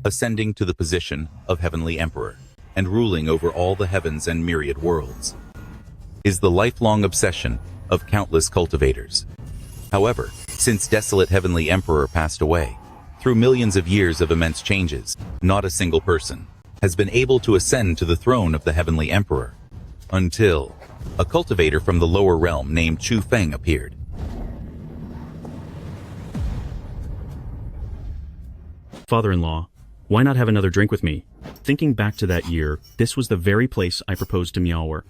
ascending to the position of Heavenly Emperor, and ruling over all the heavens and myriad worlds, is the lifelong obsession of countless cultivators. However, since desolate Heavenly Emperor passed away, through millions of years of immense changes, not a single person has been able to ascend to the throne of the Heavenly Emperor, until a cultivator from the lower realm named Chu Feng appeared. Father-in-law, why not have another drink with me? Thinking back to that year, this was the very place I proposed to Miaower,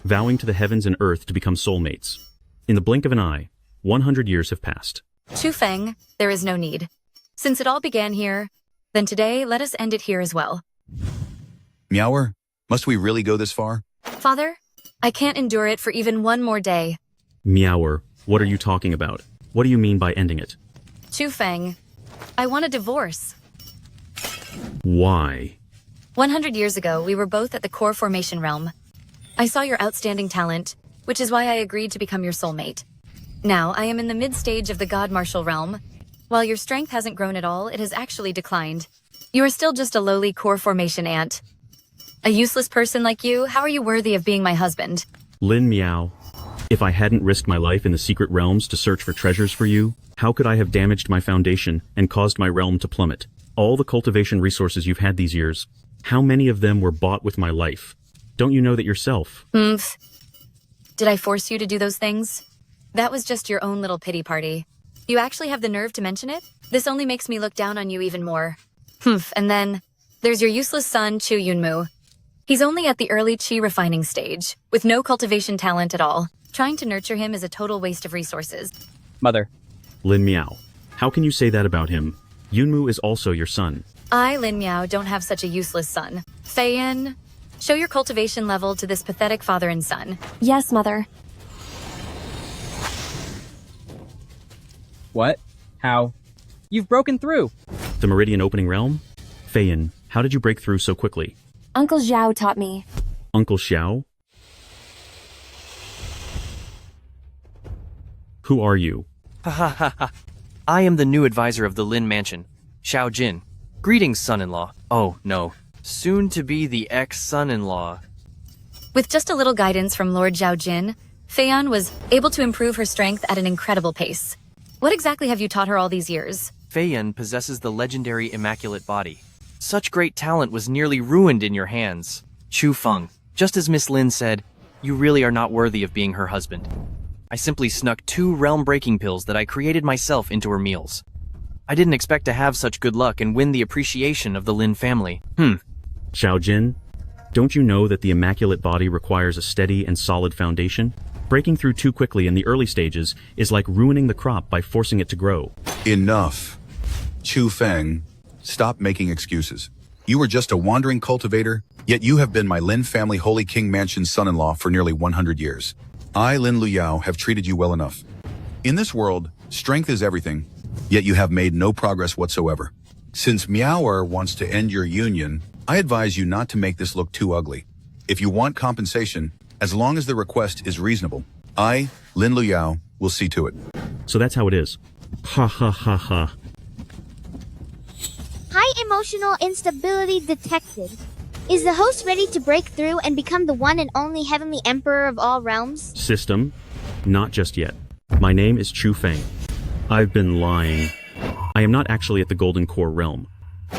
vowing to the heavens and earth to become soulmates. In the blink of an eye, 100 years have passed. Chu Feng, there is no need. Since it all began here, then today let us end it here as well. Miaower, must we really go this far? Father, I can't endure it for even one more day. Miaower, what are you talking about? What do you mean by ending it? Chu Feng, I want a divorce. Why? 100 years ago, we were both at the core formation realm. I saw your outstanding talent, which is why I agreed to become your soulmate. Now, I am in the mid-stage of the God Martial realm. While your strength hasn't grown at all, it has actually declined. You are still just a lowly core formation ant. A useless person like you, how are you worthy of being my husband? Lin Miao, if I hadn't risked my life in the secret realms to search for treasures for you, how could I have damaged my foundation and caused my realm to plummet? All the cultivation resources you've had these years, how many of them were bought with my life? Don't you know that yourself? Did I force you to do those things? That was just your own little pity party. You actually have the nerve to mention it? This only makes me look down on you even more. And then, there's your useless son, Chu Yunmu. He's only at the early chi refining stage, with no cultivation talent at all. Trying to nurture him is a total waste of resources. Mother. Lin Miao, how can you say that about him? Yunmu is also your son. I, Lin Miao, don't have such a useless son. Feiyan, show your cultivation level to this pathetic father and son. Yes, Mother. What? How? You've broken through. The Meridian Opening Realm? Feiyan, how did you break through so quickly? Uncle Zhao taught me. Uncle Xiao? Who are you? Ha ha ha ha. I am the new advisor of the Lin Mansion, Xiao Jin. Greetings, son-in-law. Oh, no. Soon to be the ex-son-in-law. With just a little guidance from Lord Zhao Jin, Feiyan was able to improve her strength at an incredible pace. What exactly have you taught her all these years? Feiyan possesses the legendary Immaculate Body. Such great talent was nearly ruined in your hands. Chu Feng, just as Miss Lin said, you really are not worthy of being her husband. I simply snuck 2 realm-breaking pills that I created myself into her meals. I didn't expect to have such good luck and win the appreciation of the Lin family. Xiao Jin, don't you know that the Immaculate Body requires a steady and solid foundation? Breaking through too quickly in the early stages is like ruining the crop by forcing it to grow. Enough. Chu Feng, stop making excuses. You were just a wandering cultivator, yet you have been my Lin family Holy King Mansion's son-in-law for nearly 100 years. I, Lin Luyao, have treated you well enough. In this world, strength is everything, yet you have made no progress whatsoever. Since Miaower wants to end your union, I advise you not to make this look too ugly. If you want compensation, as long as the request is reasonable, I, Lin Luyao, will see to it. So that's how it is. Ha ha ha ha. High emotional instability detected. Is the host ready to break through and become the one and only Heavenly Emperor of all realms? System? Not just yet. My name is Chu Feng. I've been lying. I am not actually at the Golden Core realm.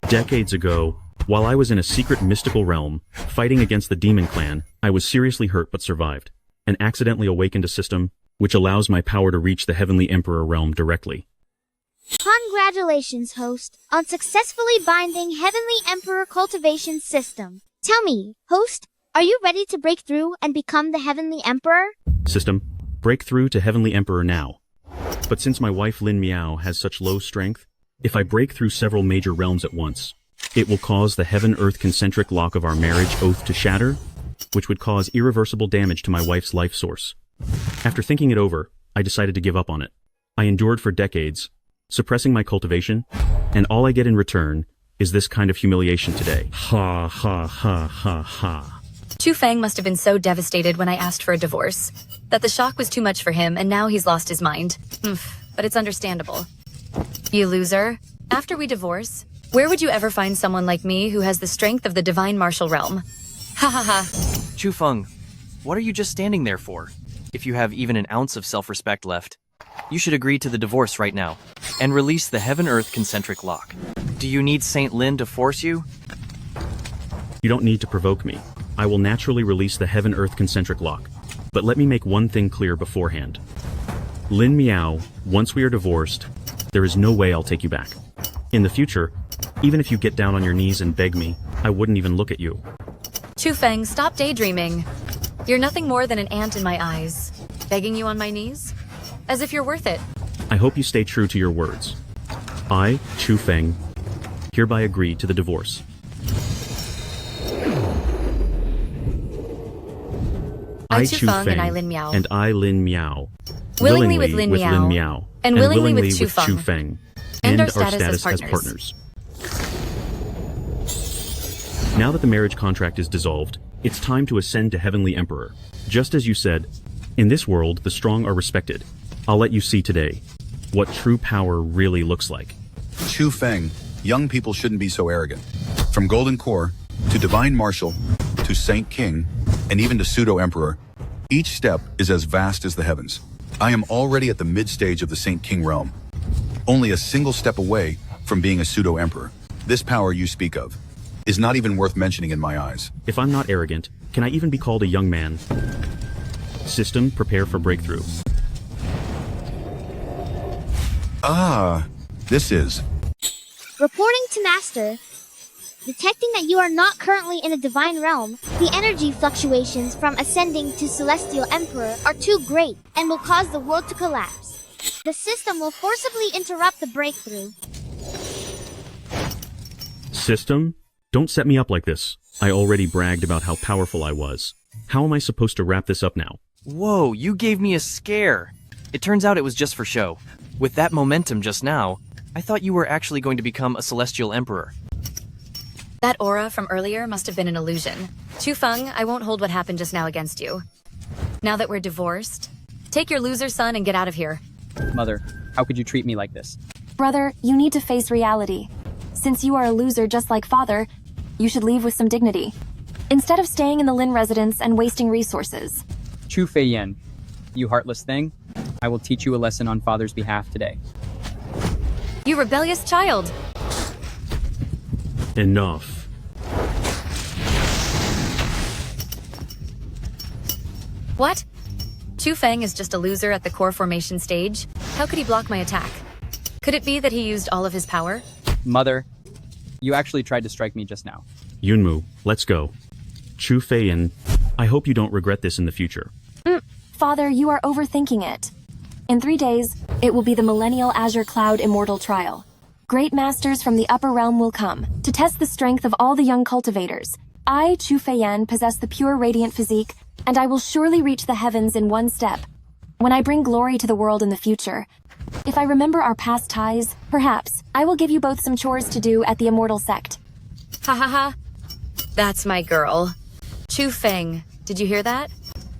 Decades ago, while I was in a secret mystical realm, fighting against the Demon Clan, I was seriously hurt but survived, and accidentally awakened a system which allows my power to reach the Heavenly Emperor realm directly. Congratulations, host, on successfully binding Heavenly Emperor cultivation system. Tell me, host, are you ready to break through and become the Heavenly Emperor? System, break through to Heavenly Emperor now. But since my wife Lin Miao has such low strength, if I break through several major realms at once, it will cause the heaven-earth concentric lock of our marriage oath to shatter, which would cause irreversible damage to my wife's life source. After thinking it over, I decided to give up on it. I endured for decades, suppressing my cultivation, and all I get in return is this kind of humiliation today. Ha ha ha ha ha. Chu Feng must have been so devastated when I asked for a divorce, that the shock was too much for him and now he's lost his mind. But it's understandable. You loser. After we divorce, Where would you ever find someone like me who has the strength of the divine martial realm? Ha ha ha. Chu Feng, what are you just standing there for? If you have even an ounce of self-respect left, you should agree to the divorce right now and release the Heaven-Earth concentric lock. Do you need Saint Lin to force you? You don't need to provoke me. I will naturally release the Heaven-Earth concentric lock. But let me make one thing clear beforehand. Lin Miao, once we are divorced, there is no way I'll take you back. In the future, even if you get down on your knees and beg me, I wouldn't even look at you. Chu Feng, stop daydreaming. You're nothing more than an ant in my eyes. Begging you on my knees? As if you're worth it. I hope you stay true to your words. I, Chu Feng, hereby agree to the divorce. I, Chu Feng, and I, Lin Miao. And I, Lin Miao. Willingly with Lin Miao. And willingly with Chu Feng. And our status as partners. Now that the marriage contract is dissolved, it's time to ascend to Heavenly Emperor. Just as you said, in this world, the strong are respected. I'll let you see today what true power really looks like. Chu Feng, young people shouldn't be so arrogant. From Golden Core, to Divine Marshal, to Saint King, and even to Pseudo-Emperor, each step is as vast as the heavens. I am already at the mid-stage of the Saint King realm, only a single step away from being a Pseudo-Emperor. This power you speak of is not even worth mentioning in my eyes. If I'm not arrogant, can I even be called a young man? System, prepare for breakthrough. This is... Reporting to Master. Detecting that you are not currently in a divine realm, the energy fluctuations from ascending to Celestial Emperor are too great and will cause the world to collapse. The system will forcibly interrupt the breakthrough. System? Don't set me up like this. I already bragged about how powerful I was. How am I supposed to wrap this up now? Whoa, you gave me a scare. It turns out it was just for show. With that momentum just now, I thought you were actually going to become a Celestial Emperor. That aura from earlier must have been an illusion. Chu Feng, I won't hold what happened just now against you. Now that we're divorced, take your loser son and get out of here. Mother, how could you treat me like this? Brother, you need to face reality. Since you are a loser just like father, you should leave with some dignity. Instead of staying in the Lin residence and wasting resources. Chu Feiyan, you heartless thing, I will teach you a lesson on father's behalf today. You rebellious child! Enough. What? Chu Feng is just a loser at the core formation stage? How could he block my attack? Could it be that he used all of his power? Mother, you actually tried to strike me just now. Yunmu, let's go. Chu Feiyan, I hope you don't regret this in the future. Father, you are overthinking it. In 3 days, it will be the Millennial Azure Cloud Immortal Trial. Great masters from the upper realm will come to test the strength of all the young cultivators. I, Chu Feiyan, possess the pure radiant physique, and I will surely reach the heavens in one step. When I bring glory to the world in the future, if I remember our past ties, perhaps I will give you both some chores to do at the Immortal sect. Ha ha ha. That's my girl. Chu Feng, did you hear that?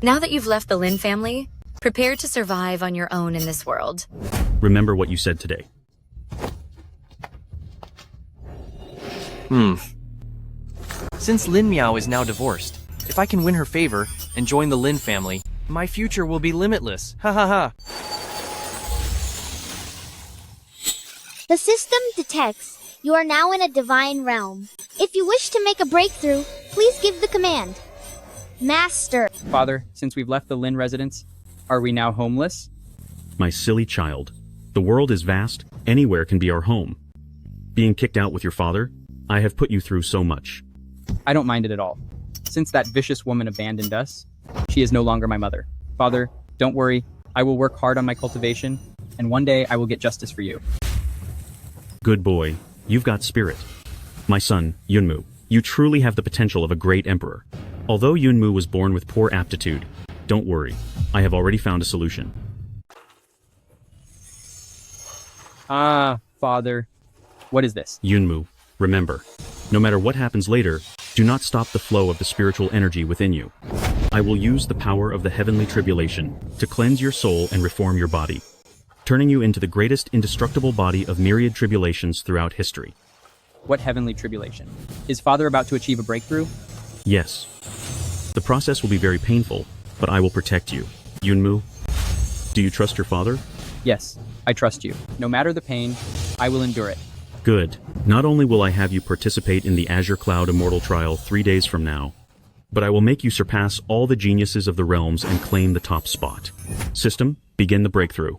Now that you've left the Lin family, prepare to survive on your own in this world. Remember what you said today. Since Lin Miao is now divorced, if I can win her favor and join the Lin family, my future will be limitless. Ha ha ha. The system detects you are now in a divine realm. If you wish to make a breakthrough, please give the command. Master. Father, since we've left the Lin residence, are we now homeless? My silly child. The world is vast, anywhere can be our home. Being kicked out with your father, I have put you through so much. I don't mind it at all. Since that vicious woman abandoned us, she is no longer my mother. Father, don't worry, I will work hard on my cultivation, and one day I will get justice for you. Good boy, you've got spirit. My son, Yunmu, you truly have the potential of a great emperor. Although Yunmu was born with poor aptitude, don't worry, I have already found a solution. Father, what is this? Yunmu, remember, no matter what happens later, do not stop the flow of the spiritual energy within you. I will use the power of the heavenly tribulation to cleanse your soul and reform your body, turning you into the greatest indestructible body of myriad tribulations throughout history. What heavenly tribulation? Is Father about to achieve a breakthrough? Yes. The process will be very painful, but I will protect you. Yunmu, do you trust your father? Yes, I trust you. No matter the pain, I will endure it. Good. Not only will I have you participate in the Azure Cloud Immortal trial 3 days from now, but I will make you surpass all the geniuses of the realms and claim the top spot. System, begin the breakthrough.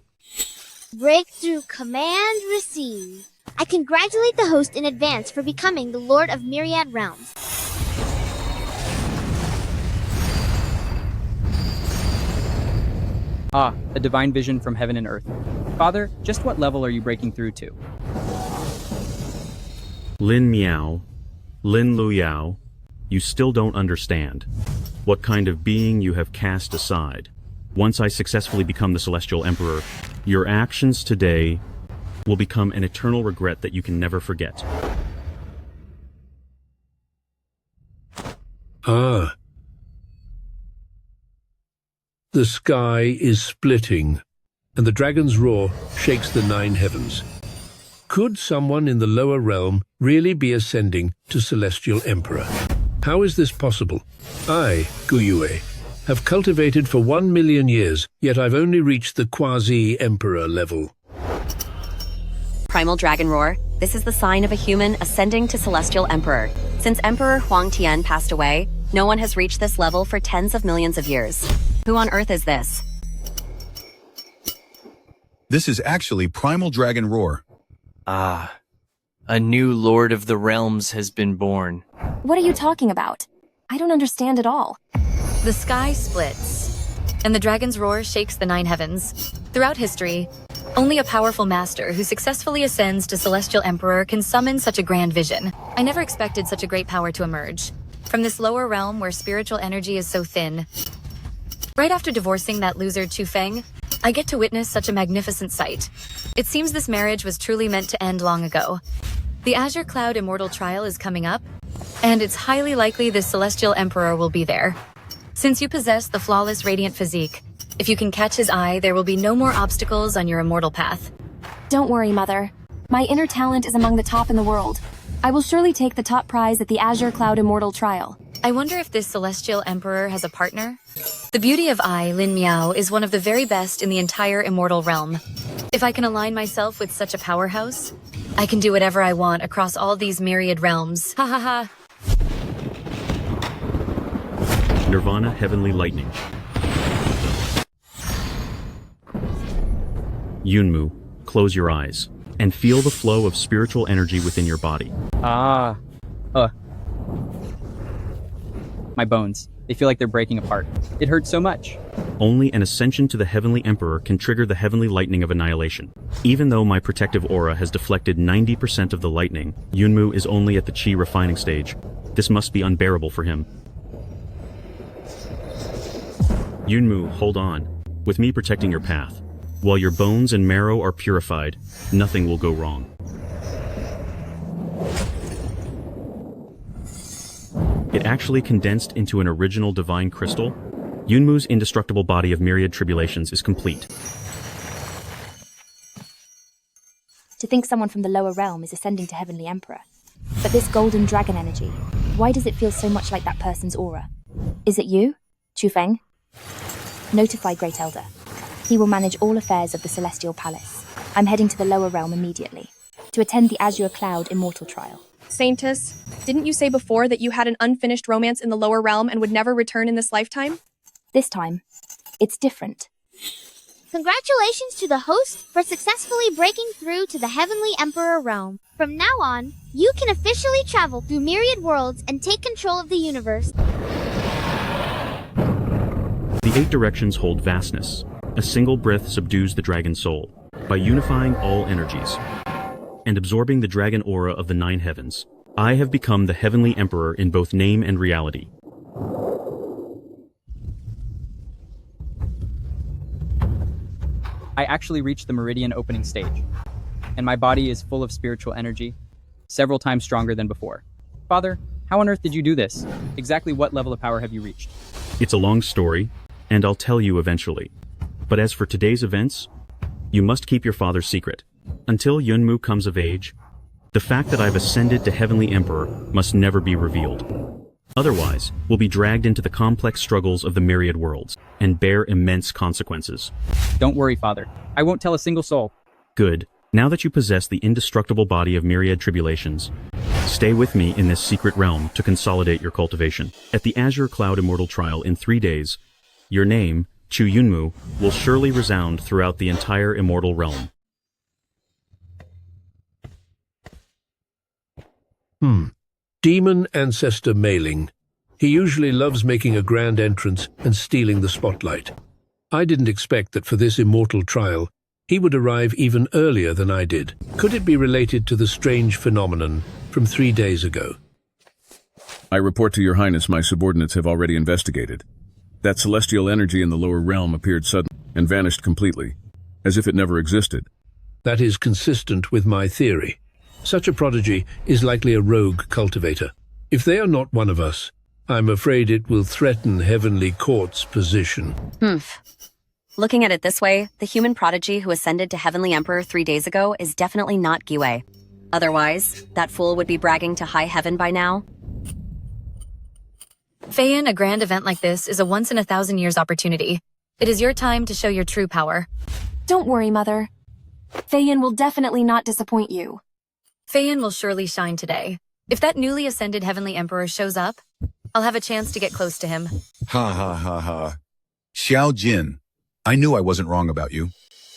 Breakthrough command received. I congratulate the host in advance for becoming the Lord of Myriad Realms. Ah, a divine vision from heaven and earth. Father, just what level are you breaking through to? Lin Miao, Lin Luyao, you still don't understand what kind of being you have cast aside. Once I successfully become the Celestial Emperor, your actions today will become an eternal regret that you can never forget. Ah. The sky is splitting, and the dragon's roar shakes the 9 heavens. Could someone in the lower realm really be ascending to Celestial Emperor? How is this possible? I, Guyue, have cultivated for 1 million years, yet I've only reached the quasi-emperor level. Primal Dragon Roar, this is the sign of a human ascending to Celestial Emperor. Since Emperor Huang Tian passed away, no one has reached this level for tens of millions of years. Who on earth is this? This is actually Primal Dragon Roar. Ah, a new Lord of the Realms has been born. What are you talking about? I don't understand at all. The sky splits, and the dragon's roar shakes the 9 heavens. Throughout history, only a powerful master who successfully ascends to Celestial Emperor can summon such a grand vision. I never expected such a great power to emerge from this lower realm where spiritual energy is so thin. Right after divorcing that loser Chu Feng, I get to witness such a magnificent sight. It seems this marriage was truly meant to end long ago. The Azure Cloud Immortal trial is coming up, and it's highly likely the Celestial Emperor will be there. Since you possess the flawless radiant physique, if you can catch his eye, there will be no more obstacles on your immortal path. Don't worry, Mother. My inner talent is among the top in the world. I will surely take the top prize at the Azure Cloud Immortal trial. I wonder if this Celestial Emperor has a partner? The beauty of Lin Miao is one of the very best in the entire immortal realm. If I can align myself with such a powerhouse, I can do whatever I want across all these myriad realms. Ha ha ha. Nirvana Heavenly Lightning. Yunmu, close your eyes and feel the flow of spiritual energy within your body. Ah. My bones. They feel like they're breaking apart. It hurts so much. Only an ascension to the Heavenly Emperor can trigger the Heavenly Lightning of Annihilation. Even though my protective aura has deflected 90% of the lightning, Yunmu is only at the Qi refining stage. This must be unbearable for him. Yunmu, hold on. With me protecting your path, while your bones and marrow are purified, nothing will go wrong. It actually condensed into an original divine crystal. Yunmu's indestructible body of myriad tribulations is complete. To think someone from the lower realm is ascending to Heavenly Emperor. But this golden dragon energy, why does it feel so much like that person's aura? Is it you, Chu Feng? Notify Great Elder. He will manage all affairs of the Celestial Palace. I'm heading to the lower realm immediately, to attend the Azure Cloud Immortal trial. Saintess, didn't you say before that you had an unfinished romance in the lower realm and would never return in this lifetime? This time, it's different. Congratulations to the host for successfully breaking through to the Heavenly Emperor realm. From now on, you can officially travel through myriad worlds and take control of the universe. The 8 directions hold vastness. A single breath subdues the dragon's soul. By unifying all energies and absorbing the dragon aura of the 9 heavens, I have become the Heavenly Emperor in both name and reality. I actually reached the meridian opening stage, and my body is full of spiritual energy, several times stronger than before. Father, how on earth did you do this? Exactly what level of power have you reached? It's a long story, and I'll tell you eventually. But as for today's events, you must keep your father's secret. Until Yunmu comes of age, The fact that I've ascended to Heavenly Emperor must never be revealed. Otherwise, we'll be dragged into the complex struggles of the myriad worlds and bear immense consequences. Don't worry, Father. I won't tell a single soul. Good. Now that you possess the indestructible body of myriad tribulations, stay with me in this secret realm to consolidate your cultivation. At the Azure Cloud Immortal Trial in 3 days, your name, Chu Yunmu, will surely resound throughout the entire immortal realm. Demon Ancestor Mailing. He usually loves making a grand entrance and stealing the spotlight. I didn't expect that for this immortal trial, he would arrive even earlier than I did. Could it be related to the strange phenomenon from 3 days ago? I report to Your Highness my subordinates have already investigated. That celestial energy in the lower realm appeared suddenly and vanished completely, as if it never existed. That is consistent with my theory. Such a prodigy is likely a rogue cultivator. If they are not one of us, I'm afraid it will threaten Heavenly Court's position. Looking at it this way, the human prodigy who ascended to Heavenly Emperor 3 days ago is definitely not Giwei. Otherwise, that fool would be bragging to high heaven by now. Feiyun, a grand event like this is a once-in-a-thousand-years opportunity. It is your time to show your true power. Don't worry, Mother. Feiyun will definitely not disappoint you. Feiyun will surely shine today. If that newly ascended Heavenly Emperor shows up, I'll have a chance to get close to him. Ha ha ha ha. Xiao Jin, I knew I wasn't wrong about you.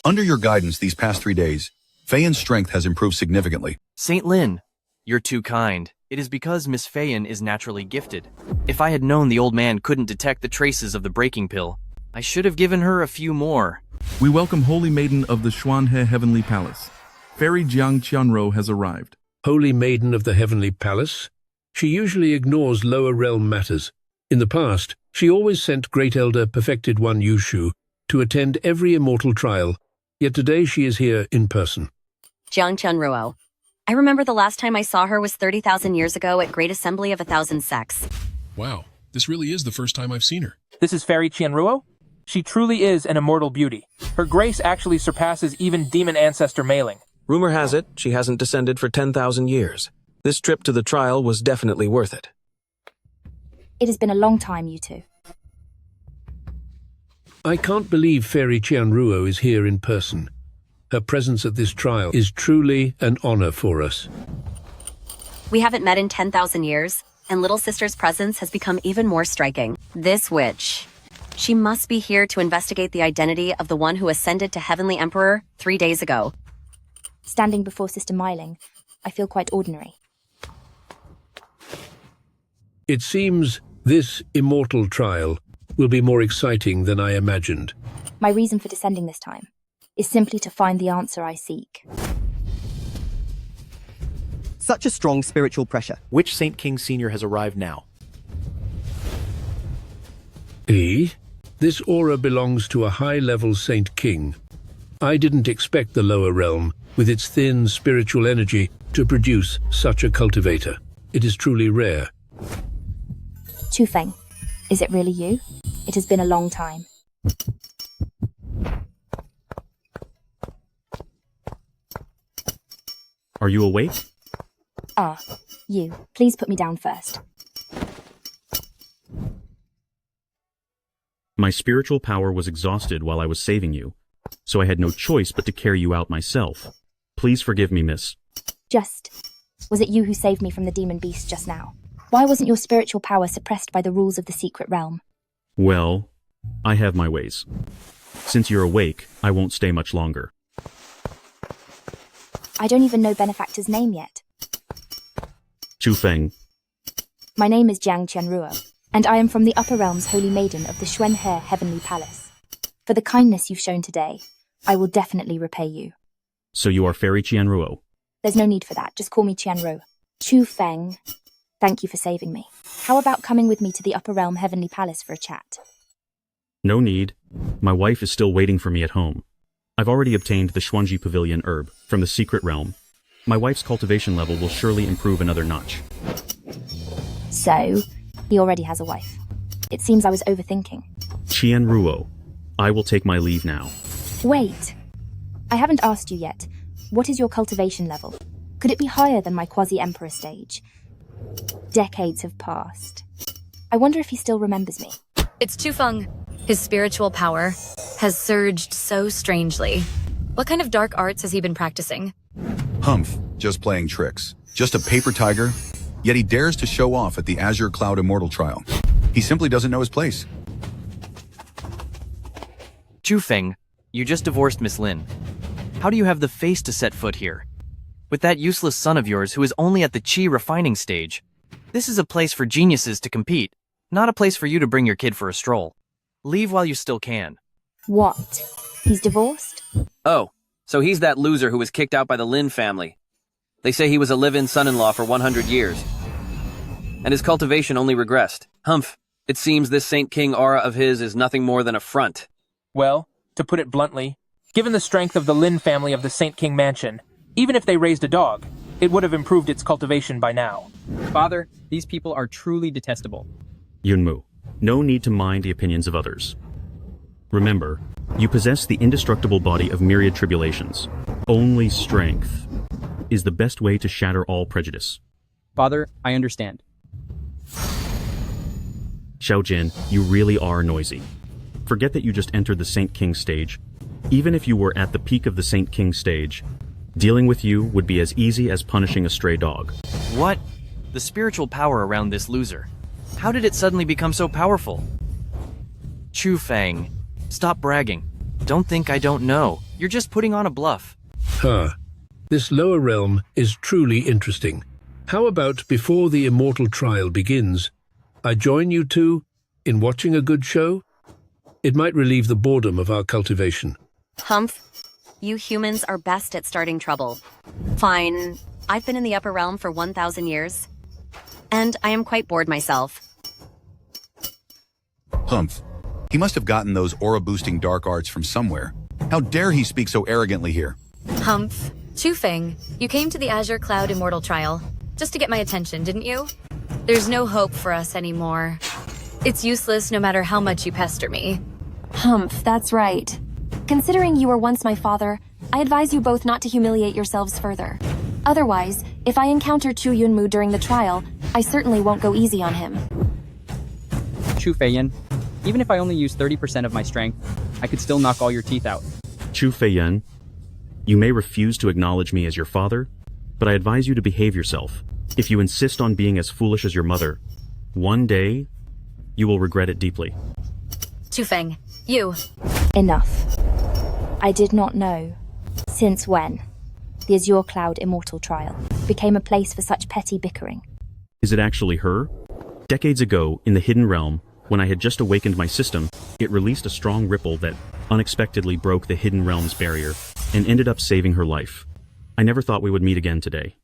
Under your guidance these past 3 days, Feiyun's strength has improved significantly. Saint Lin, you're too kind. It is because Miss Feiyun is naturally gifted. If I had known the old man couldn't detect the traces of the breaking pill, I should have given her a few more. We welcome Holy Maiden of the Xuanhe Heavenly Palace. Fairy Jiang Qianro has arrived. Holy Maiden of the Heavenly Palace? She usually ignores lower realm matters. In the past, she always sent Great Elder Perfected One Yushu to attend every immortal trial, yet today she is here in person. Jiang Chunruo. I remember the last time I saw her was 30,000 years ago at Great Assembly of 1,000 Sects. Wow, this really is the first time I've seen her. This is Fairy Qianruo? She truly is an immortal beauty. Her grace actually surpasses even Demon Ancestor Mailing. Rumor has it, she hasn't descended for 10,000 years. This trip to the trial was definitely worth it. It has been a long time, you two. I can't believe Fairy Qianruo is here in person. Her presence at this trial is truly an honor for us. We haven't met in 10,000 years, and Little Sister's presence has become even more striking. This witch. She must be here to investigate the identity of the one who ascended to Heavenly Emperor 3 days ago. Standing before Sister Mailing, I feel quite ordinary. It seems this immortal trial will be more exciting than I imagined. My reason for descending this time is simply to find the answer I seek. Such a strong spiritual pressure. Which Saint King Senior has arrived now? This aura belongs to a high-level Saint King. I didn't expect the lower realm, with its thin spiritual energy, to produce such a cultivator. It is truly rare. Chu Feng, is it really you? It has been a long time. Are you awake? You. Please put me down first. My spiritual power was exhausted while I was saving you, so I had no choice but to carry you out myself. Please forgive me, miss. Was it you who saved me from the demon beast just now? Why wasn't your spiritual power suppressed by the rules of the secret realm? Well, I have my ways. Since you're awake, I won't stay much longer. I don't even know Benefactor's name yet. Chu Feng. My name is Jiang Qianruo, and I am from the Upper Realms Holy Maiden of the Xuanhe Heavenly Palace. For the kindness you've shown today, I will definitely repay you. So you are Fairy Qianruo? There's no need for that, just call me Qianruo. Chu Feng, thank you for saving me. How about coming with me to the Upper Realm Heavenly Palace for a chat? No need. My wife is still waiting for me at home. I've already obtained the Xuanji Pavilion herb from the secret realm. My wife's cultivation level will surely improve another notch. So, he already has a wife. It seems I was overthinking. Qianruo, I will take my leave now. Wait! I haven't asked you yet. What is your cultivation level? Could it be higher than my quasi-emperor stage? Decades have passed. I wonder if he still remembers me. It's Chufeng. His spiritual power has surged so strangely. What kind of dark arts has he been practicing? Humph, just playing tricks. Just a paper tiger, yet he dares to show off at the Azure Cloud Immortal trial. He simply doesn't know his place. Chufeng, you just divorced Miss Lin. How do you have the face to set foot here? With that useless son of yours who is only at the Qi refining stage. This is a place for geniuses to compete, not a place for you to bring your kid for a stroll. Leave while you still can. What? He's divorced? Oh, so he's that loser who was kicked out by the Lin family. They say he was a live-in son-in-law for 100 years. And his cultivation only regressed. Humph, it seems this Saint King aura of his is nothing more than a front. Well, to put it bluntly, given the strength of the Lin family of the Saint King Mansion, even if they raised a dog, it would have improved its cultivation by now. Father, these people are truly detestable. Yunmu, no need to mind the opinions of others. Remember, you possess the indestructible body of myriad tribulations. Only strength is the best way to shatter all prejudice. Father, I understand. Xiaojin, you really are noisy. Forget that you just entered the Saint King stage. Even if you were at the peak of the Saint King stage, dealing with you would be as easy as punishing a stray dog. What? The spiritual power around this loser. How did it suddenly become so powerful? Chufeng, stop bragging. Don't think I don't know. You're just putting on a bluff. Huh. This lower realm is truly interesting. How about before the Immortal trial begins, I join you two in watching a good show? It might relieve the boredom of our cultivation. Humph, you humans are best at starting trouble. Fine, I've been in the upper realm for 1,000 years, and I am quite bored myself. Humph. He must have gotten those aura-boosting dark arts from somewhere. How dare he speak so arrogantly here? Humph. Chufeng, you came to the Azure Cloud Immortal trial just to get my attention, didn't you? There's no hope for us anymore. It's useless no matter how much you pester me. Humph, that's right. Considering you were once my father, I advise you both not to humiliate yourselves further. Otherwise, if I encounter Chu Yunmu during the trial, I certainly won't go easy on him. Chu Feiyan, even if I only use 30% of my strength, I could still knock all your teeth out. Chu Feiyan, you may refuse to acknowledge me as your father, but I advise you to behave yourself. If you insist on being as foolish as your mother, one day, you will regret it deeply. Chufeng, you. Enough. I did not know. Since when? The Azure Cloud Immortal trial became a place for such petty bickering. Is it actually her? Decades ago, in the Hidden Realm, when I had just awakened my system, it released a strong ripple that unexpectedly broke the Hidden Realm's barrier and ended up saving her life. I never thought we would meet again today.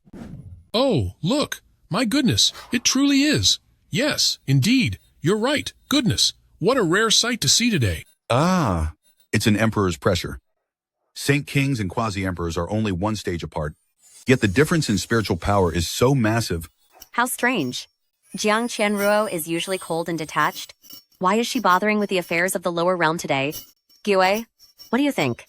Oh, look! My goodness, it truly is. Yes, indeed. You're right. Goodness, what a rare sight to see today. Ah, it's an emperor's pressure. Saint Kings and quasi-emperors are only one stage apart, yet the difference in spiritual power is so massive. How strange. Jiang Qianruo is usually cold and detached. Why is she bothering with the affairs of the lower realm today? Gyue, what do you think?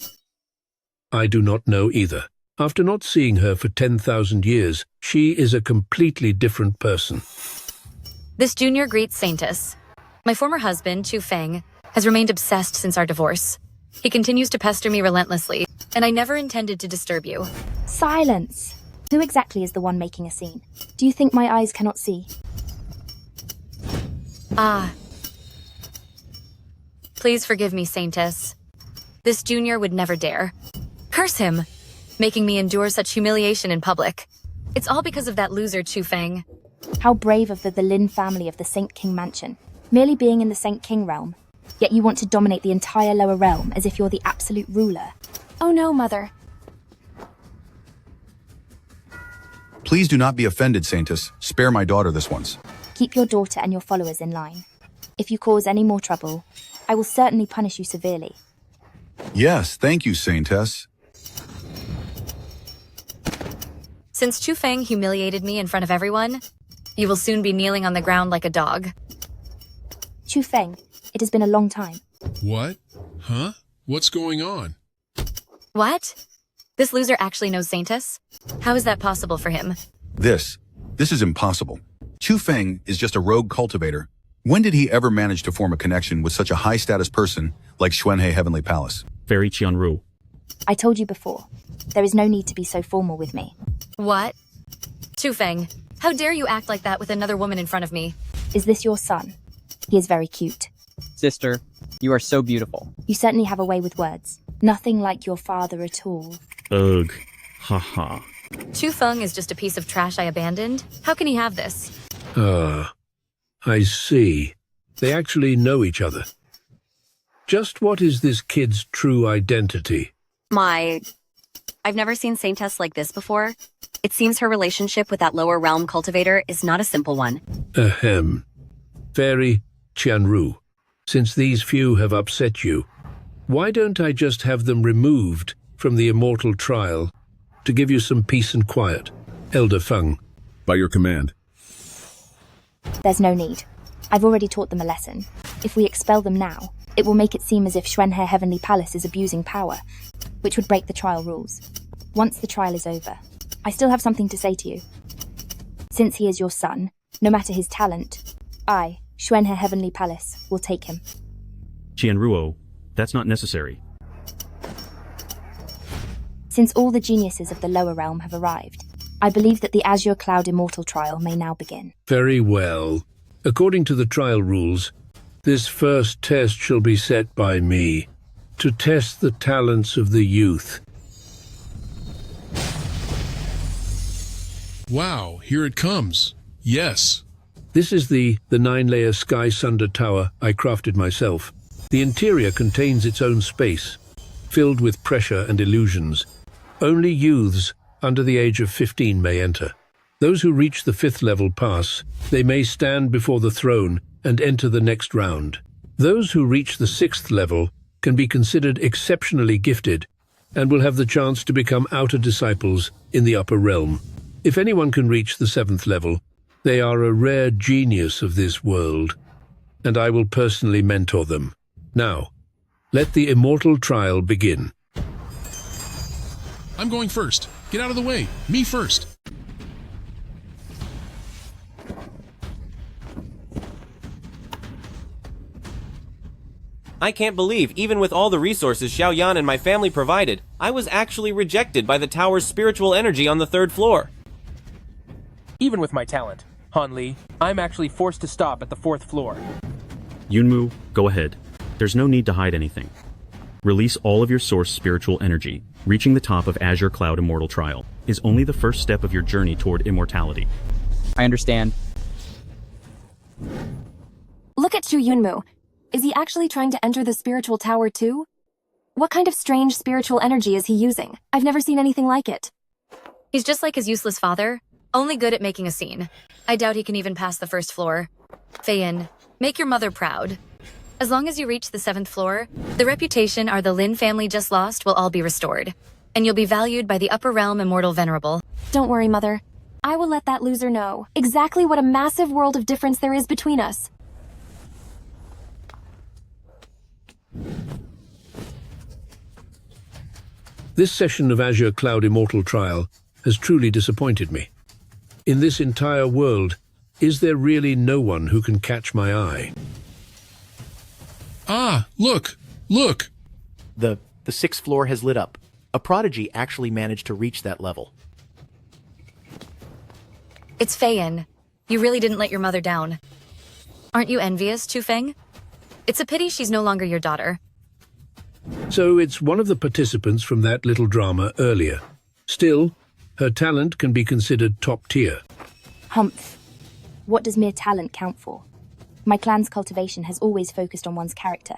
I do not know either. After not seeing her for 10,000 years, she is a completely different person. This junior greets Saintus. My former husband, Chufeng, has remained obsessed since our divorce. He continues to pester me relentlessly, and I never intended to disturb you. Silence! Who exactly is the one making a scene? Do you think my eyes cannot see? Ah. Please forgive me, Saintus. This junior would never dare. Curse him, making me endure such humiliation in public. It's all because of that loser Chufeng. How brave of the Lin family of the Saint King Mansion. Merely being in the Saint King realm, yet you want to dominate the entire lower realm as if you're the absolute ruler. Oh no, Mother. Please do not be offended, Saintus. Spare my daughter this once. Keep your daughter and your followers in line. If you cause any more trouble, I will certainly punish you severely. Yes, thank you, Saintess. Since Chufeng humiliated me in front of everyone, you will soon be kneeling on the ground like a dog. Chufeng, it has been a long time. What? Huh? What's going on? What? This loser actually knows Saintus? How is that possible for him? This is impossible. Chu Feng is just a rogue cultivator. When did he ever manage to form a connection with such a high-status person like Xuanhe Heavenly Palace? Fairy Qianru. I told you before. There is no need to be so formal with me. What? Chu Feng, how dare you act like that with another woman in front of me? Is this your son? He is very cute. Sister, you are so beautiful. You certainly have a way with words. Nothing like your father at all. Ugh. Haha. Chu Feng is just a piece of trash I abandoned. How can he have this? Ah, I see. They actually know each other. Just what is this kid's true identity? I've never seen Saintess like this before. It seems her relationship with that lower realm cultivator is not a simple one. Ahem. Fairy Qianru, since these few have upset you, why don't I just have them removed from the immortal trial to give you some peace and quiet, Elder Feng? By your command. There's no need. I've already taught them a lesson. If we expel them now, it will make it seem as if Xuanhe Heavenly Palace is abusing power, which would break the trial rules. Once the trial is over, I still have something to say to you. Since he is your son, no matter his talent, I, Xuanhe Heavenly Palace, will take him. Qianruo, that's not necessary. Since all the geniuses of the lower realm have arrived, I believe that the Azure Cloud Immortal trial may now begin. Very well. According to the trial rules, this first test shall be set by me, to test the talents of the youth. Wow, here it comes. Yes. This is the 9-layer Sky Sunder Tower I crafted myself. The interior contains its own space, filled with pressure and illusions. Only youths under the age of 15 may enter. Those who reach the 5th level pass. They may stand before the throne and enter the next round. Those who reach the 6th level can be considered exceptionally gifted and will have the chance to become outer disciples in the upper realm. If anyone can reach the 7th level, they are a rare genius of this world, and I will personally mentor them. Now, let the immortal trial begin. I'm going first. Get out of the way. Me first. I can't believe, even with all the resources Xiaoyan and my family provided, I was actually rejected by the tower's spiritual energy on the 3rd floor. Even with my talent, Han Li, I'm actually forced to stop at the 4th floor. Yunmu, go ahead. There's no need to hide anything. Release all of your source spiritual energy. Reaching the top of Azure Cloud Immortal Trial is only the first step of your journey toward immortality. I understand. Look at Chu Yunmu. Is he actually trying to enter the spiritual tower too? What kind of strange spiritual energy is he using? I've never seen anything like it. He's just like his useless father, only good at making a scene. I doubt he can even pass the 1st floor. Feiyin, make your mother proud. As long as you reach the 7th floor, the reputation our the Lin family just lost will all be restored. And you'll be valued by the upper realm immortal venerable. Don't worry, Mother. I will let that loser know exactly what a massive world of difference there is between us. This session of Azure Cloud Immortal Trial has truly disappointed me. In this entire world, is there really no one who can catch my eye? Ah, look! Look! The 6th floor has lit up. A prodigy actually managed to reach that level. It's Feiyin. You really didn't let your mother down. Aren't you envious, Chu Feng? It's a pity she's no longer your daughter. So it's one of the participants from that little drama earlier. Still, her talent can be considered top tier. Humph. What does mere talent count for? My clan's cultivation has always focused on one's character.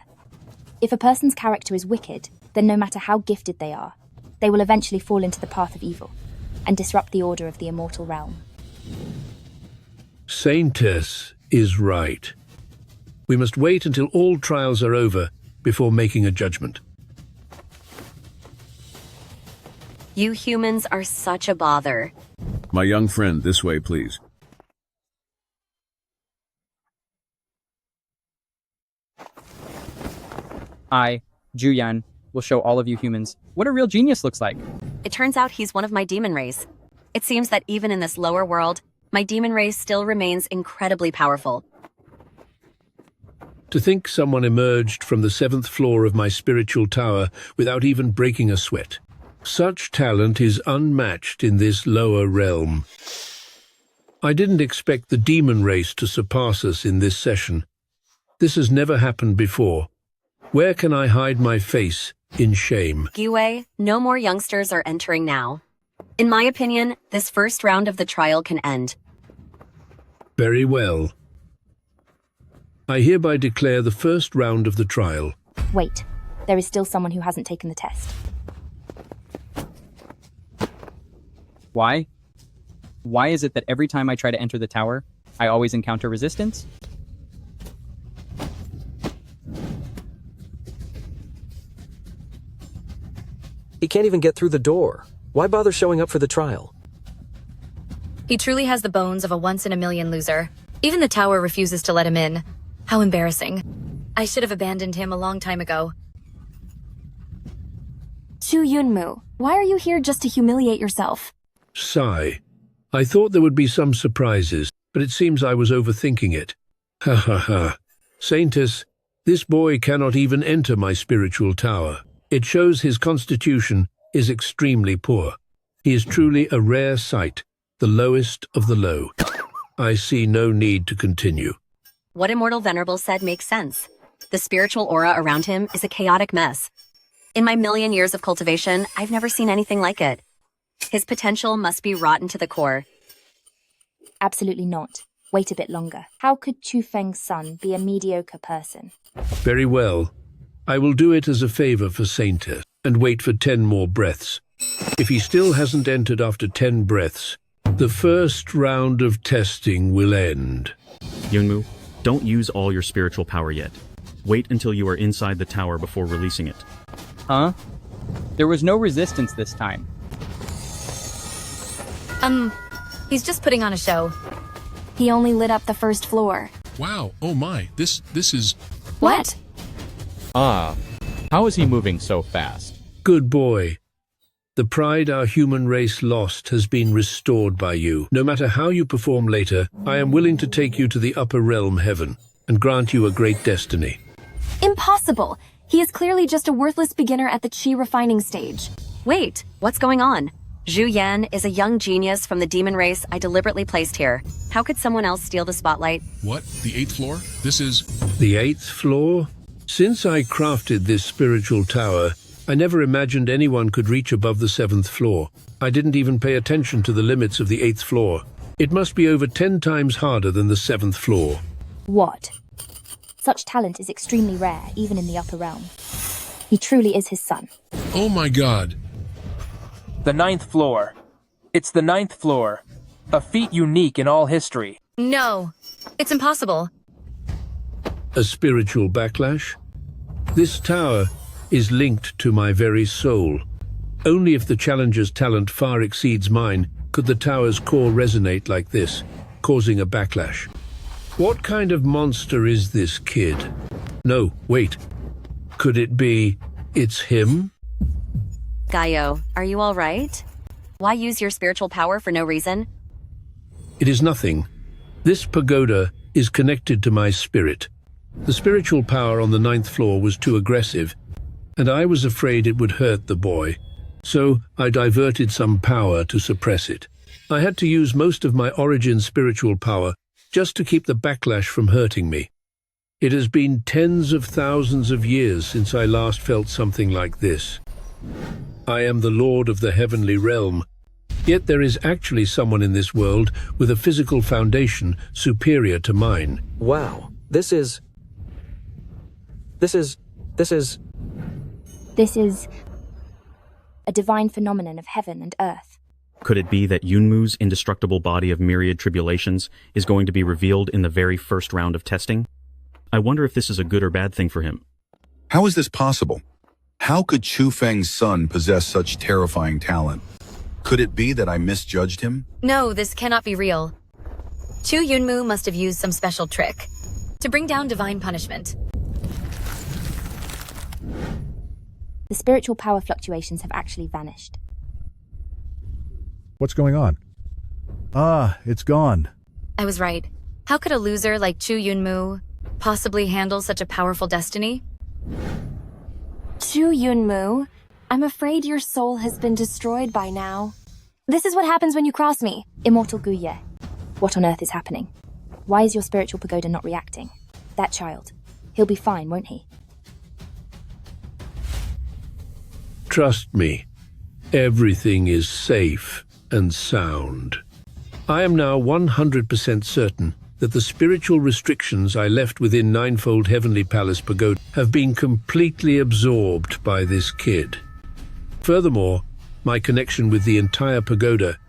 If a person's character is wicked, then no matter how gifted they are, they will eventually fall into the path of evil and disrupt the order of the immortal realm. Saintess is right. We must wait until all trials are over before making a judgment. You humans are such a bother. My young friend, this way, please. I, Juyan, will show all of you humans what a real genius looks like. It turns out he's one of my demon race. It seems that even in this lower world, my demon race still remains incredibly powerful. To think someone emerged from the 7th floor of my spiritual tower without even breaking a sweat. Such talent is unmatched in this lower realm. I didn't expect the demon race to surpass us in this session. This has never happened before. Where can I hide my face in shame? Giwei, no more youngsters are entering now. In my opinion, this first round of the trial can end. Very well. I hereby declare the first round of the trial. Wait, there is still someone who hasn't taken the test. Why? Why is it that every time I try to enter the tower, I always encounter resistance? He can't even get through the door. Why bother showing up for the trial? He truly has the bones of a once-in-a-million loser. Even the tower refuses to let him in. How embarrassing. I should have abandoned him a long time ago. Chu Yunmu, why are you here just to humiliate yourself? Sigh. I thought there would be some surprises, but it seems I was overthinking it. Ha ha ha. Saintess, this boy cannot even enter my spiritual tower. It shows his constitution is extremely poor. He is truly a rare sight, the lowest of the low. I see no need to continue. What Immortal Venerable said makes sense. The spiritual aura around him is a chaotic mess. In my million years of cultivation, I've never seen anything like it. His potential must be rotten to the core. Absolutely not. Wait a bit longer. How could Chu Feng's son be a mediocre person? Very well. I will do it as a favor for Saintess and wait for 10 more breaths. If he still hasn't entered after 10 breaths, the first round of testing will end. Yunmu, don't use all your spiritual power yet. Wait until you are inside the tower before releasing it. Huh? There was no resistance this time. He's just putting on a show. He only lit up the first floor. Wow, oh my, this is... What? How is he moving so fast? Good boy. The pride our human race lost has been restored by you. No matter how you perform later, I am willing to take you to the upper realm heaven and grant you a great destiny. Impossible! He is clearly just a worthless beginner at the chi refining stage. Wait, what's going on? Zhu Yan is a young genius from the demon race I deliberately placed here. How could someone else steal the spotlight? What? The 8th floor? This is... The 8th floor? Since I crafted this spiritual tower, I never imagined anyone could reach above the 7th floor. I didn't even pay attention to the limits of the 8th floor. It must be over 10 times harder than the 7th floor. What? Such talent is extremely rare, even in the upper realm. He truly is his son. Oh my god. The 9th floor. It's the 9th floor. A feat unique in all history. No, it's impossible. A spiritual backlash? This tower is linked to my very soul. Only if the challenger's talent far exceeds mine could the tower's core resonate like this, causing a backlash. What kind of monster is this kid? No, wait. Could it be... it's him? Gaio, are you all right? Why use your spiritual power for no reason? It is nothing. This pagoda is connected to my spirit. The spiritual power on the 9th floor was too aggressive, and I was afraid it would hurt the boy. So I diverted some power to suppress it. I had to use most of my origin spiritual power just to keep the backlash from hurting me. It has been tens of thousands of years since I last felt something like this. I am the Lord of the heavenly realm, yet there is actually someone in this world with a physical foundation superior to mine. Wow, this is a divine phenomenon of heaven and earth. Could it be that Yunmu's indestructible body of myriad tribulations is going to be revealed in the very first round of testing? I wonder if this is a good or bad thing for him. How is this possible? How could Chu Feng's son possess such terrifying talent? Could it be that I misjudged him? No, this cannot be real. Chu Yunmu must have used some special trick to bring down divine punishment. The spiritual power fluctuations have actually vanished. What's going on? Ah, it's gone. I was right. How could a loser like Chu Yunmu possibly handle such a powerful destiny? Chu Yunmu, I'm afraid your soul has been destroyed by now. This is what happens when you cross me. Immortal Guye, what on earth is happening? Why is your spiritual pagoda not reacting? That child, he'll be fine, won't he? Trust me, everything is safe and sound. I am now 100% certain that the spiritual restrictions I left within Ninefold Heavenly Palace Pagoda have been completely absorbed by this kid. Furthermore, my connection with the entire pagoda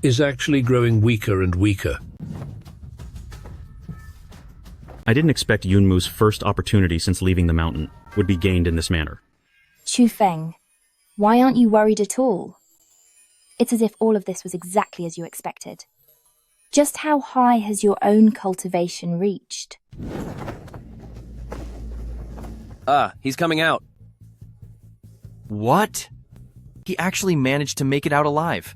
is actually growing weaker and weaker. I didn't expect Yunmu's first opportunity since leaving the mountain would be gained in this manner. Chu Feng, why aren't you worried at all? It's as if all of this was exactly as you expected. Just how high has your own cultivation reached? He's coming out. What? He actually managed to make it out alive.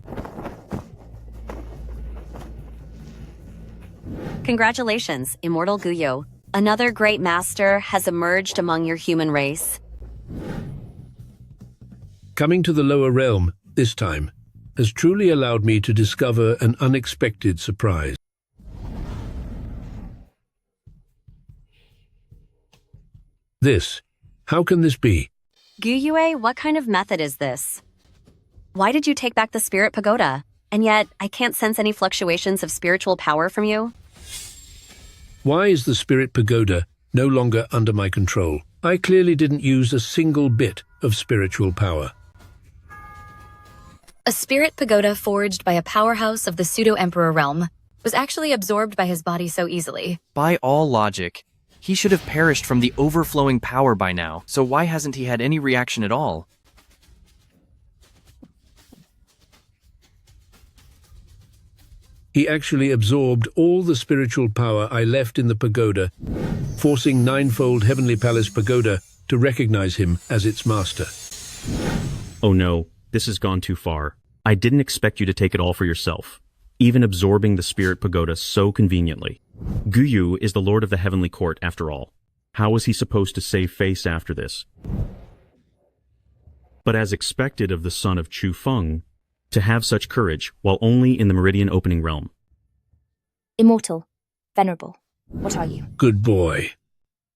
Congratulations, Immortal Guyo. Another great master has emerged among your human race. Coming to the lower realm, this time, has truly allowed me to discover an unexpected surprise. How can this be? Guyue, what kind of method is this? Why did you take back the Spirit Pagoda? And yet, I can't sense any fluctuations of spiritual power from you? Why is the Spirit Pagoda no longer under my control? I clearly didn't use a single bit of spiritual power. A spirit pagoda forged by a powerhouse of the pseudo-emperor realm was actually absorbed by his body so easily. By all logic, he should have perished from the overflowing power by now, so why hasn't he had any reaction at all? He actually absorbed all the spiritual power I left in the pagoda, forcing Ninefold Heavenly Palace Pagoda to recognize him as its master. Oh no, this has gone too far. I didn't expect you to take it all for yourself, even absorbing the Spirit Pagoda so conveniently. Guyu is the Lord of the Heavenly Court, after all. How was he supposed to save face after this? But as expected of the son of Chu Feng, to have such courage while only in the Meridian Opening Realm. Immortal, Venerable, what are you? Good boy.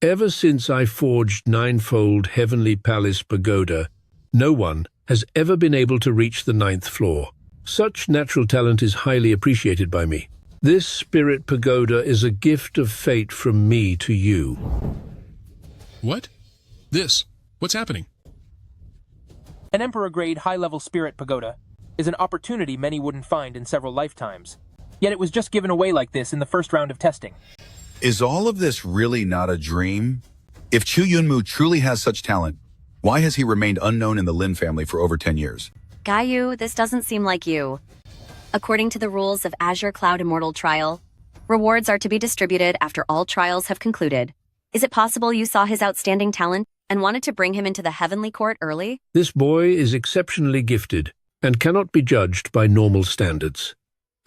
Ever since I forged Ninefold Heavenly Palace Pagoda, no one has ever been able to reach the 9th floor. Such natural talent is highly appreciated by me. This Spirit Pagoda is a gift of fate from me to you. What? What's happening? An Emperor-grade high-level Spirit Pagoda is an opportunity many wouldn't find in several lifetimes. Yet it was just given away like this in the first round of testing. Is all of this really not a dream? If Chu Yunmu truly has such talent, why has he remained unknown in the Lin family for over 10 years? Gayu, this doesn't seem like you. According to the rules of Azure Cloud Immortal Trial, rewards are to be distributed after all trials have concluded. Is it possible you saw his outstanding talent and wanted to bring him into the Heavenly Court early? This boy is exceptionally gifted and cannot be judged by normal standards.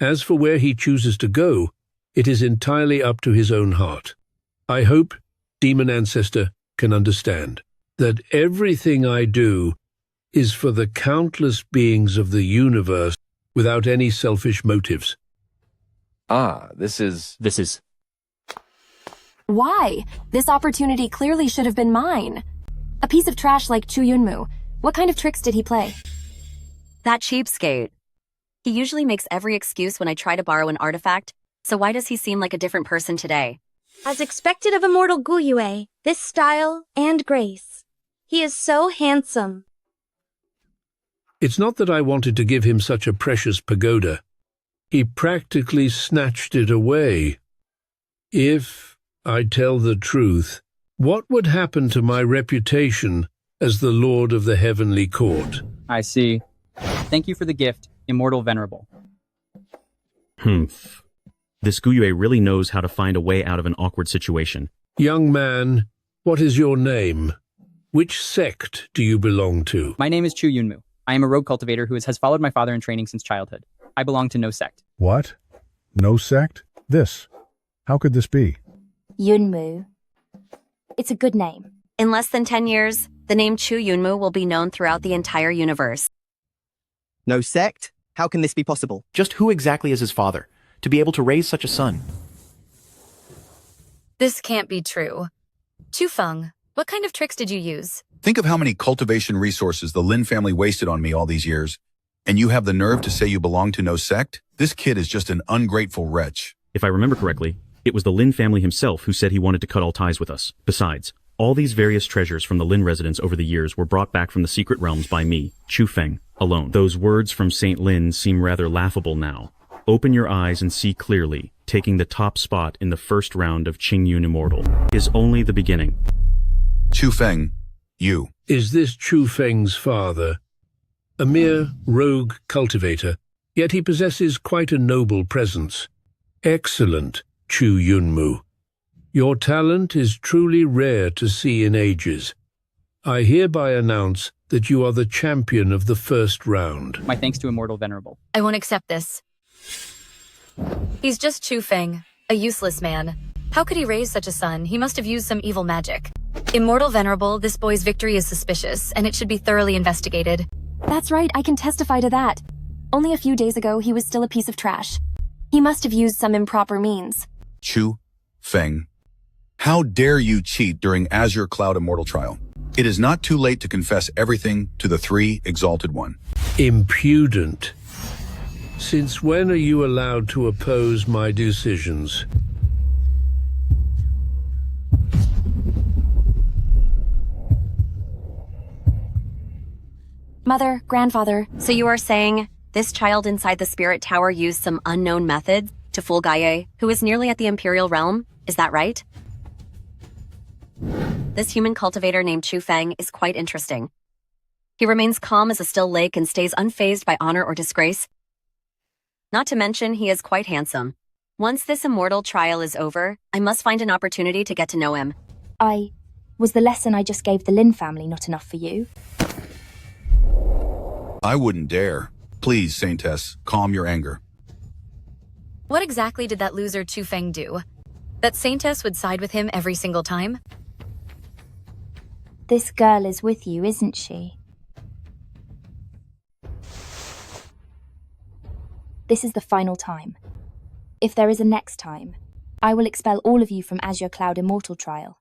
As for where he chooses to go, it is entirely up to his own heart. I hope Demon Ancestor can understand that everything I do is for the countless beings of the universe without any selfish motives. This is... Why? This opportunity clearly should have been mine. A piece of trash like Chu Yunmu. What kind of tricks did he play? That cheapskate. He usually makes every excuse when I try to borrow an artifact, so why does he seem like a different person today? As expected of Immortal Guyue, this style and grace. He is so handsome. It's not that I wanted to give him such a precious pagoda. He practically snatched it away. If I tell the truth, what would happen to my reputation as the Lord of the Heavenly Court? I see. Thank you for the gift, Immortal Venerable. This Guyue really knows how to find a way out of an awkward situation. Young man, what is your name? Which sect do you belong to? My name is Chu Yunmu. I am a rogue cultivator who has followed my father in training since childhood. I belong to no sect. What? No sect? This? How could this be? Yunmu. It's a good name. In less than 10 years, the name Chu Yunmu will be known throughout the entire universe. No sect? How can this be possible? Just who exactly is his father, to be able to raise such a son? This can't be true. Chu Feng, what kind of tricks did you use? Think of how many cultivation resources the Lin family wasted on me all these years. And you have the nerve to say you belong to no sect? This kid is just an ungrateful wretch. If I remember correctly, it was the Lin family himself who said he wanted to cut all ties with us. Besides, all these various treasures from the Lin residence over the years were brought back from the secret realms by me, Chu Feng, alone. Those words from Saint Lin seem rather laughable now. Open your eyes and see clearly, taking the top spot in the first round of Qingyun Immortal is only the beginning. Chu Feng, you. Is this Chu Feng's father? A mere rogue cultivator, yet he possesses quite a noble presence. Excellent, Chu Yunmu. Your talent is truly rare to see in ages. I hereby announce that you are the champion of the first round. My thanks to Immortal Venerable. I won't accept this. He's just Chu Feng, a useless man. How could he raise such a son? He must have used some evil magic. Immortal Venerable, this boy's victory is suspicious, and it should be thoroughly investigated. That's right, I can testify to that. Only a few days ago, he was still a piece of trash. He must have used some improper means. Chu Feng, how dare you cheat during Azure Cloud Immortal trial? It is not too late to confess everything to the Three Exalted One. Impudent. Since when are you allowed to oppose my decisions? Mother, grandfather. So you are saying this child inside the spirit tower used some unknown methods to fool Gaie, who is nearly at the Imperial realm? Is that right? This human cultivator named Chu Feng is quite interesting. He remains calm as a still lake and stays unfazed by honor or disgrace. Not to mention, he is quite handsome. Once this immortal trial is over, I must find an opportunity to get to know him. Was the lesson I just gave the Lin family not enough for you? I wouldn't dare. Please, Saintess, calm your anger. What exactly did that loser Chu Feng do? That Saintess would side with him every single time? This girl is with you, isn't she? This is the final time. If there is a next time, I will expel all of you from Azure Cloud Immortal trial,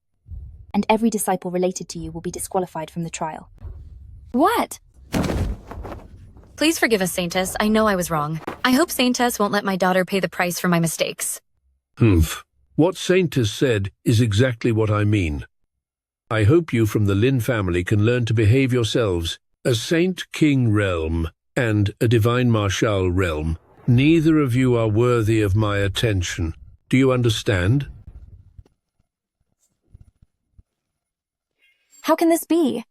and every disciple related to you will be disqualified from the trial. What? Please forgive us, Saintess. I know I was wrong. I hope Saintess won't let my daughter pay the price for my mistakes. What Saintess said is exactly what I mean. I hope you from the Lin family can learn to behave yourselves. A Saint King realm and a Divine Marshal realm, neither of you are worthy of my attention. Do you understand? How can this be?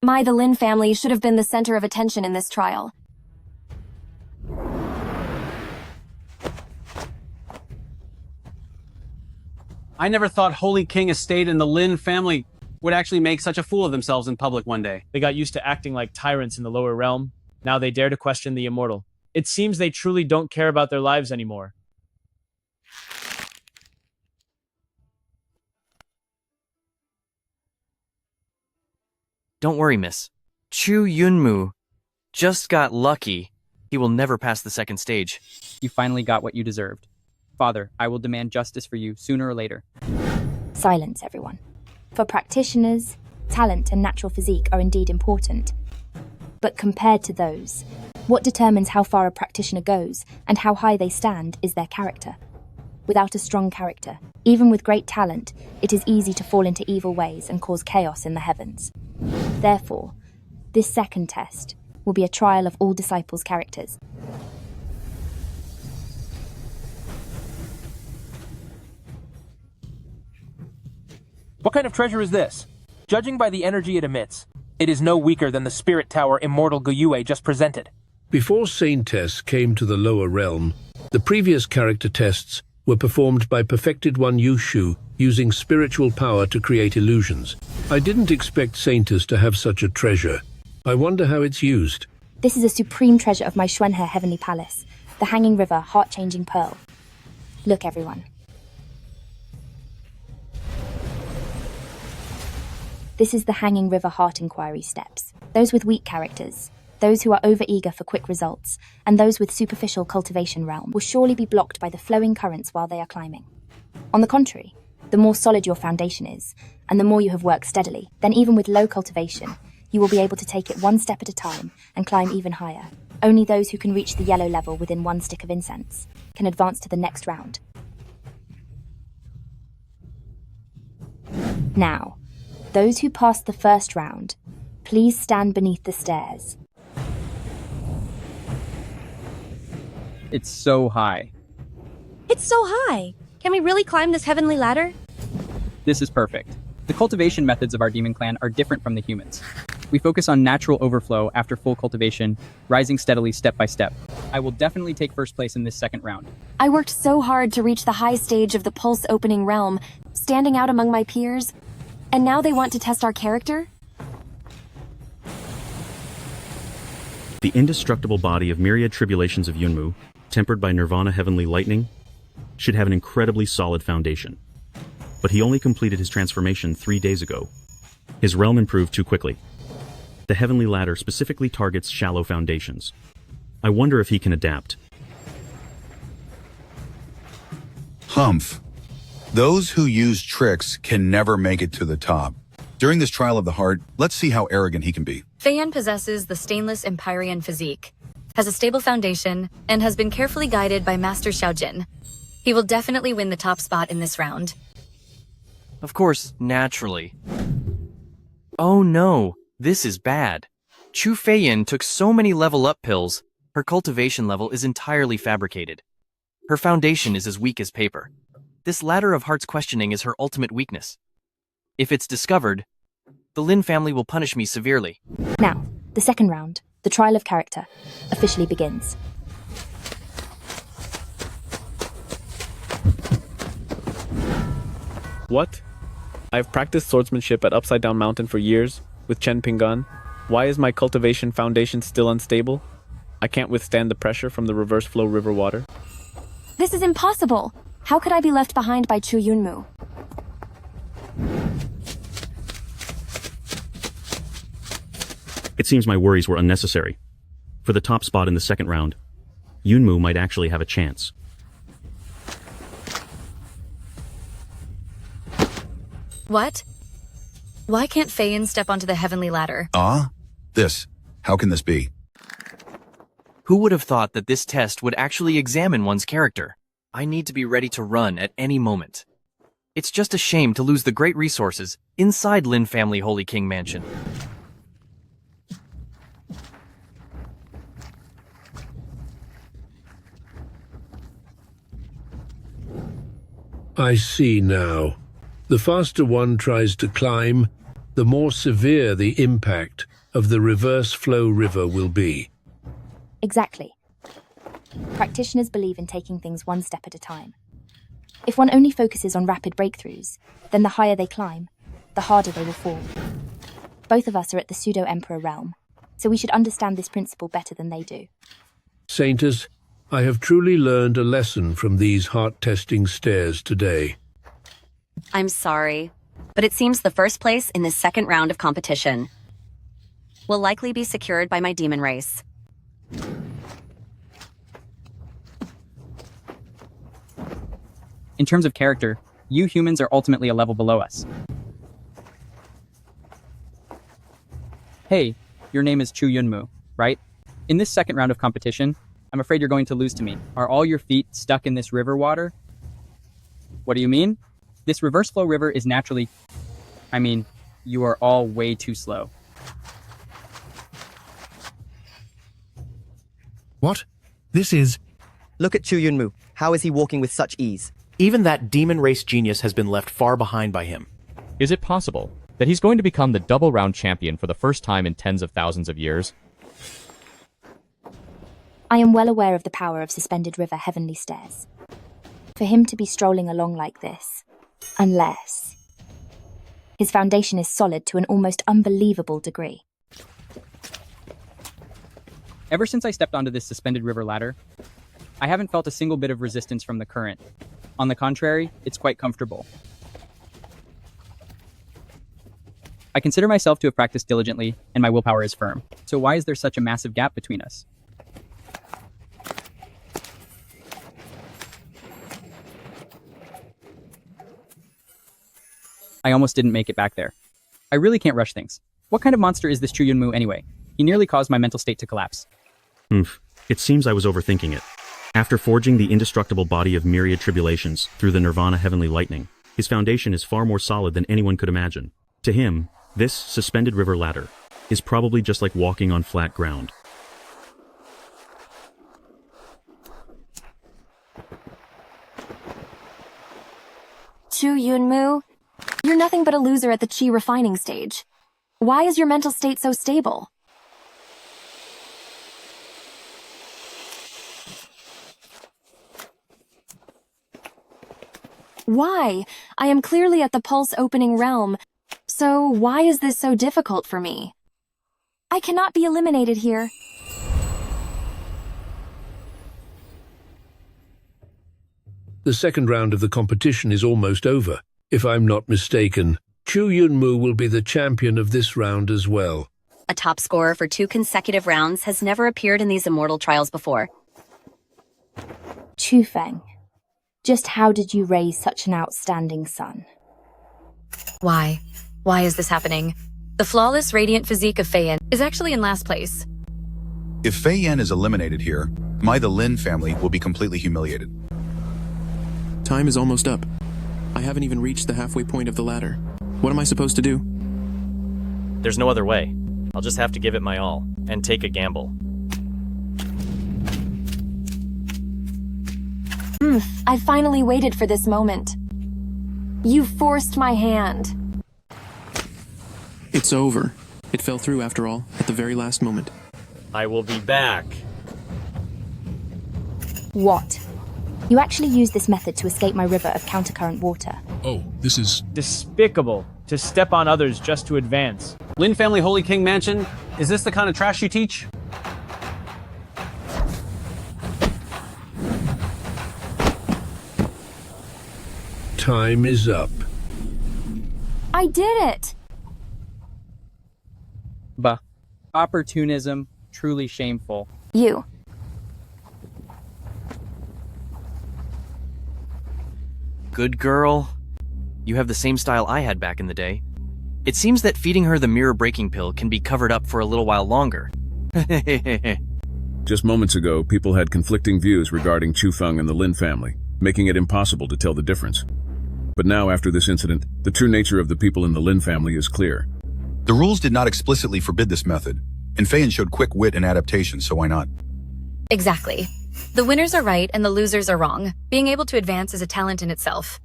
The Lin family should have been the center of attention in this trial. I never thought Holy King Estate and the Lin family would actually make such a fool of themselves in public one day. They got used to acting like tyrants in the lower realm. Now they dare to question the Immortal. It seems they truly don't care about their lives anymore. Don't worry, miss. Chu Yunmu just got lucky. He will never pass the second stage. You finally got what you deserved. Father, I will demand justice for you sooner or later. Silence, everyone. For practitioners, talent and natural physique are indeed important. But compared to those, what determines how far a practitioner goes and how high they stand is their character. Without a strong character, even with great talent, it is easy to fall into evil ways and cause chaos in the heavens. Therefore, this second test will be a trial of all disciples' characters. What kind of treasure is this? Judging by the energy it emits, it is no weaker than the spirit tower Immortal Guyue just presented. Before Saintess came to the lower realm, the previous character tests were performed by perfected one Yushu using spiritual power to create illusions. I didn't expect Saintess to have such a treasure. I wonder how it's used. This is a supreme treasure of my Xuanhe Heavenly Palace, the hanging river, heart-changing pearl. Look, everyone. This is the hanging river heart inquiry steps. Those with weak characters, those who are overeager for quick results, and those with superficial cultivation realm will surely be blocked by the flowing currents while they are climbing. On the contrary, the more solid your foundation is, and the more you have worked steadily, then even with low cultivation, you will be able to take it one step at a time and climb even higher. Only those who can reach the yellow level within one stick of incense can advance to the next round. Now, those who passed the first round, please stand beneath the stairs. It's so high. It's so high! Can we really climb this heavenly ladder? This is perfect. The cultivation methods of our demon clan are different from the humans. We focus on natural overflow after full cultivation, rising steadily step by step. I will definitely take first place in this second round. I worked so hard to reach the high stage of the pulse opening realm, standing out among my peers, and now they want to test our character? The indestructible body of myriad tribulations of Yunmu, tempered by nirvana heavenly lightning, should have an incredibly solid foundation. But he only completed his transformation 3 days ago. His realm improved too quickly. The heavenly ladder specifically targets shallow foundations. I wonder if he can adapt. Humph. Those who use tricks can never make it to the top. During this trial of the heart, let's see how arrogant he can be. Feiyan possesses the stainless Empyrean physique, has a stable foundation, and has been carefully guided by Master Xiaojin. He will definitely win the top spot in this round. Of course, naturally. Oh no, this is bad. Chu Feiyan took so many level up pills, her cultivation level is entirely fabricated. Her foundation is as weak as paper. This ladder of hearts questioning is her ultimate weakness. If it's discovered, the Lin family will punish me severely. Now, the second round, the trial of character, officially begins. What? I've practiced swordsmanship at Upside Down Mountain for years, with Chen Pinggan. Why is my cultivation foundation still unstable? I can't withstand the pressure from the reverse flow river water. This is impossible! How could I be left behind by Chu Yunmu? It seems my worries were unnecessary. For the top spot in the second round, Yunmu might actually have a chance. What? Why can't Feiyan step onto the heavenly ladder? How can this be? Who would have thought that this test would actually examine one's character? I need to be ready to run at any moment. It's just a shame to lose the great resources inside Lin Family Holy King Mansion. I see now. The faster one tries to climb, the more severe the impact of the reverse flow river will be. Exactly. Practitioners believe in taking things one step at a time. If one only focuses on rapid breakthroughs, then the higher they climb, the harder they will fall. Both of us are at the pseudo-emperor realm, so we should understand this principle better than they do. Saintus, I have truly learned a lesson from these heart-testing stairs today. I'm sorry, but it seems the first place in this second round of competition will likely be secured by my demon race. In terms of character, you humans are ultimately a level below us. Hey, your name is Chu Yunmu, right? In this second round of competition, I'm afraid you're going to lose to me. Are all your feet stuck in this river water? What do you mean? This reverse flow river is naturally... you are all way too slow. What? This is... Look at Chu Yunmu. How is he walking with such ease? Even that demon race genius has been left far behind by him. Is it possible that he's going to become the double round champion for the first time in tens of thousands of years? I am well aware of the power of suspended river heavenly stairs. For him to be strolling along like this, unless his foundation is solid to an almost unbelievable degree. Ever since I stepped onto this suspended river ladder, I haven't felt a single bit of resistance from the current. On the contrary, it's quite comfortable. I consider myself to have practiced diligently, and my willpower is firm. So why is there such a massive gap between us? I almost didn't make it back there. I really can't rush things. What kind of monster is this Chu Yunmu anyway? He nearly caused my mental state to collapse. It seems I was overthinking it. After forging the indestructible body of myriad tribulations through the nirvana heavenly lightning, his foundation is far more solid than anyone could imagine. To him, this suspended river ladder is probably just like walking on flat ground. Chu Yunmu, you're nothing but a loser at the chi refining stage. Why is your mental state so stable? Why? I am clearly at the pulse opening realm. So why is this so difficult for me? I cannot be eliminated here. The second round of the competition is almost over. If I'm not mistaken, Chu Yunmu will be the champion of this round as well. A top scorer for 2 consecutive rounds has never appeared in these Immortal trials before. Chu Feng, just how did you raise such an outstanding son? Why? Why is this happening? The flawless, radiant physique of Fei Yan is actually in last place. If Fei Yan is eliminated here, the Lin family will be completely humiliated. Time is almost up. I haven't even reached the halfway point of the ladder. What am I supposed to do? There's no other way. I'll just have to give it my all, and take a gamble. I finally waited for this moment. You forced my hand. It's over. It fell through after all, at the very last moment. I will be back. What? You actually used this method to escape my river of countercurrent water. Oh, this is despicable to step on others just to advance. Lin Family Holy King Mansion, is this the kind of trash you teach? Time is up. I did it! Bah. Opportunism, truly shameful. You. Good girl. You have the same style I had back in the day. It seems that feeding her the mirror-breaking pill can be covered up for a little while longer. Just moments ago, people had conflicting views regarding Chu Feng and the Lin family, making it impossible to tell the difference. But now, after this incident, the true nature of the people in the Lin family is clear. The rules did not explicitly forbid this method, and Fei Yan showed quick wit and adaptation, so why not? Exactly. The winners are right and the losers are wrong. Being able to advance is a talent in itself.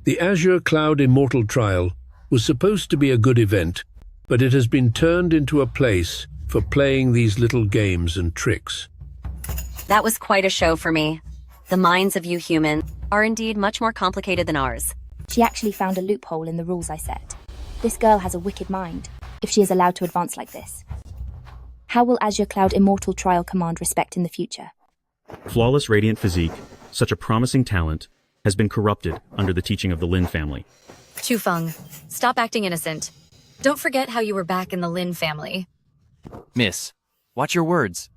The Azure Cloud Immortal trial was supposed to be a good event, but it has been turned into a place for playing these little games and tricks. That was quite a show for me. The minds of you humans are indeed much more complicated than ours. She actually found a loophole in the rules I set. This girl has a wicked mind, if she is allowed to advance like this. How will Azure Cloud Immortal trial command respect in the future? Flawless radiant physique, such a promising talent, has been corrupted under the teaching of the Lin family. Chu Feng, stop acting innocent. Don't forget how you were back in the Lin family. Miss, watch your words.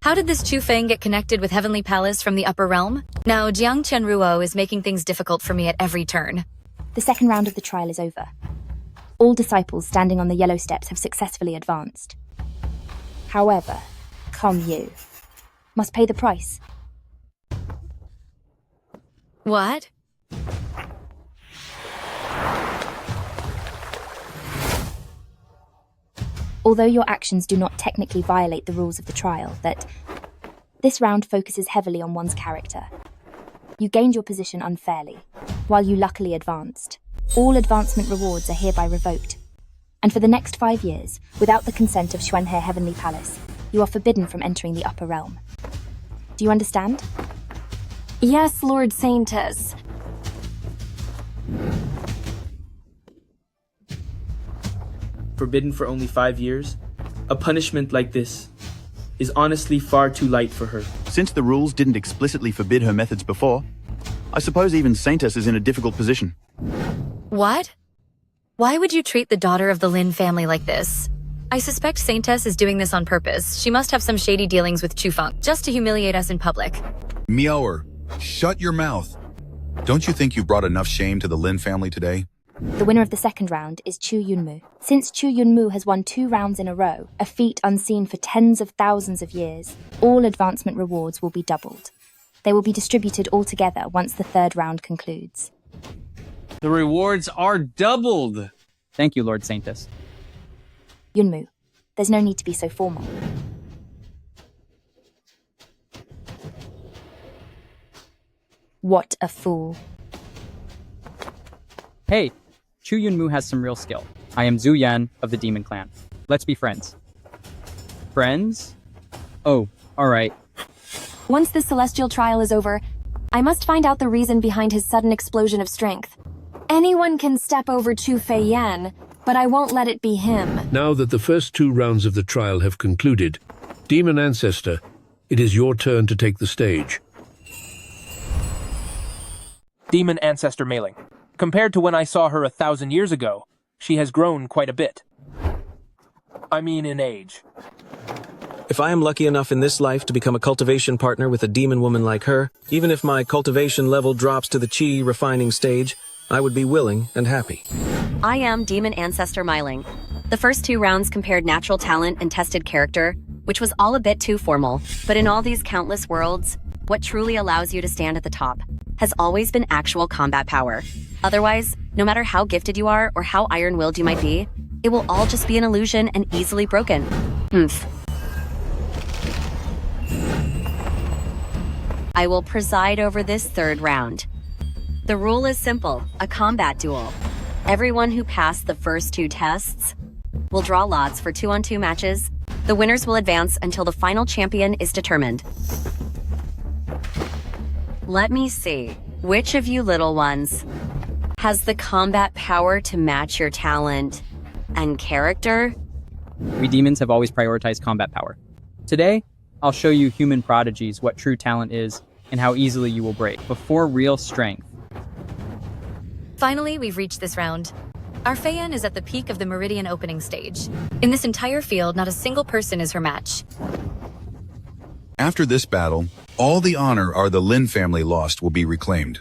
How did this Chu Feng get connected with Heavenly Palace from the Upper Realm? Now, Jiang Chenruo is making things difficult for me at every turn. The second round of the trial is over. All disciples standing on the yellow steps have successfully advanced. However, you must pay the price. What? Although your actions do not technically violate the rules of the trial, this round focuses heavily on one's character. You gained your position unfairly, while you luckily advanced. All advancement rewards are hereby revoked. And for the next 5 years, without the consent of Xuanhe Heavenly Palace, you are forbidden from entering the Upper Realm. Do you understand? Yes, Lord Saintess. Forbidden for only 5 years? A punishment like this is honestly far too light for her. Since the rules didn't explicitly forbid her methods before, I suppose even Saintus is in a difficult position. What? Why would you treat the daughter of the Lin family like this? I suspect Saintess is doing this on purpose. She must have some shady dealings with Chufeng, just to humiliate us in public. Meower, shut your mouth. Don't you think you brought enough shame to the Lin family today? The winner of the second round is Chu Yunmu. Since Chu Yunmu has won 2 rounds in a row, a feat unseen for tens of thousands of years, all advancement rewards will be doubled. They will be distributed all together once the third round concludes. The rewards are doubled! Thank you, Lord Saintus. Yunmu, there's no need to be so formal. What a fool. Hey, Chu Yunmu has some real skill. I am Zhu Yan of the Demon Clan. Let's be friends. Friends? Oh, alright. Once this celestial trial is over, I must find out the reason behind his sudden explosion of strength. Anyone can step over Chu Feiyan, but I won't let it be him. Now that the first 2 rounds of the trial have concluded, Demon Ancestor, it is your turn to take the stage. Demon Ancestor Mailing. Compared to when I saw her 1,000 years ago, she has grown quite a bit. I mean in age. If I am lucky enough in this life to become a cultivation partner with a demon woman like her, even if my cultivation level drops to the chi refining stage, I would be willing and happy. I am Demon Ancestor Myling. The first 2 rounds compared natural talent and tested character, which was all a bit too formal. But in all these countless worlds, what truly allows you to stand at the top has always been actual combat power. Otherwise, no matter how gifted you are or how iron-willed you might be, it will all just be an illusion and easily broken. I will preside over this third round. The rule is simple, a combat duel. Everyone who passed the first 2 tests will draw lots for 2-on-2 matches. The winners will advance until the final champion is determined. Let me see, which of you little ones has the combat power to match your talent and character? We demons have always prioritized combat power. Today, I'll show you human prodigies what true talent is and how easily you will break before real strength. Finally, we've reached this round. Our Feiyan is at the peak of the Meridian opening stage. In this entire field, not a single person is her match. After this battle, all the honor our the Lin family lost will be reclaimed.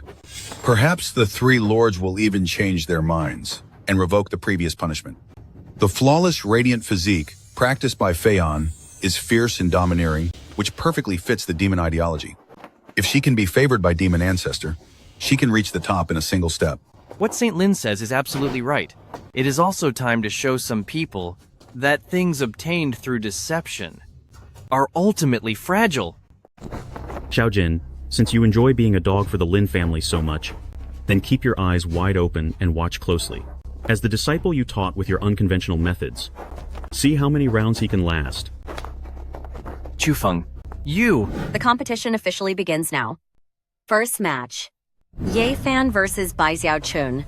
Perhaps the 3 lords will even change their minds and revoke the previous punishment. The flawless radiant physique practiced by Feiyan is fierce and domineering, which perfectly fits the demon ideology. If she can be favored by Demon Ancestor, she can reach the top in a single step. What St. Lin says is absolutely right. It is also time to show some people that things obtained through deception are ultimately fragile. Xiaojin, since you enjoy being a dog for the Lin family so much, then keep your eyes wide open and watch closely. As the disciple you taught with your unconventional methods, see how many rounds he can last. Chufeng, you! The competition officially begins now. First match. Ye Fan versus Bai Xiao Chun.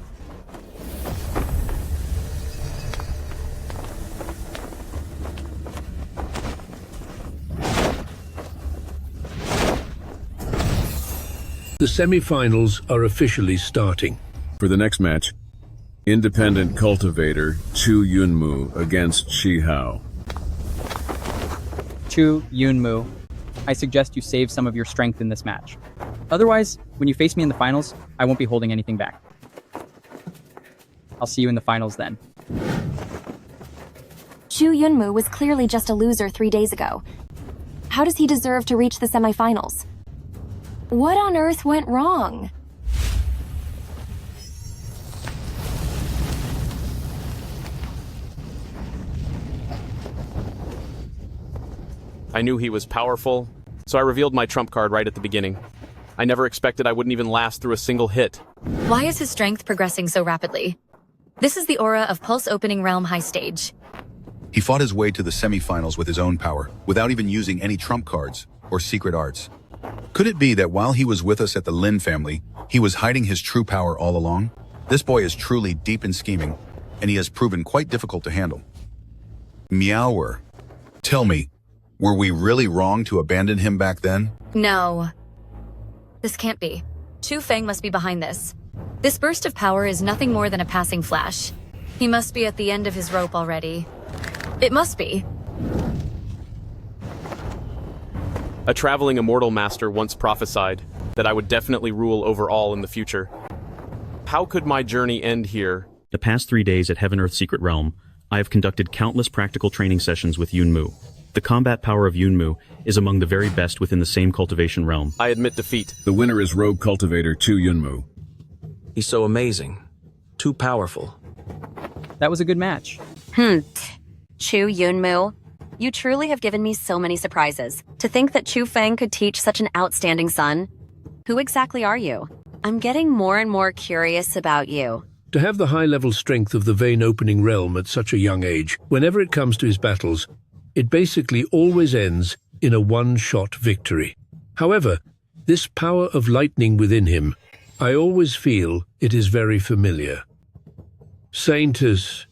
The semi-finals are officially starting. For the next match, independent cultivator Chu Yunmu against Shi Hao. Chu Yunmu, I suggest you save some of your strength in this match. Otherwise, when you face me in the finals, I won't be holding anything back. I'll see you in the finals then. Chu Yunmu was clearly just a loser 3 days ago. How does he deserve to reach the semifinals? What on earth went wrong? I knew he was powerful, so I revealed my trump card right at the beginning. I never expected I wouldn't even last through a single hit. Why is his strength progressing so rapidly? This is the aura of Pulse Opening Realm High Stage. He fought his way to the semifinals with his own power, without even using any trump cards or secret arts. Could it be that while he was with us at the Lin family, he was hiding his true power all along? This boy is truly deep in scheming, and he has proven quite difficult to handle. Meower, tell me, Were we really wrong to abandon him back then? No. This can't be. Chu Feng must be behind this. This burst of power is nothing more than a passing flash. He must be at the end of his rope already. It must be. A traveling immortal master once prophesied that I would definitely rule over all in the future. How could my journey end here? The past 3 days at Heaven Earth Secret Realm, I have conducted countless practical training sessions with Yunmu. The combat power of Yunmu is among the very best within the same cultivation realm. I admit defeat. The winner is Rogue Cultivator Chu Yunmu. He's so amazing. Too powerful. That was a good match. Chu Yunmu, you truly have given me so many surprises. To think that Chu Feng could teach such an outstanding son. Who exactly are you? I'm getting more and more curious about you. To have the high-level strength of the vein-opening realm at such a young age, whenever it comes to his battles, it basically always ends in a one-shot victory. However, this power of lightning within him, I always feel it is very familiar. Saintess,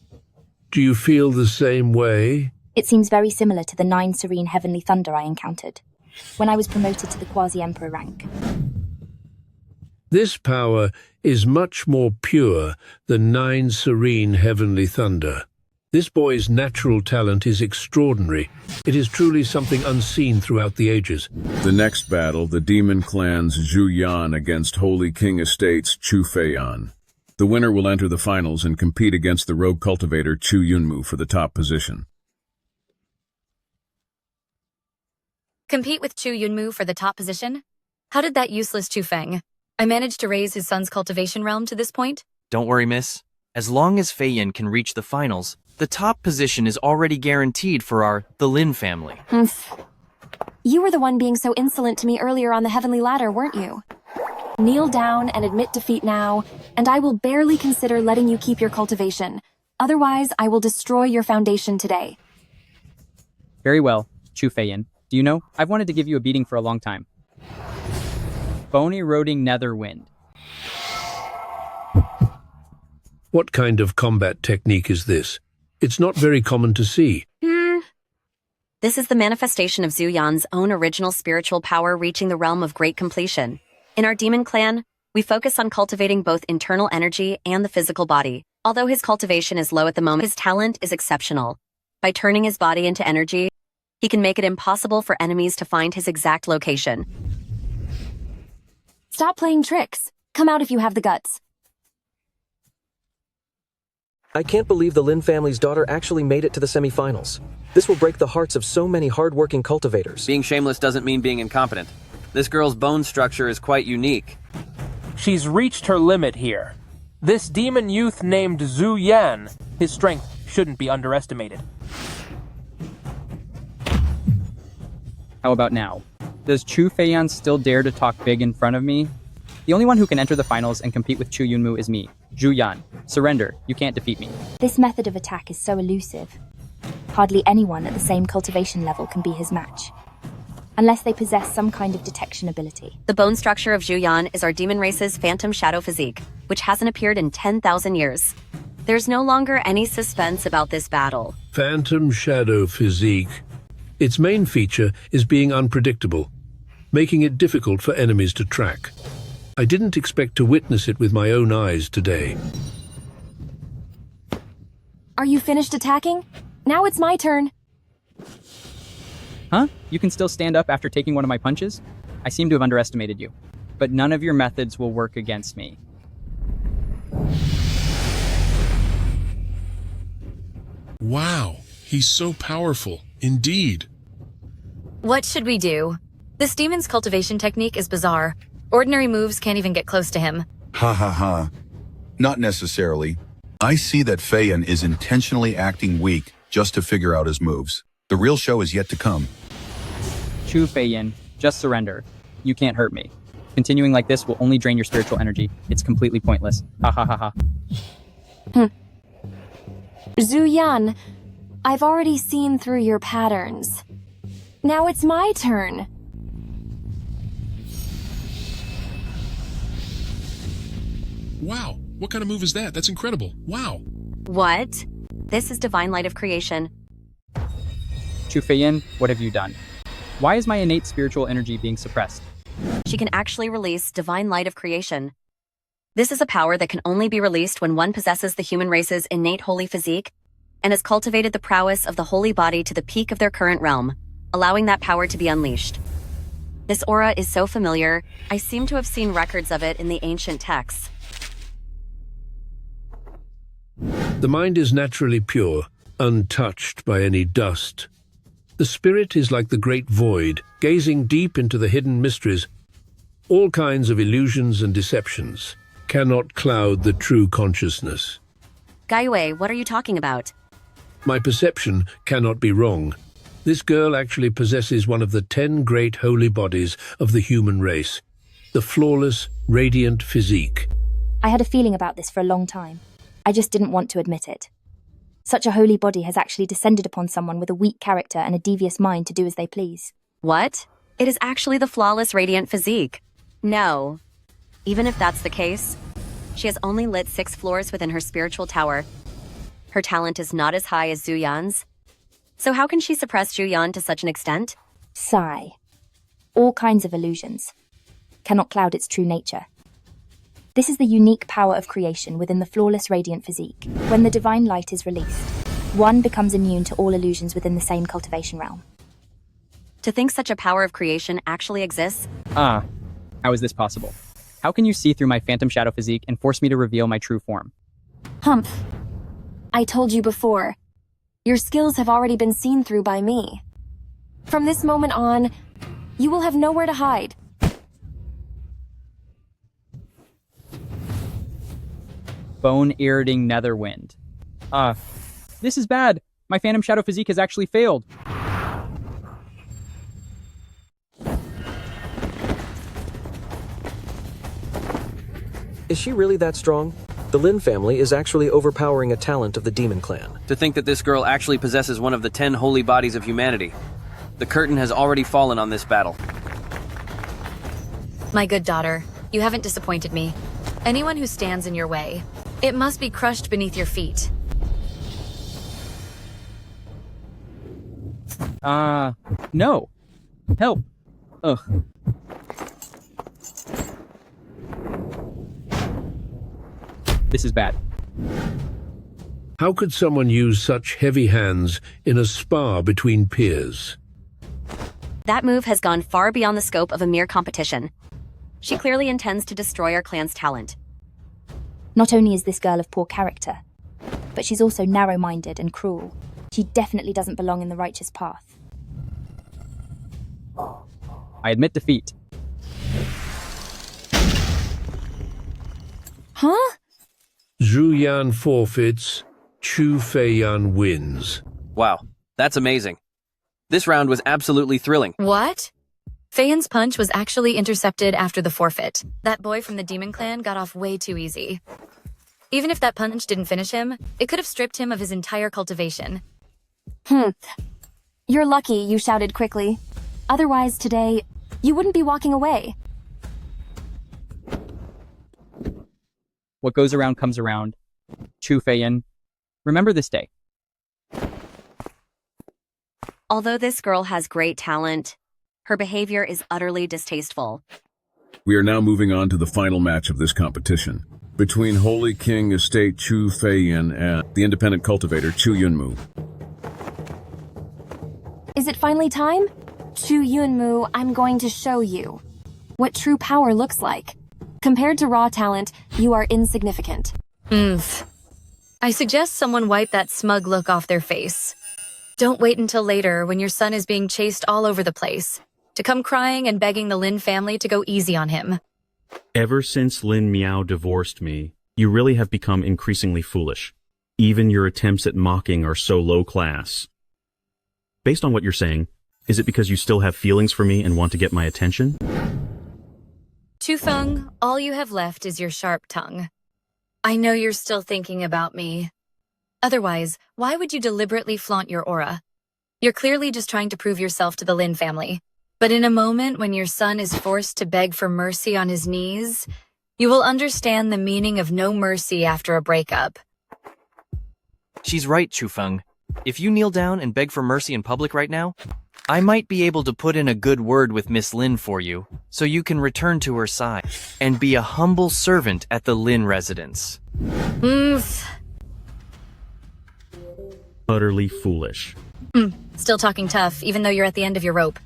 do you feel the same way? It seems very similar to the 9 serene heavenly thunder I encountered when I was promoted to the quasi-emperor rank. This power is much more pure than 9 serene heavenly thunder. This boy's natural talent is extraordinary. It is truly something unseen throughout the ages. The next battle, the Demon Clan's Zhu Yan against Holy King Estate's Chu Feiyan. The winner will enter the finals and compete against the Rogue Cultivator Chu Yunmu for the top position. Compete with Chu Yunmu for the top position? How did that useless Chu Feng? I managed to raise his son's cultivation realm to this point? Don't worry, miss. As long as Feiyan can reach the finals, the top position is already guaranteed for the Lin family. You were the one being so insolent to me earlier on the heavenly ladder, weren't you? Kneel down and admit defeat now, and I will barely consider letting you keep your cultivation. Otherwise, I will destroy your foundation today. Very well, Chu Feiyan. Do you know, I've wanted to give you a beating for a long time. Bone-eroding nether wind. What kind of combat technique is this? It's not very common to see. This is the manifestation of Zhu Yan's own original spiritual power reaching the realm of great completion. In our demon clan, we focus on cultivating both internal energy and the physical body. Although his cultivation is low at the moment, his talent is exceptional. By turning his body into energy, he can make it impossible for enemies to find his exact location. Stop playing tricks. Come out if you have the guts. I can't believe the Lin family's daughter actually made it to the semifinals. This will break the hearts of so many hard-working cultivators. Being shameless doesn't mean being incompetent. This girl's bone structure is quite unique. She's reached her limit here. This demon youth named Zhu Yan, his strength shouldn't be underestimated. How about now? Does Chu Feiyan still dare to talk big in front of me? The only one who can enter the finals and compete with Chu Yunmu is me, Zhu Yan. Surrender, you can't defeat me. This method of attack is so elusive. Hardly anyone at the same cultivation level can be his match, unless they possess some kind of detection ability. The bone structure of Zhu Yan is our demon race's phantom shadow physique, which hasn't appeared in 10,000 years. There's no longer any suspense about this battle. Phantom shadow physique. Its main feature is being unpredictable, making it difficult for enemies to track. I didn't expect to witness it with my own eyes today. Are you finished attacking? Now it's my turn. Huh? You can still stand up after taking one of my punches? I seem to have underestimated you. But none of your methods will work against me. Wow, he's so powerful, indeed. What should we do? This demon's cultivation technique is bizarre. Ordinary moves can't even get close to him. Ha ha ha. Not necessarily. I see that Feiyan is intentionally acting weak just to figure out his moves. The real show is yet to come. Chu Feiyan, just surrender. You can't hurt me. Continuing like this will only drain your spiritual energy. It's completely pointless. Ha ha ha ha. Zhu Yan, I've already seen through your patterns. Now it's my turn. Wow, what kind of move is that? That's incredible. Wow. What? This is divine light of creation. Chu Feiyin, what have you done? Why is my innate spiritual energy being suppressed? She can actually release divine light of creation. This is a power that can only be released when one possesses the human race's innate holy physique and has cultivated the prowess of the holy body to the peak of their current realm, allowing that power to be unleashed. This aura is so familiar, I seem to have seen records of it in the ancient texts. The mind is naturally pure, untouched by any dust. The spirit is like the great void, gazing deep into the hidden mysteries. All kinds of illusions and deceptions cannot cloud the true consciousness. Gaiwei, what are you talking about? My perception cannot be wrong. This girl actually possesses one of the 10 great holy bodies of the human race, the flawless, radiant physique. I had a feeling about this for a long time. I just didn't want to admit it. Such a holy body has actually descended upon someone with a weak character and a devious mind to do as they please. What? It is actually the flawless radiant physique. No. Even if that's the case, she has only lit 6 floors within her spiritual tower. Her talent is not as high as Zhu Yan's. So how can she suppress Zhu Yan to such an extent? Sigh. All kinds of illusions cannot cloud its true nature. This is the unique power of creation within the flawless radiant physique. When the divine light is released, one becomes immune to all illusions within the same cultivation realm. To think such a power of creation actually exists? How is this possible? How can you see through my phantom shadow physique and force me to reveal my true form? Humph. I told you before. Your skills have already been seen through by me. From this moment on, you will have nowhere to hide. Bone-eroding netherwind. This is bad. My phantom shadow physique has actually failed. Is she really that strong? The Lin family is actually overpowering a talent of the demon clan. To think that this girl actually possesses one of the 10 holy bodies of humanity. The curtain has already fallen on this battle. My good daughter, you haven't disappointed me. Anyone who stands in your way, it must be crushed beneath your feet. No. Help. Ugh. This is bad. How could someone use such heavy hands in a spar between peers? That move has gone far beyond the scope of a mere competition. She clearly intends to destroy our clan's talent. Not only is this girl of poor character, but she's also narrow-minded and cruel. She definitely doesn't belong in the righteous path. I admit defeat. Huh? Zhu Yan forfeits, Chu Feiyan wins. Wow, that's amazing. This round was absolutely thrilling. What? Feiyan's punch was actually intercepted after the forfeit. That boy from the demon clan got off way too easy. Even if that punch didn't finish him, it could have stripped him of his entire cultivation. You're lucky you shouted quickly. Otherwise, today, you wouldn't be walking away. What goes around comes around. Chu Feiyin, remember this day. Although this girl has great talent, her behavior is utterly distasteful. We are now moving on to the final match of this competition, between Holy King Estate Chu Feiyin and the independent cultivator Chu Yunmu. Is it finally time? Chu Yunmu, I'm going to show you what true power looks like. Compared to raw talent, you are insignificant. I suggest someone wipe that smug look off their face. Don't wait until later when your son is being chased all over the place to come crying and begging the Lin family to go easy on him. Ever since Lin Miao divorced me, you really have become increasingly foolish. Even your attempts at mocking are so low class. Based on what you're saying, is it because you still have feelings for me and want to get my attention? Chufeng, all you have left is your sharp tongue. I know you're still thinking about me. Otherwise, why would you deliberately flaunt your aura? You're clearly just trying to prove yourself to the Lin family. But in a moment when your son is forced to beg for mercy on his knees, you will understand the meaning of no mercy after a breakup. She's right, Chufeng. If you kneel down and beg for mercy in public right now, I might be able to put in a good word with Miss Lin for you, so you can return to her side and be a humble servant at the Lin residence. Utterly foolish. Still talking tough, even though you're at the end of your rope.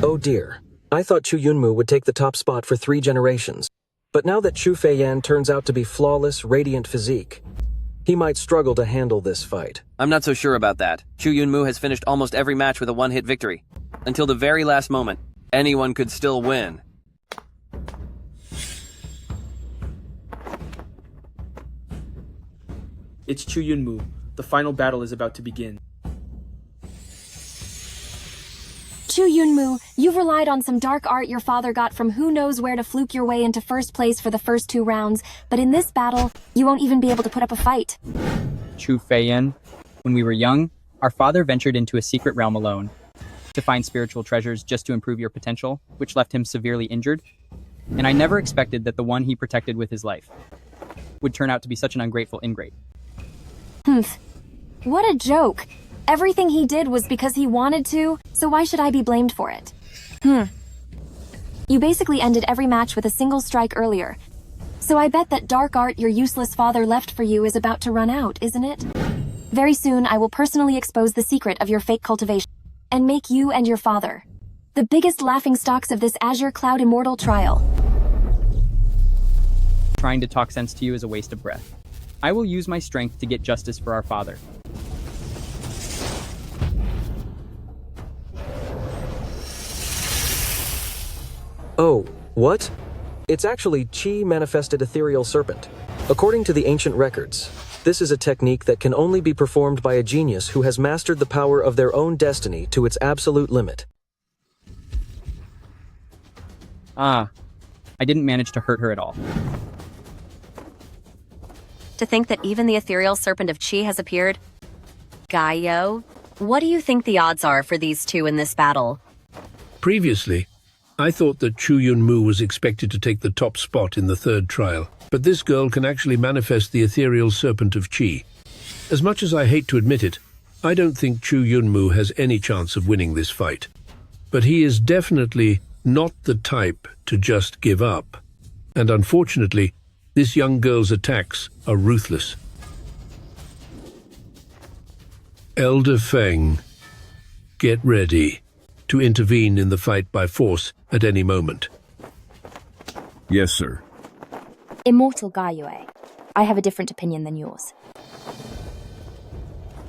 Oh dear. I thought Chu Yunmu would take the top spot for 3 generations. But now that Chu Feiyan turns out to be flawless, radiant physique, he might struggle to handle this fight. I'm not so sure about that. Chu Yunmu has finished almost every match with a one-hit victory. Until the very last moment, anyone could still win. It's Chu Yunmu. The final battle is about to begin. Chu Yunmu, you've relied on some dark art your father got from who knows where to fluke your way into first place for the first 2 rounds, but in this battle, you won't even be able to put up a fight. Chu Feiyan, when we were young, our father ventured into a secret realm alone to find spiritual treasures just to improve your potential, which left him severely injured. And I never expected that the one he protected with his life would turn out to be such an ungrateful ingrate. What a joke. Everything he did was because he wanted to, so why should I be blamed for it? You basically ended every match with a single strike earlier. So I bet that dark art your useless father left for you is about to run out, isn't it? Very soon I will personally expose the secret of your fake cultivation and make you and your father the biggest laughingstocks of this Azure Cloud Immortal trial. Trying to talk sense to you is a waste of breath. I will use my strength to get justice for our father. Oh, what? It's actually Qi manifested ethereal serpent. According to the ancient records, this is a technique that can only be performed by a genius who has mastered the power of their own destiny to its absolute limit. I didn't manage to hurt her at all. To think that even the ethereal serpent of Qi has appeared? Gaio, what do you think the odds are for these two in this battle? Previously, I thought that Chu Yunmu was expected to take the top spot in the 3rd trial, but this girl can actually manifest the ethereal serpent of Qi. As much as I hate to admit it, I don't think Chu Yunmu has any chance of winning this fight. But he is definitely not the type to just give up. And unfortunately, this young girl's attacks are ruthless. Elder Feng, get ready to intervene in the fight by force at any moment. Yes, sir. Immortal Gaiyue, I have a different opinion than yours.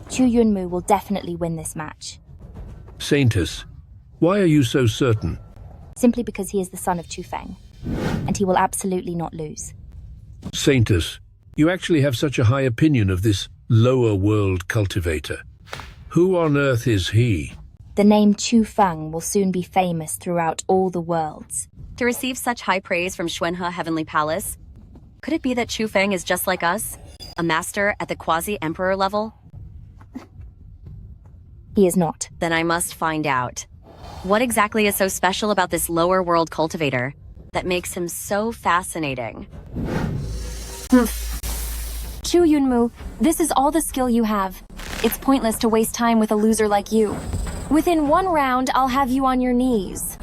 Chu Yunmu will definitely win this match. Saintess, why are you so certain? Simply because he is the son of Chu Feng, and he will absolutely not lose. Saintess, you actually have such a high opinion of this lower world cultivator. Who on earth is he? The name Chu Feng will soon be famous throughout all the worlds. To receive such high praise from Xuanhe Heavenly Palace, could it be that Chu Feng is just like us? A master at the quasi-emperor level? He is not. Then I must find out. What exactly is so special about this lower world cultivator that makes him so fascinating? Chu Yunmu, this is all the skill you have. It's pointless to waste time with a loser like you. Within 1 round, I'll have you on your knees.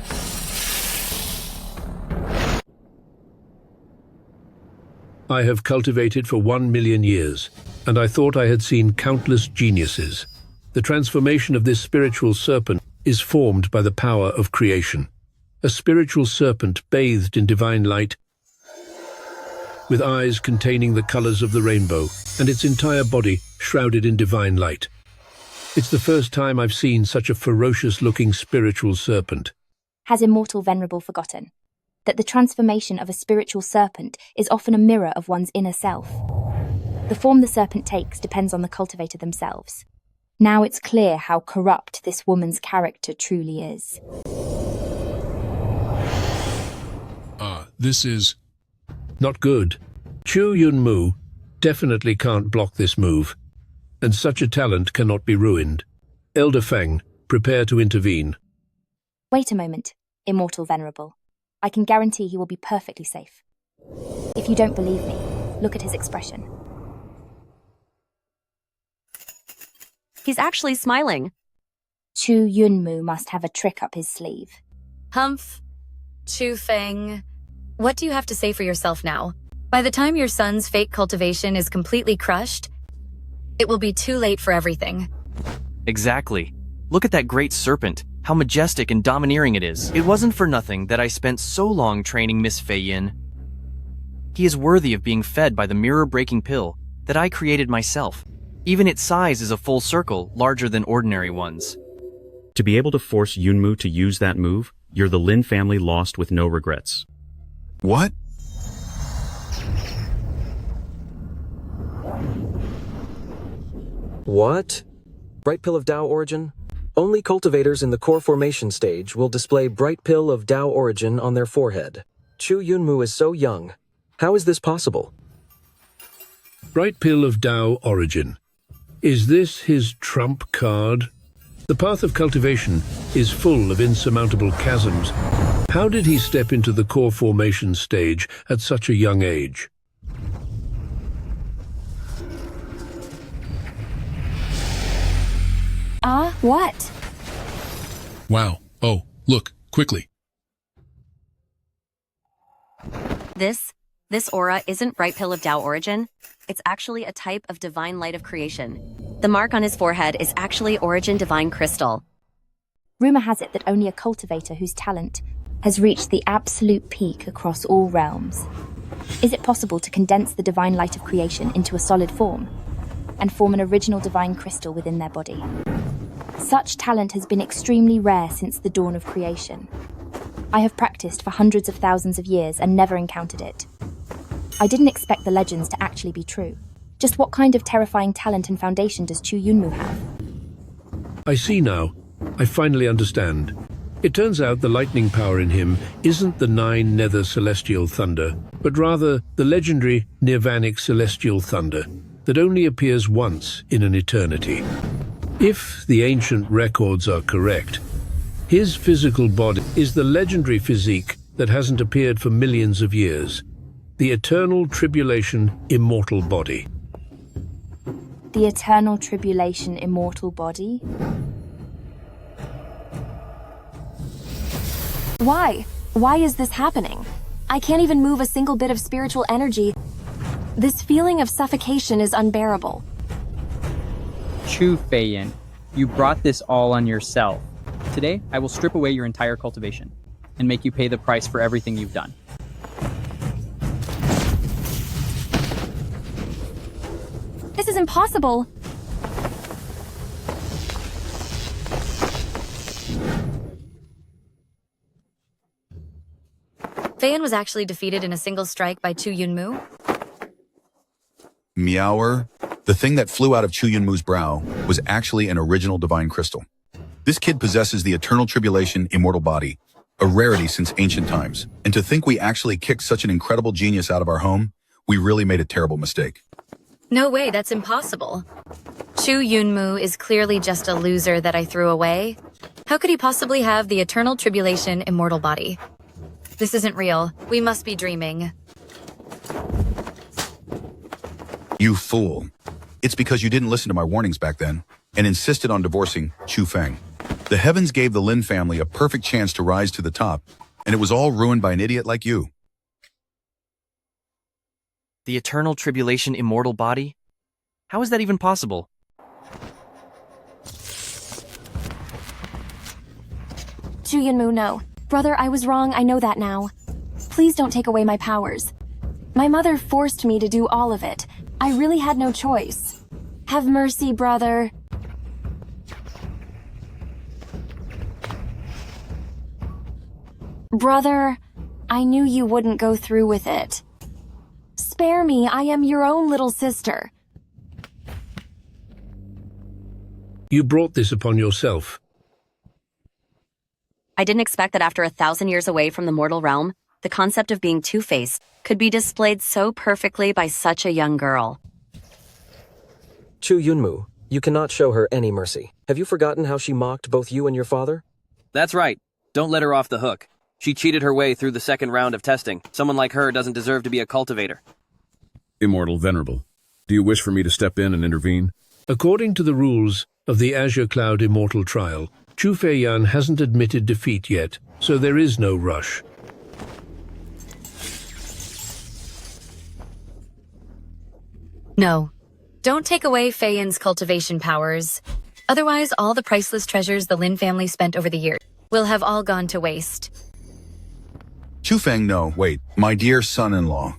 I have cultivated for 1 million years, and I thought I had seen countless geniuses. The transformation of this spiritual serpent is formed by the power of creation. A spiritual serpent bathed in divine light, with eyes containing the colors of the rainbow, and its entire body shrouded in divine light. It's the first time I've seen such a ferocious-looking spiritual serpent. Has Immortal Venerable forgotten that the transformation of a spiritual serpent is often a mirror of one's inner self? The form the serpent takes depends on the cultivator themselves. Now it's clear how corrupt this woman's character truly is. This is... not good. Chu Yunmu definitely can't block this move, and such a talent cannot be ruined. Elder Feng, prepare to intervene. Wait a moment, Immortal Venerable. I can guarantee he will be perfectly safe. If you don't believe me, look at his expression. He's actually smiling. Chu Yunmu must have a trick up his sleeve. Humph, Chu Feng, what do you have to say for yourself now? By the time your son's fake cultivation is completely crushed, it will be too late for everything. Exactly. Look at that great serpent, how majestic and domineering it is. It wasn't for nothing that I spent so long training Miss Fei Yin. He is worthy of being fed by the mirror-breaking pill that I created myself. Even its size is a full circle, larger than ordinary ones. To be able to force Yunmu to use that move, you're the Lin family lost with no regrets. What? What? Bright Pill of Tao Origin? Only cultivators in the core formation stage will display Bright Pill of Tao Origin on their forehead. Chu Yunmu is so young. How is this possible? Bright Pill of Tao Origin. Is this his trump card? The path of cultivation is full of insurmountable chasms. How did he step into the core formation stage at such a young age? What? Wow. Oh, look, quickly. This aura isn't Bright Pill of Tao Origin. It's actually a type of divine light of creation. The mark on his forehead is actually Origin Divine Crystal. Rumor has it that only a cultivator whose talent has reached the absolute peak across all realms. Is it possible to condense the divine light of creation into a solid form and form an original divine crystal within their body? Such talent has been extremely rare since the dawn of creation. I have practiced for hundreds of thousands of years and never encountered it. I didn't expect the legends to actually be true. Just what kind of terrifying talent and foundation does Chu Yunmu have? I see now. I finally understand. It turns out the lightning power in him isn't the 9 nether celestial thunder, but rather the legendary nirvanic celestial thunder that only appears once in an eternity. If the ancient records are correct, his physical body is the legendary physique that hasn't appeared for millions of years, the eternal tribulation immortal body. The eternal tribulation immortal body? Why? Why is this happening? I can't even move a single bit of spiritual energy. This feeling of suffocation is unbearable. Chu Feiyin, you brought this all on yourself. Today, I will strip away your entire cultivation and make you pay the price for everything you've done. This is impossible. Feiyan was actually defeated in a single strike by Chu Yunmu. Meower. The thing that flew out of Chu Yunmu's brow was actually an original divine crystal. This kid possesses the eternal tribulation immortal body, a rarity since ancient times. And to think we actually kicked such an incredible genius out of our home, we really made a terrible mistake. No way, that's impossible. Chu Yunmu is clearly just a loser that I threw away. How could he possibly have the eternal tribulation immortal body? This isn't real. We must be dreaming. You fool. It's because you didn't listen to my warnings back then and insisted on divorcing Chu Feng. The heavens gave the Lin family a perfect chance to rise to the top, and it was all ruined by an idiot like you. The eternal tribulation immortal body? How is that even possible? Chu Yunmu, no. Brother, I was wrong, I know that now. Please don't take away my powers. My mother forced me to do all of it. I really had no choice. Have mercy, brother. Brother, I knew you wouldn't go through with it. Spare me, I am your own little sister. You brought this upon yourself. I didn't expect that after 1,000 years away from the mortal realm, the concept of being two-faced could be displayed so perfectly by such a young girl. Chu Yunmu, you cannot show her any mercy. Have you forgotten how she mocked both you and your father? That's right. Don't let her off the hook. She cheated her way through the second round of testing. Someone like her doesn't deserve to be a cultivator. Immortal Venerable, do you wish for me to step in and intervene? According to the rules, of the Azure Cloud Immortal trial. Chu Feiyan hasn't admitted defeat yet, so there is no rush. No. Don't take away Feiyan's cultivation powers. Otherwise, all the priceless treasures the Lin family spent over the years will have all gone to waste. Chu Feng, no, wait. My dear son-in-law,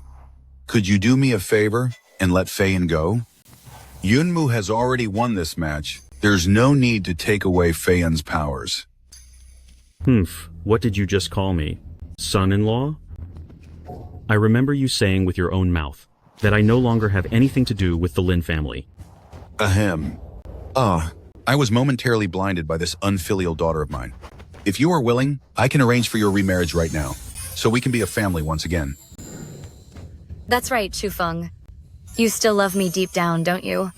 could you do me a favor and let Feiyan go? Yunmu has already won this match. There's no need to take away Feiyan's powers. What did you just call me? Son-in-law? I remember you saying with your own mouth that I no longer have anything to do with the Lin family. Ahem. I was momentarily blinded by this unfilial daughter of mine. If you are willing, I can arrange for your remarriage right now, so we can be a family once again. That's right, Chu Feng. You still love me deep down, don't you?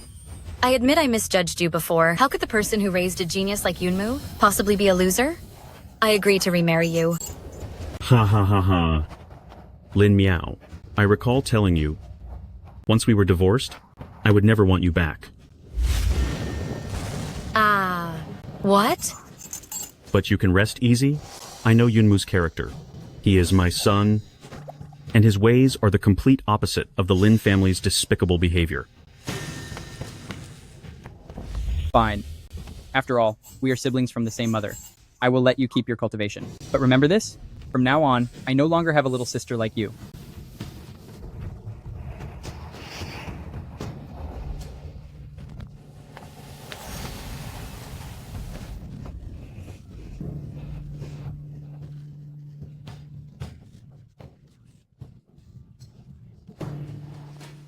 I admit I misjudged you before. How could the person who raised a genius like Yunmu possibly be a loser? I agree to remarry you. Ha ha ha ha. Lin Miao, I recall telling you, once we were divorced, I would never want you back. What? But you can rest easy. I know Yunmu's character. He is my son, and his ways are the complete opposite of the Lin family's despicable behavior. Fine. After all, we are siblings from the same mother. I will let you keep your cultivation. But remember this? From now on, I no longer have a little sister like you.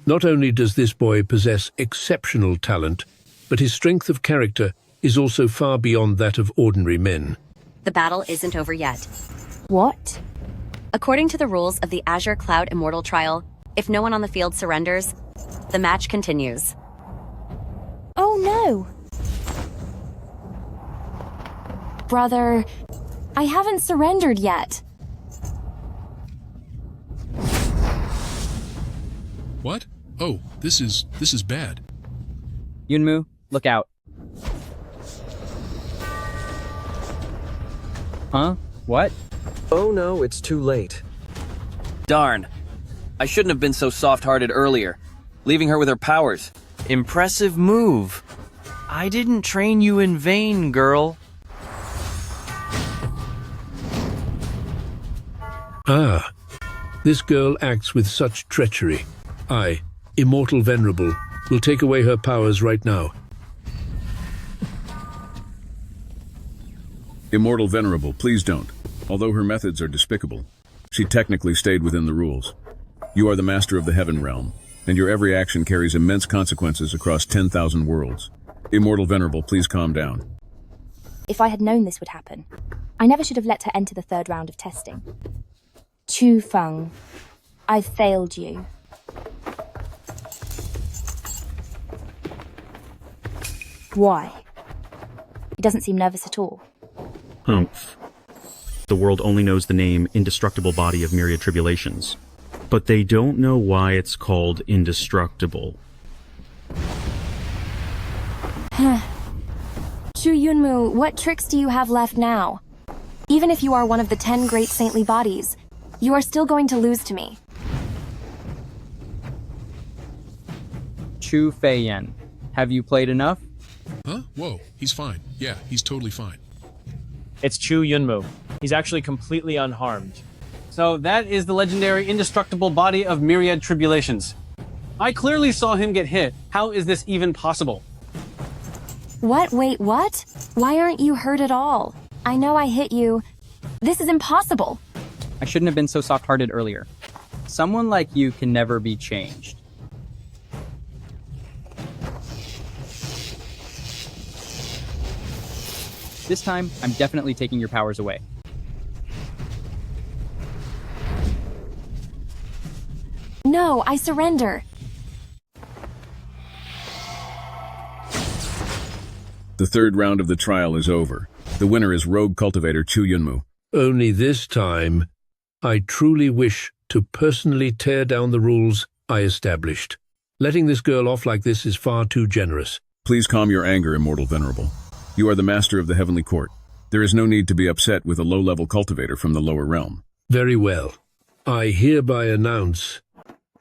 Not only does this boy possess exceptional talent, but his strength of character is also far beyond that of ordinary men. The battle isn't over yet. What? According to the rules of the Azure Cloud Immortal trial, if no one on the field surrenders, the match continues. Oh no! Brother, I haven't surrendered yet. What? Oh, this is bad. Yunmu, look out. Huh? What? Oh no, it's too late. Darn. I shouldn't have been so soft-hearted earlier, leaving her with her powers. Impressive move. I didn't train you in vain, girl. This girl acts with such treachery. I, Immortal Venerable, will take away her powers right now. Immortal Venerable, please don't. Although her methods are despicable, she technically stayed within the rules. You are the master of the Heaven Realm, and your every action carries immense consequences across 10,000 worlds. Immortal Venerable, please calm down. If I had known this would happen, I never should have let her enter the third round of testing. Chu Feng, I've failed you. Why? He doesn't seem nervous at all. Humph. The world only knows the name indestructible body of myriad tribulations, but they don't know why it's called indestructible. Chu Yunmu, what tricks do you have left now? Even if you are one of the 10 great saintly bodies, you are still going to lose to me. Chu Feiyan, have you played enough? Huh? Whoa, he's fine. Yeah, he's totally fine. It's Chu Yunmu. He's actually completely unharmed. So that is the legendary indestructible body of myriad tribulations. I clearly saw him get hit. How is this even possible? What? Wait, what? Why aren't you hurt at all? I know I hit you. This is impossible. I shouldn't have been so soft-hearted earlier. Someone like you can never be changed. This time, I'm definitely taking your powers away. No, I surrender. The third round of the trial is over. The winner is Rogue Cultivator Chu Yunmu. Only this time, I truly wish to personally tear down the rules I established. Letting this girl off like this is far too generous. Please calm your anger, Immortal Venerable. You are the master of the Heavenly Court. There is no need to be upset with a low-level cultivator from the lower realm. Very well. I hereby announce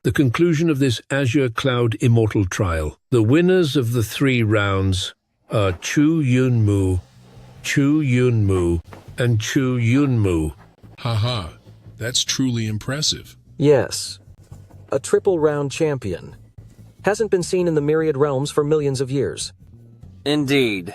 the conclusion of this Azure Cloud Immortal trial. The winners of the 3 rounds are Chu Yunmu, Chu Yunmu, and Chu Yunmu. Haha, that's truly impressive. Yes. A triple-round champion. Hasn't been seen in the myriad realms for millions of years. Indeed.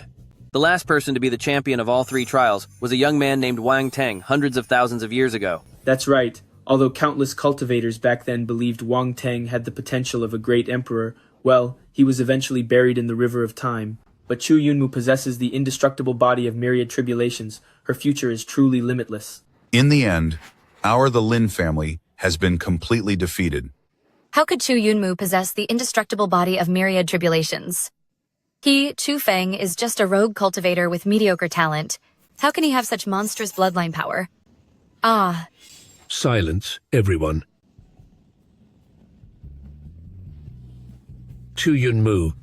The last person to be the champion of all 3 trials was a young man named Wang Teng hundreds of thousands of years ago. That's right. Although countless cultivators back then believed Wang Teng had the potential of a great emperor, well, he was eventually buried in the river of time. But Chu Yunmu possesses the indestructible body of myriad tribulations. Her future is truly limitless. In the end, the Lin family has been completely defeated. How could Chu Yunmu possess the indestructible body of myriad tribulations? He, Chu Feng, is just a rogue cultivator with mediocre talent. How can he have such monstrous bloodline power? Ah. Silence, everyone. Chu Yunmu,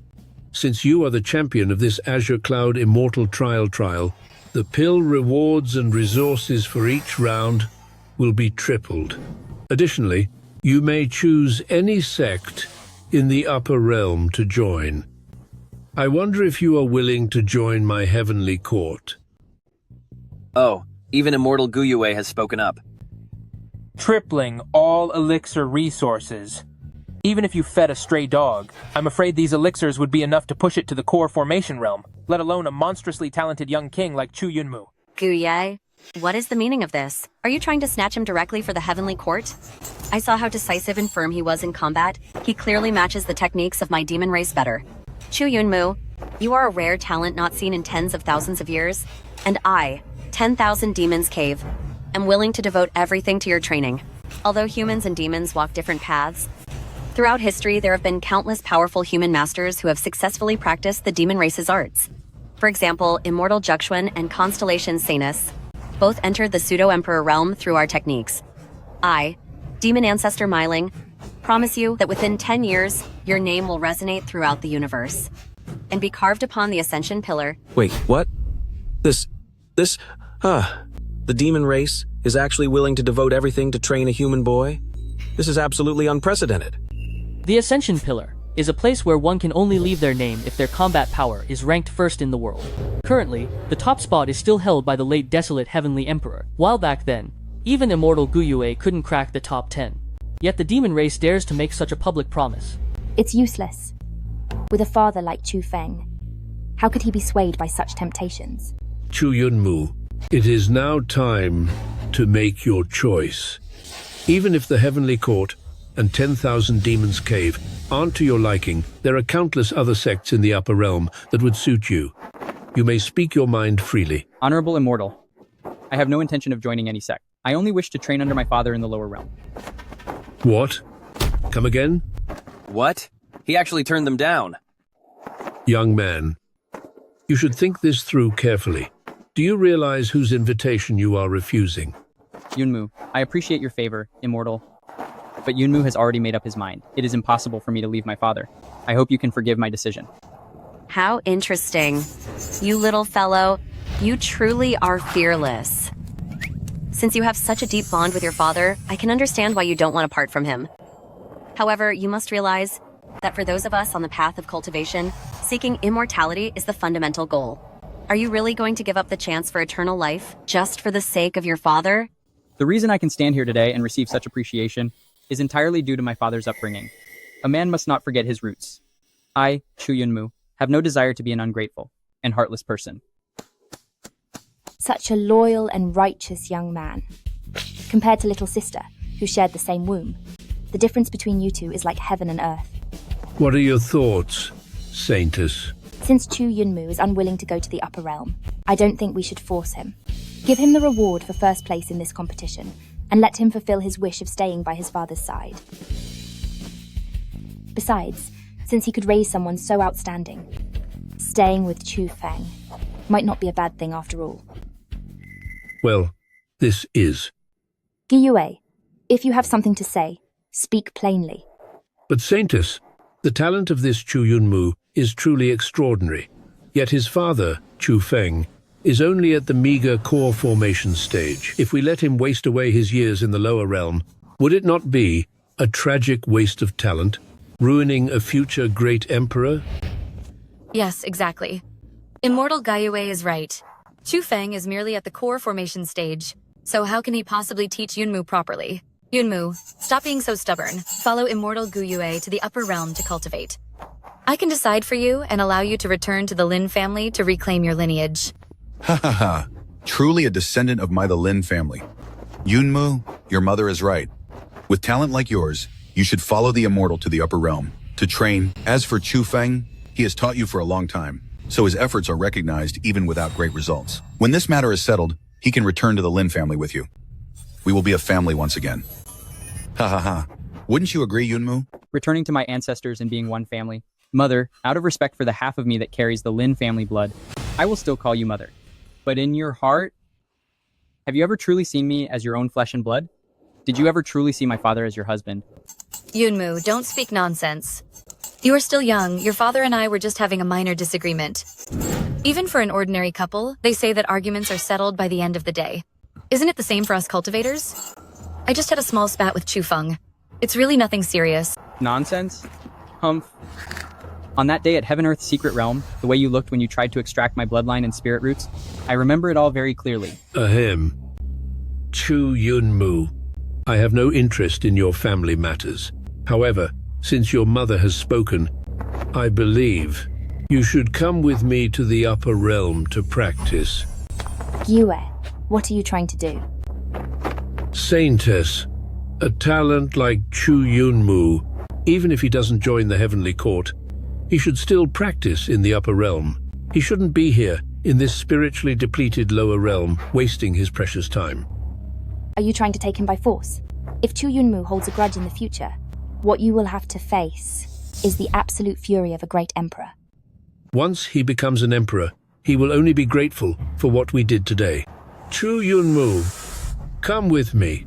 since you are the champion of this Azure Cloud Immortal trial, the pill rewards and resources for each round will be tripled. Additionally, you may choose any sect in the upper realm to join. I wonder if you are willing to join my heavenly court. Oh, even Immortal Guyue has spoken up. Tripling all elixir resources. Even if you fed a stray dog, I'm afraid these elixirs would be enough to push it to the core formation realm, let alone a monstrously talented young king like Chu Yunmu. Guye, what is the meaning of this? Are you trying to snatch him directly for the heavenly court? I saw how decisive and firm he was in combat. He clearly matches the techniques of my demon race better. Chu Yunmu, you are a rare talent not seen in tens of thousands of years, and I, 10,000 Demons Cave, am willing to devote everything to your training. Although humans and demons walk different paths, throughout history there have been countless powerful human masters who have successfully practiced the demon race's arts. For example, Immortal Juxuan and Constellation Sanus both entered the pseudo-emperor realm through our techniques. I, Demon Ancestor Myling, promise you that within 10 years, your name will resonate throughout the universe and be carved upon the Ascension pillar. Wait, what? The demon race is actually willing to devote everything to train a human boy? This is absolutely unprecedented. The Ascension pillar is a place where one can only leave their name if their combat power is ranked first in the world. Currently, the top spot is still held by the late desolate Heavenly Emperor, while back then, even Immortal Guyue couldn't crack the top 10. Yet the demon race dares to make such a public promise. It's useless. With a father like Chu Feng, how could he be swayed by such temptations? Chu Yunmu, it is now time to make your choice. Even if the Heavenly Court and 10,000 Demons Cave aren't to your liking, there are countless other sects in the upper realm that would suit you. You may speak your mind freely. Honorable Immortal, I have no intention of joining any sect. I only wish to train under my father in the lower realm. What? Come again? What? He actually turned them down. Young man, you should think this through carefully. Do you realize whose invitation you are refusing? Yunmu, I appreciate your favor, Immortal. But Yunmu has already made up his mind. It is impossible for me to leave my father. I hope you can forgive my decision. How interesting. You little fellow, you truly are fearless. Since you have such a deep bond with your father, I can understand why you don't want to part from him. However, you must realize that for those of us on the path of cultivation, seeking immortality is the fundamental goal. Are you really going to give up the chance for eternal life just for the sake of your father? The reason I can stand here today and receive such appreciation is entirely due to my father's upbringing. A man must not forget his roots. I, Chu Yunmu, have no desire to be an ungrateful and heartless person. Such a loyal and righteous young man. Compared to little sister, who shared the same womb, the difference between you two is like heaven and earth. What are your thoughts, Saintess? Since Chu Yunmu is unwilling to go to the upper realm, I don't think we should force him. Give him the reward for first place in this competition, and let him fulfill his wish of staying by his father's side. Besides, since he could raise someone so outstanding, staying with Chu Feng might not be a bad thing after all. Well, this is. Giyue, if you have something to say, speak plainly. But Saintess, the talent of this Chu Yunmu is truly extraordinary. Yet his father, Chu Feng, is only at the meager core formation stage. If we let him waste away his years in the lower realm, would it not be a tragic waste of talent, ruining a future great emperor? Yes, exactly. Immortal Gaiyue is right. Chu Feng is merely at the core formation stage, so how can he possibly teach Yunmu properly? Yunmu, stop being so stubborn. Follow Immortal Gaiyue to the upper realm to cultivate. I can decide for you and allow you to return to the Lin family to reclaim your lineage. Ha ha ha. Truly a descendant of the Lin family. Yunmu, your mother is right. With talent like yours, you should follow the Immortal to the upper realm to train. As for Chu Feng, he has taught you for a long time, so his efforts are recognized even without great results. When this matter is settled, he can return to the Lin family with you. We will be a family once again. Ha ha ha. Wouldn't you agree, Yunmu? Returning to my ancestors and being one family. Mother, out of respect for the half of me that carries the Lin family blood, I will still call you Mother. But in your heart, have you ever truly seen me as your own flesh and blood? Did you ever truly see my father as your husband? Yunmu, don't speak nonsense. You are still young. Your father and I were just having a minor disagreement. Even for an ordinary couple, they say that arguments are settled by the end of the day. Isn't it the same for us cultivators? I just had a small spat with Chu Feng. It's really nothing serious. Nonsense? Humph. On that day at Heaven Earth's secret realm, the way you looked when you tried to extract my bloodline and spirit roots, I remember it all very clearly. Ahem. Chu Yunmu, I have no interest in your family matters. However, since your mother has spoken, I believe you should come with me to the upper realm to practice. Yue, what are you trying to do? Saintess, a talent like Chu Yunmu, even if he doesn't join the heavenly court, he should still practice in the upper realm. He shouldn't be here, in this spiritually depleted lower realm, wasting his precious time. Are you trying to take him by force? If Chu Yunmu holds a grudge in the future, what you will have to face is the absolute fury of a great emperor. Once he becomes an emperor, he will only be grateful for what we did today. Chu Yunmu, come with me.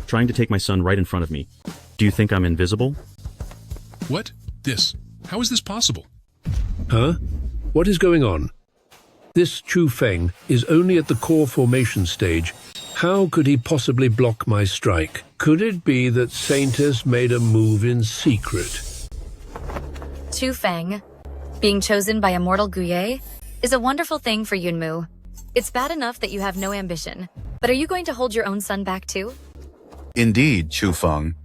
Trying to take my son right in front of me. Do you think I'm invisible? What? This? How is this possible? Huh? What is going on? This Chu Feng is only at the core formation stage. How could he possibly block my strike? Could it be that Saintess made a move in secret? Chu Feng, being chosen by Immortal Gaiyue, is a wonderful thing for Yunmu. It's bad enough that you have no ambition, but are you going to hold your own son back too? Indeed, Chu Feng.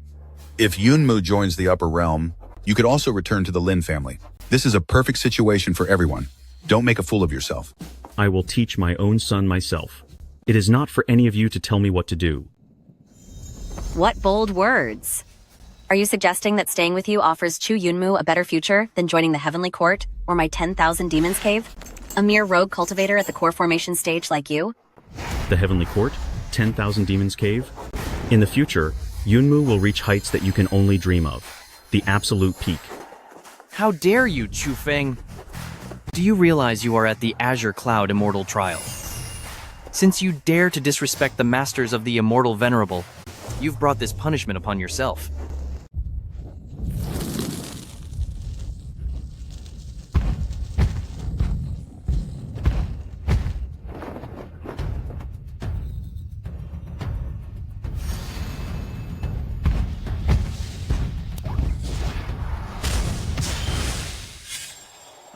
If Yunmu joins the upper realm, you could also return to the Lin family. This is a perfect situation for everyone. Don't make a fool of yourself. I will teach my own son myself. It is not for any of you to tell me what to do. What bold words. Are you suggesting that staying with you offers Chu Yunmu a better future than joining the Heavenly Court or my 10,000 Demons Cave? A mere rogue cultivator at the core formation stage like you? The Heavenly Court? 10,000 Demons Cave? In the future, Yunmu will reach heights that you can only dream of. The absolute peak. How dare you, Chu Feng? Do you realize you are at the Azure Cloud Immortal trial? Since you dare to disrespect the masters of the Immortal Venerable, you've brought this punishment upon yourself.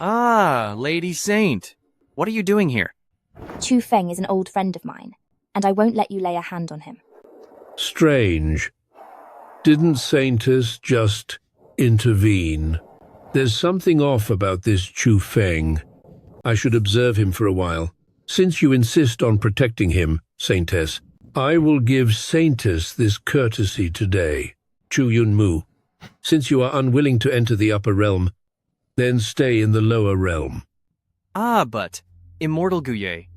Ah, Lady Saint. What are you doing here? Chu Feng is an old friend of mine, and I won't let you lay a hand on him. Strange. Didn't Saintess just intervene? There's something off about this Chu Feng. I should observe him for a while. Since you insist on protecting him, Saintess, I will give Saintess this courtesy today. Chu Yunmu, since you are unwilling to enter the upper realm, then stay in the lower realm. Ah, but Immortal Gaiyue,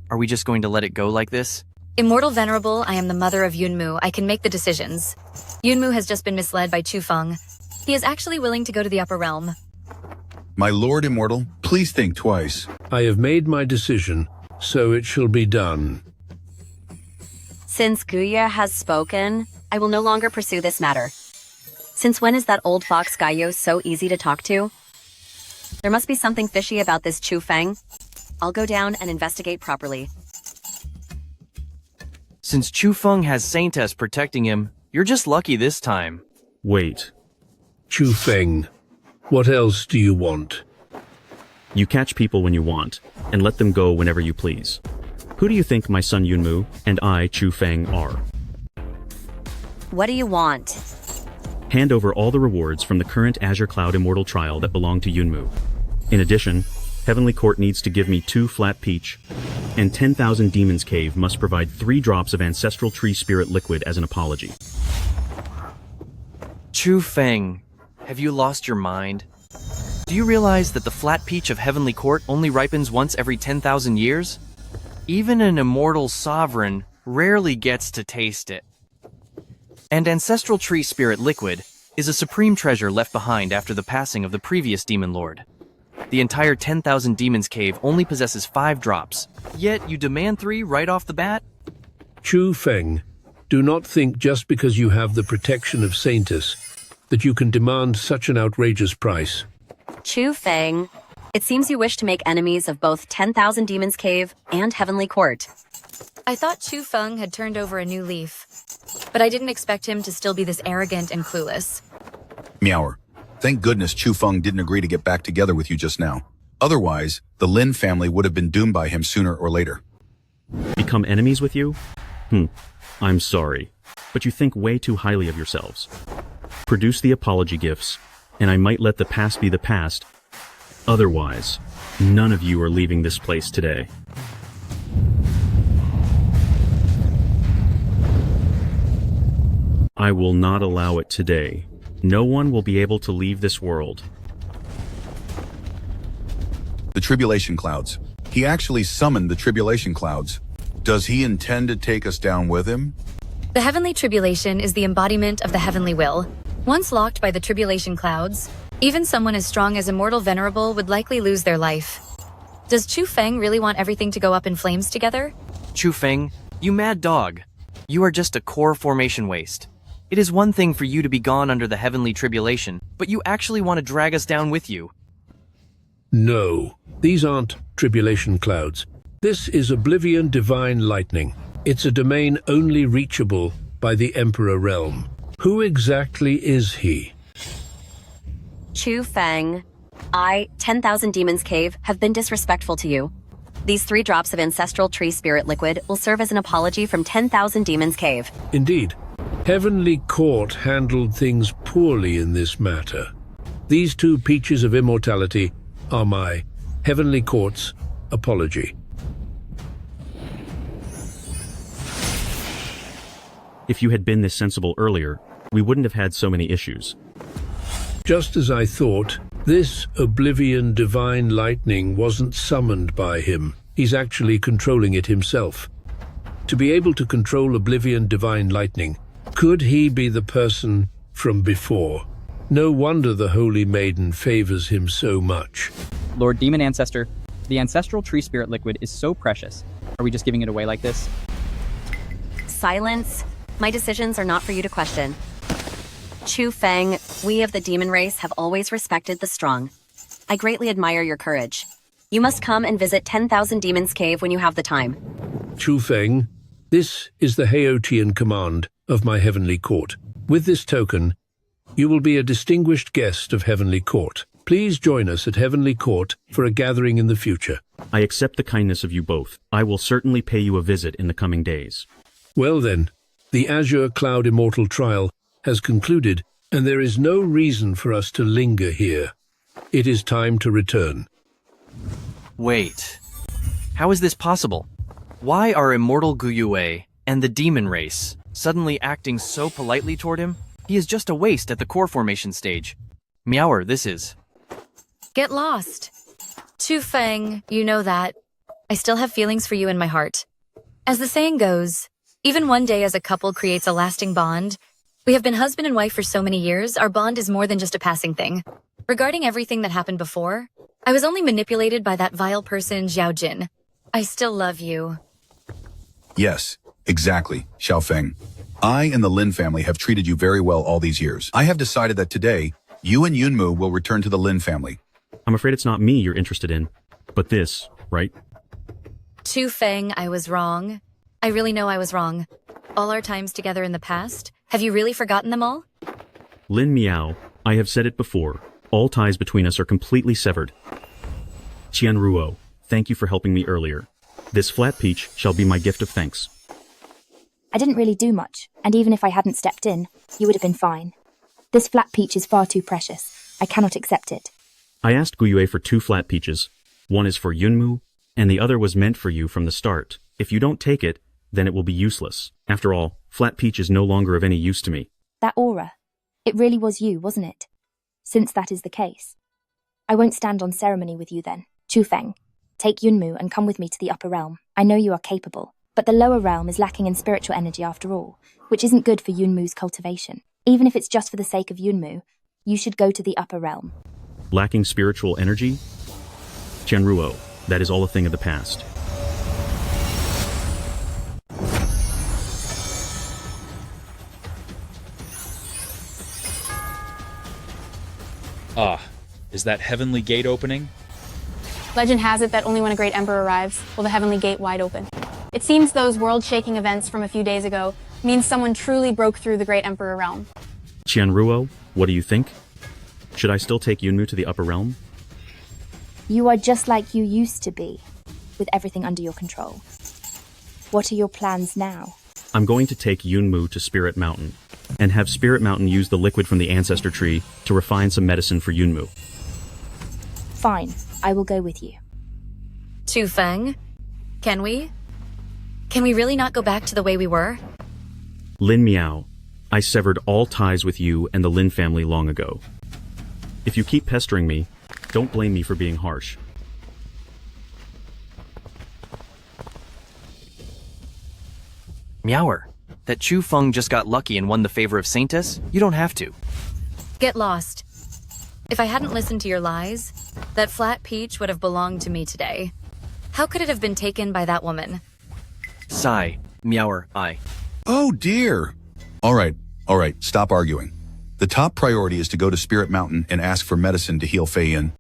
are we just going to let it go like this? Immortal Venerable, I am the mother of Yunmu. I can make the decisions. Yunmu has just been misled by Chu Feng. He is actually willing to go to the upper realm. My Lord Immortal, please think twice. I have made my decision, so it shall be done. Since Guya has spoken, I will no longer pursue this matter. Since when is that old fox Gaio so easy to talk to? There must be something fishy about this Chu Feng. I'll go down and investigate properly. Since Chu Feng has Saintess protecting him, you're just lucky this time. Wait. Chu Feng, what else do you want? You catch people when you want, and let them go whenever you please. Who do you think my son Yunmu and I, Chu Feng, are? What do you want? Hand over all the rewards from the current Azure Cloud Immortal trial that belong to Yunmu. In addition, Heavenly Court needs to give me 2 flat peach, and 10,000 Demons Cave must provide 3 drops of Ancestral Tree Spirit liquid as an apology. Chu Feng, have you lost your mind? Do you realize that the flat peach of Heavenly Court only ripens once every 10,000 years? Even an immortal sovereign rarely gets to taste it. And Ancestral Tree Spirit liquid is a supreme treasure left behind after the passing of the previous Demon Lord. The entire 10,000 Demons Cave only possesses 5 drops, yet you demand 3 right off the bat? Chu Feng, do not think just because you have the protection of Saintess that you can demand such an outrageous price. Chu Feng, it seems you wish to make enemies of both 10,000 Demons Cave and Heavenly Court. I thought Chu Feng had turned over a new leaf, but I didn't expect him to still be this arrogant and clueless. Meower. Thank goodness Chu Feng didn't agree to get back together with you just now. Otherwise, the Lin family would have been doomed by him sooner or later. Become enemies with you? I'm sorry, but you think way too highly of yourselves. Produce the apology gifts, and I might let the past be the past. Otherwise, none of you are leaving this place today. I will not allow it today. No one will be able to leave this world. The Tribulation Clouds. He actually summoned the Tribulation Clouds. Does he intend to take us down with him? The Heavenly Tribulation is the embodiment of the Heavenly Will. Once locked by the Tribulation Clouds, even someone as strong as Immortal Venerable would likely lose their life. Does Chu Feng really want everything to go up in flames together? Chu Feng, you mad dog. You are just a core formation waste. It is one thing for you to be gone under the Heavenly Tribulation, but you actually want to drag us down with you. No, these aren't Tribulation Clouds. This is Oblivion Divine Lightning. It's a domain only reachable by the Emperor Realm. Who exactly is he? Chu Feng, 10,000 Demons Cave, have been disrespectful to you. These 3 drops of Ancestral Tree Spirit liquid will serve as an apology from 10,000 Demons Cave. Indeed. Heavenly Court handled things poorly in this matter. These 2 peaches of immortality are my Heavenly Court's apology. If you had been this sensible earlier, we wouldn't have had so many issues. Just as I thought, this Oblivion Divine Lightning wasn't summoned by him. He's actually controlling it himself. To be able to control Oblivion Divine Lightning, could he be the person from before? No wonder the Holy Maiden favors him so much. Lord Demon Ancestor, the Ancestral Tree Spirit liquid is so precious. Are we just giving it away like this? Silence. My decisions are not for you to question. Chu Feng, we of the demon race have always respected the strong. I greatly admire your courage. You must come and visit 10,000 Demons Cave when you have the time. Chu Feng, this is the Heotian command of my Heavenly Court. With this token, you will be a distinguished guest of Heavenly Court. Please join us at Heavenly Court for a gathering in the future. I accept the kindness of you both. I will certainly pay you a visit in the coming days. Well then, the Azure Cloud Immortal trial has concluded, and there is no reason for us to linger here. It is time to return. Wait. How is this possible? Why are Immortal Guyue and the demon race suddenly acting so politely toward him? He is just a waste at the core formation stage. Meower, this is. Get lost. Chu Feng, you know that. I still have feelings for you in my heart. As the saying goes, even one day as a couple creates a lasting bond. We have been husband and wife for so many years, our bond is more than just a passing thing. Regarding everything that happened before, I was only manipulated by that vile person, Xiao Jin. I still love you. Yes, exactly, Xiaofeng. I and the Lin family have treated you very well all these years. I have decided that today, you and Yunmu will return to the Lin family. I'm afraid it's not me you're interested in, but this, right? Chu Feng, I was wrong. I really know I was wrong. All our times together in the past, have you really forgotten them all? Lin Miao, I have said it before, all ties between us are completely severed. Qian Ruo, thank you for helping me earlier. This flat peach shall be my gift of thanks. I didn't really do much, and even if I hadn't stepped in, you would have been fine. This flat peach is far too precious. I cannot accept it. I asked Guyue for 2 flat peaches. One is for Yunmu, and the other was meant for you from the start. If you don't take it, then it will be useless. After all, flat peach is no longer of any use to me. That aura. It really was you, wasn't it? Since that is the case. I won't stand on ceremony with you then. Chu Feng, take Yunmu and come with me to the upper realm. I know you are capable, but the lower realm is lacking in spiritual energy after all, which isn't good for Yunmu's cultivation. Even if it's just for the sake of Yunmu, you should go to the upper realm. Lacking spiritual energy? Qianruo, that is all a thing of the past. Ah, is that heavenly gate opening? Legend has it that only when a great emperor arrives will the heavenly gate wide open. It seems those world-shaking events from a few days ago means someone truly broke through the great emperor realm. Qianruo, what do you think? Should I still take Yunmu to the upper realm? You are just like you used to be, with everything under your control. What are your plans now? I'm going to take Yunmu to Spirit Mountain, and have Spirit Mountain use the liquid from the ancestor tree to refine some medicine for Yunmu. Fine, I will go with you. Chu Feng, can we? Can we really not go back to the way we were? Lin Miao, I severed all ties with you and the Lin family long ago. If you keep pestering me, don't blame me for being harsh. Meower, that Chu Feng just got lucky and won the favor of Saintess? You don't have to. Get lost. If I hadn't listened to your lies, that flat peach would have belonged to me today. How could it have been taken by that woman? Sigh, Meower, I. Oh dear. All right, stop arguing. The top priority is to go to Spirit Mountain and ask for medicine to heal Fei Yin.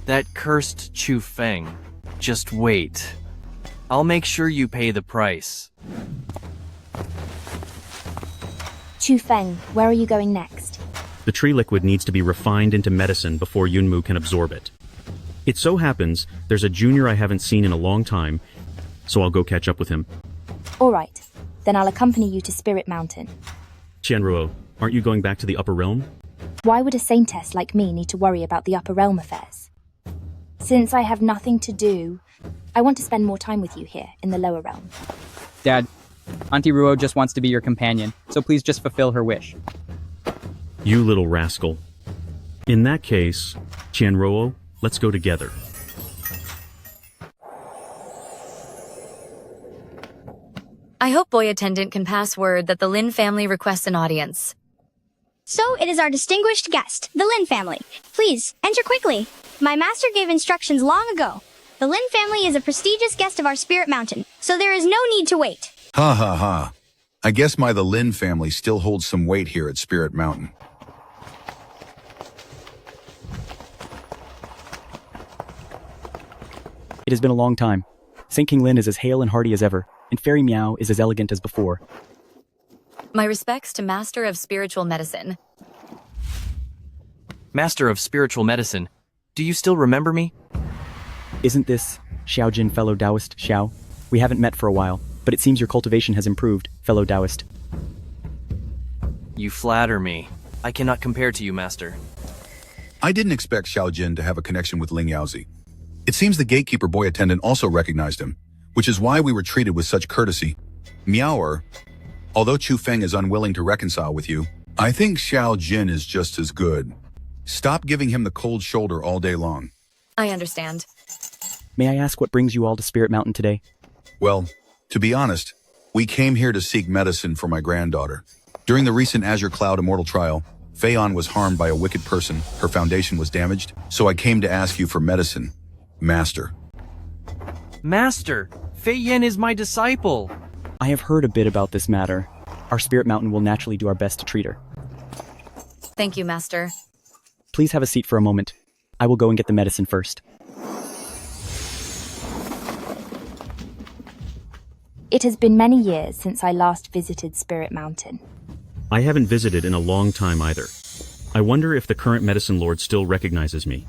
That cursed Chu Feng. Just wait. I'll make sure you pay the price. Chu Feng, where are you going next? The tree liquid needs to be refined into medicine before Yunmu can absorb it. It so happens there's a junior I haven't seen in a long time, so I'll go catch up with him. All right, then I'll accompany you to Spirit Mountain. Qianruo, aren't you going back to the upper realm? Why would a saintess like me need to worry about the upper realm affairs? Since I have nothing to do, I want to spend more time with you here in the lower realm. Dad, Auntie Ruo just wants to be your companion, so please just fulfill her wish. You little rascal. In that case, Qianruo, let's go together. I hope boy attendant can pass word that the Lin family requests an audience. So it is our distinguished guest, the Lin family. Please, enter quickly. My master gave instructions long ago. The Lin family is a prestigious guest of our Spirit Mountain, so there is no need to wait. Ha ha ha. I guess the Lin family still holds some weight here at Spirit Mountain. It has been a long time. Saint King Lin is as hale and hearty as ever, and Fairy Meow is as elegant as before. My respects to Master of Spiritual Medicine. Master of Spiritual Medicine, do you still remember me? Isn't this Xiaojin, fellow Taoist Xiao? We haven't met for a while, but it seems your cultivation has improved, fellow Taoist. You flatter me. I cannot compare to you, Master. I didn't expect Xiao Jin to have a connection with Ling Yaozi. It seems the gatekeeper boy attendant also recognized him, which is why we were treated with such courtesy. Meower, although Chu Feng is unwilling to reconcile with you, I think Xiao Jin is just as good. Stop giving him the cold shoulder all day long. I understand. May I ask what brings you all to Spirit Mountain today? Well, to be honest, we came here to seek medicine for my granddaughter. During the recent Azure Cloud Immortal trial, Phaon was harmed by a wicked person, her foundation was damaged, so I came to ask you for medicine, Master. Master, Fei Yin is my disciple. I have heard a bit about this matter. Our Spirit Mountain will naturally do our best to treat her. Thank you, Master. Please have a seat for a moment. I will go and get the medicine first. It has been many years since I last visited Spirit Mountain. I haven't visited in a long time either. I wonder if the current Medicine Lord still recognizes me.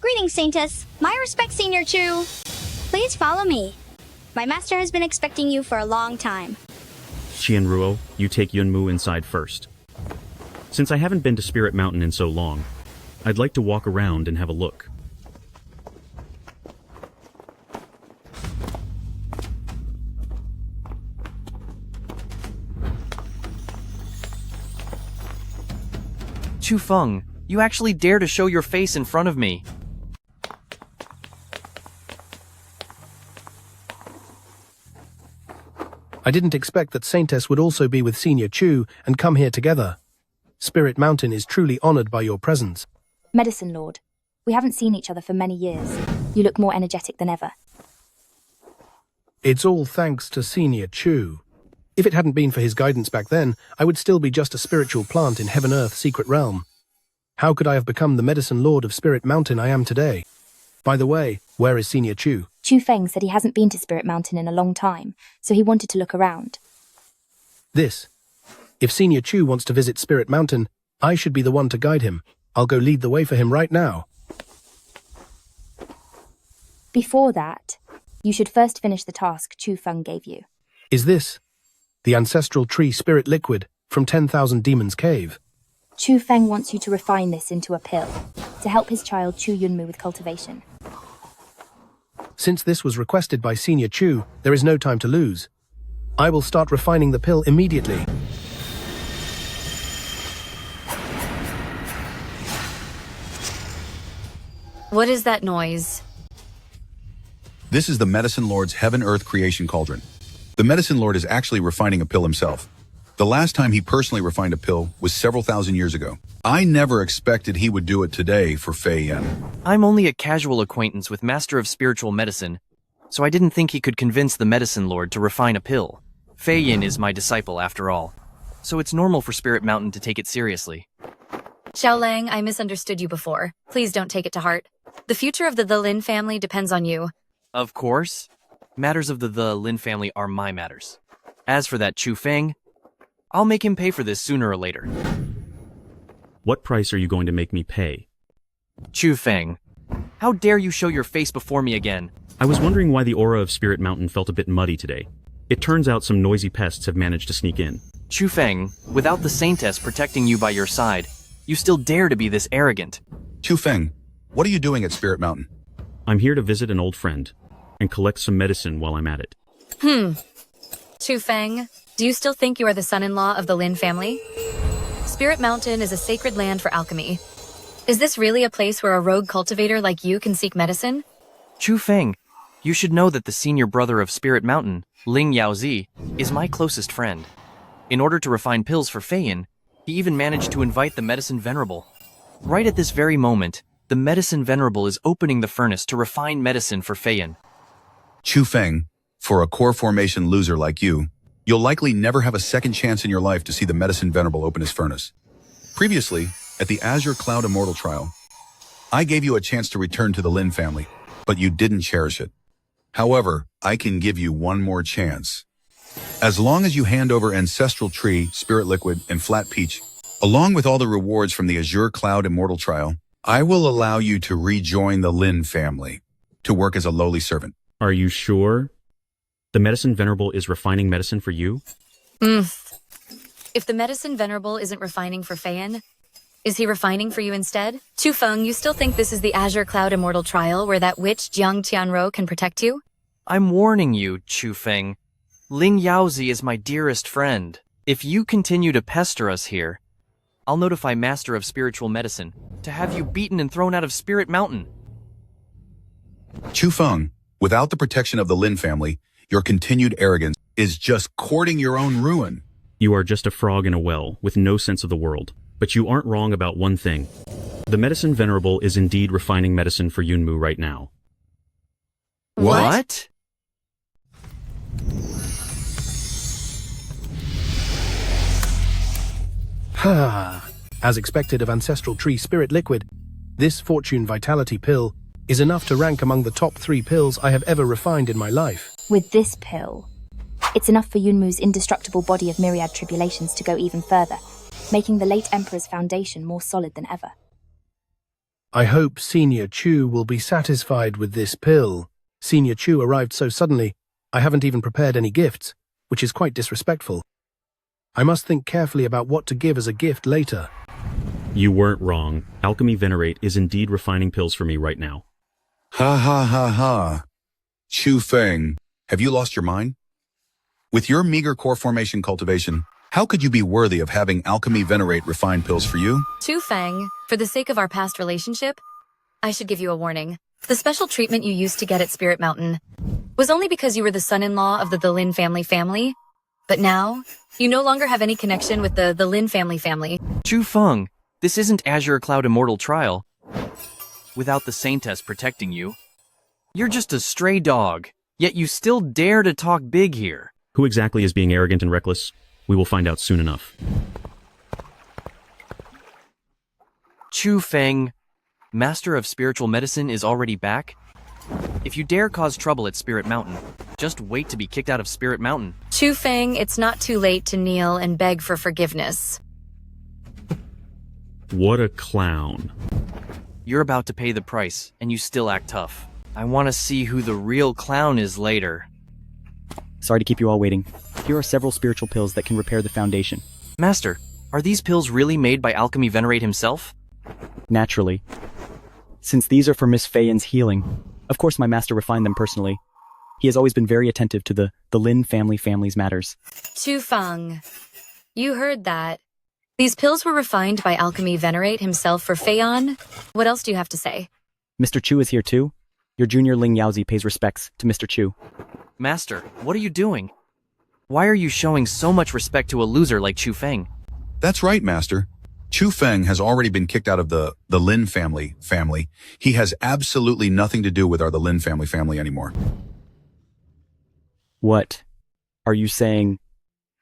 Greetings, Saintess. My respect, Senior Chu. Please follow me. My master has been expecting you for a long time. Qianruo, you take Yunmu inside first. Since I haven't been to Spirit Mountain in so long, I'd like to walk around and have a look. Chu Feng, you actually dare to show your face in front of me. I didn't expect that Saintess would also be with Senior Chu and come here together. Spirit Mountain is truly honored by your presence. Medicine Lord, we haven't seen each other for many years. You look more energetic than ever. It's all thanks to Senior Chu. If it hadn't been for his guidance back then, I would still be just a spiritual plant in Heaven-Earth Secret Realm. How could I have become the Medicine Lord of Spirit Mountain I am today? By the way, where is Senior Chu? Chu Feng said he hasn't been to Spirit Mountain in a long time, so he wanted to look around. If Senior Chu wants to visit Spirit Mountain, I should be the one to guide him. I'll go lead the way for him right now. Before that, you should first finish the task Chu Feng gave you. Is this the ancestral tree spirit liquid from 10,000 Demons Cave? Chu Feng wants you to refine this into a pill to help his child Chu Yunmu with cultivation. Since this was requested by Senior Chu, there is no time to lose. I will start refining the pill immediately. What is that noise? This is the Medicine Lord's Heaven-Earth Creation Cauldron. The Medicine Lord is actually refining a pill himself. The last time he personally refined a pill was several thousand years ago. I never expected he would do it today for Fei Yin. I'm only a casual acquaintance with Master of Spiritual Medicine, so I didn't think he could convince the Medicine Lord to refine a pill. Fei Yin is my disciple after all, so it's normal for Spirit Mountain to take it seriously. Xiaolang, I misunderstood you before. Please don't take it to heart. The future of the Lin family depends on you. Of course. Matters of the Lin family are my matters. As for that Chu Feng, I'll make him pay for this sooner or later. What price are you going to make me pay? Chu Feng, how dare you show your face before me again? I was wondering why the aura of Spirit Mountain felt a bit muddy today. It turns out some noisy pests have managed to sneak in. Chu Feng, without the Saintess protecting you by your side, you still dare to be this arrogant. Chu Feng, what are you doing at Spirit Mountain? I'm here to visit an old friend and collect some medicine while I'm at it. Chu Feng, do you still think you are the son-in-law of the Lin family? Spirit Mountain is a sacred land for alchemy. Is this really a place where a rogue cultivator like you can seek medicine? Chu Feng, you should know that the senior brother of Spirit Mountain, Ling Yaozi, is my closest friend. In order to refine pills for Fei Yin, he even managed to invite the Medicine Venerable. Right at this very moment, the Medicine Venerable is opening the furnace to refine medicine for Fei Yin. Chu Feng, for a core formation loser like you, you'll likely never have a second chance in your life to see the Medicine Venerable open his furnace. Previously, at the Azure Cloud Immortal trial, I gave you a chance to return to the Lin family, but you didn't cherish it. However, I can give you one more chance. As long as you hand over Ancestral Tree, Spirit Liquid, and Flat Peach, along with all the rewards from the Azure Cloud Immortal trial, I will allow you to rejoin the Lin family, to work as a lowly servant. Are you sure? The Medicine Venerable is refining medicine for you? If the Medicine Venerable isn't refining for Fei Yin, is he refining for you instead? Chu Feng, you still think this is the Azure Cloud Immortal trial where that witch Jiang Tianro can protect you? I'm warning you, Chu Feng. Ling Yaozi is my dearest friend. If you continue to pester us here, I'll notify Master of Spiritual Medicine to have you beaten and thrown out of Spirit Mountain. Chu Feng, without the protection of the Lin family, your continued arrogance is just courting your own ruin. You are just a frog in a well with no sense of the world. But you aren't wrong about one thing. The medicine Venerable is indeed refining medicine for Yunmu right now. What? As expected of Ancestral Tree Spirit Liquid, this Fortune Vitality pill is enough to rank among the top 3 pills I have ever refined in my life. With this pill, it's enough for Yunmu's indestructible body of myriad tribulations to go even further, making the late Emperor's foundation more solid than ever. I hope Senior Chu will be satisfied with this pill. Senior Chu arrived so suddenly, I haven't even prepared any gifts, which is quite disrespectful. I must think carefully about what to give as a gift later. You weren't wrong. Alchemy Venerate is indeed refining pills for me right now. Ha ha ha ha. Chu Feng, have you lost your mind? With your meager core formation cultivation, how could you be worthy of having Alchemy Venerate refine pills for you? Chu Feng, for the sake of our past relationship, I should give you a warning. The special treatment you used to get at Spirit Mountain was only because you were the son-in-law of the Lin family. But now, you no longer have any connection with the Lin family. Chu Feng, this isn't Azure Cloud Immortal Trial. Without the Saintess protecting you. You're just a stray dog, yet you still dare to talk big here. Who exactly is being arrogant and reckless? We will find out soon enough. Chu Feng, Master of Spiritual Medicine, is already back? If you dare cause trouble at Spirit Mountain, just wait to be kicked out of Spirit Mountain. Chu Feng, it's not too late to kneel and beg for forgiveness. What a clown. You're about to pay the price, and you still act tough. I want to see who the real clown is later. Sorry to keep you all waiting. Here are several spiritual pills that can repair the foundation. Master, are these pills really made by Alchemy Venerate himself? Naturally. Since these are for Miss Feiyan's healing, of course my master refined them personally. He has always been very attentive to the Lin family's matters. Chu Feng, you heard that. These pills were refined by Alchemy Venerate himself for Feiyan. What else do you have to say? Mr. Chu is here too. Your junior Ling Yaozi pays respects to Mr. Chu. Master, what are you doing? Why are you showing so much respect to a loser like Chu Feng? That's right, Master. Chu Feng has already been kicked out of the Lin family. He has absolutely nothing to do with the Lin family anymore. What? Are you saying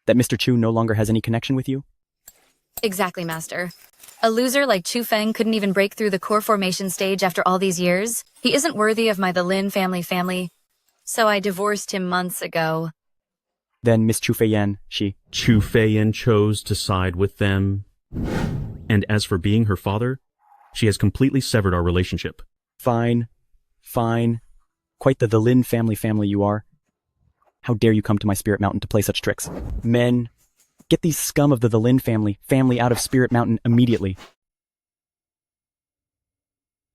that Mr. Chu no longer has any connection with you? Exactly, Master. A loser like Chu Feng couldn't even break through the core formation stage after all these years. He isn't worthy of the Lin family. So I divorced him months ago. Then Miss Chu Feiyan, Chu Feiyan chose to side with them. And as for being her father, she has completely severed our relationship. Fine. Quite the Lin family you are. How dare you come to my Spirit Mountain to play such tricks? Men, get these scum of the Lin family out of Spirit Mountain immediately.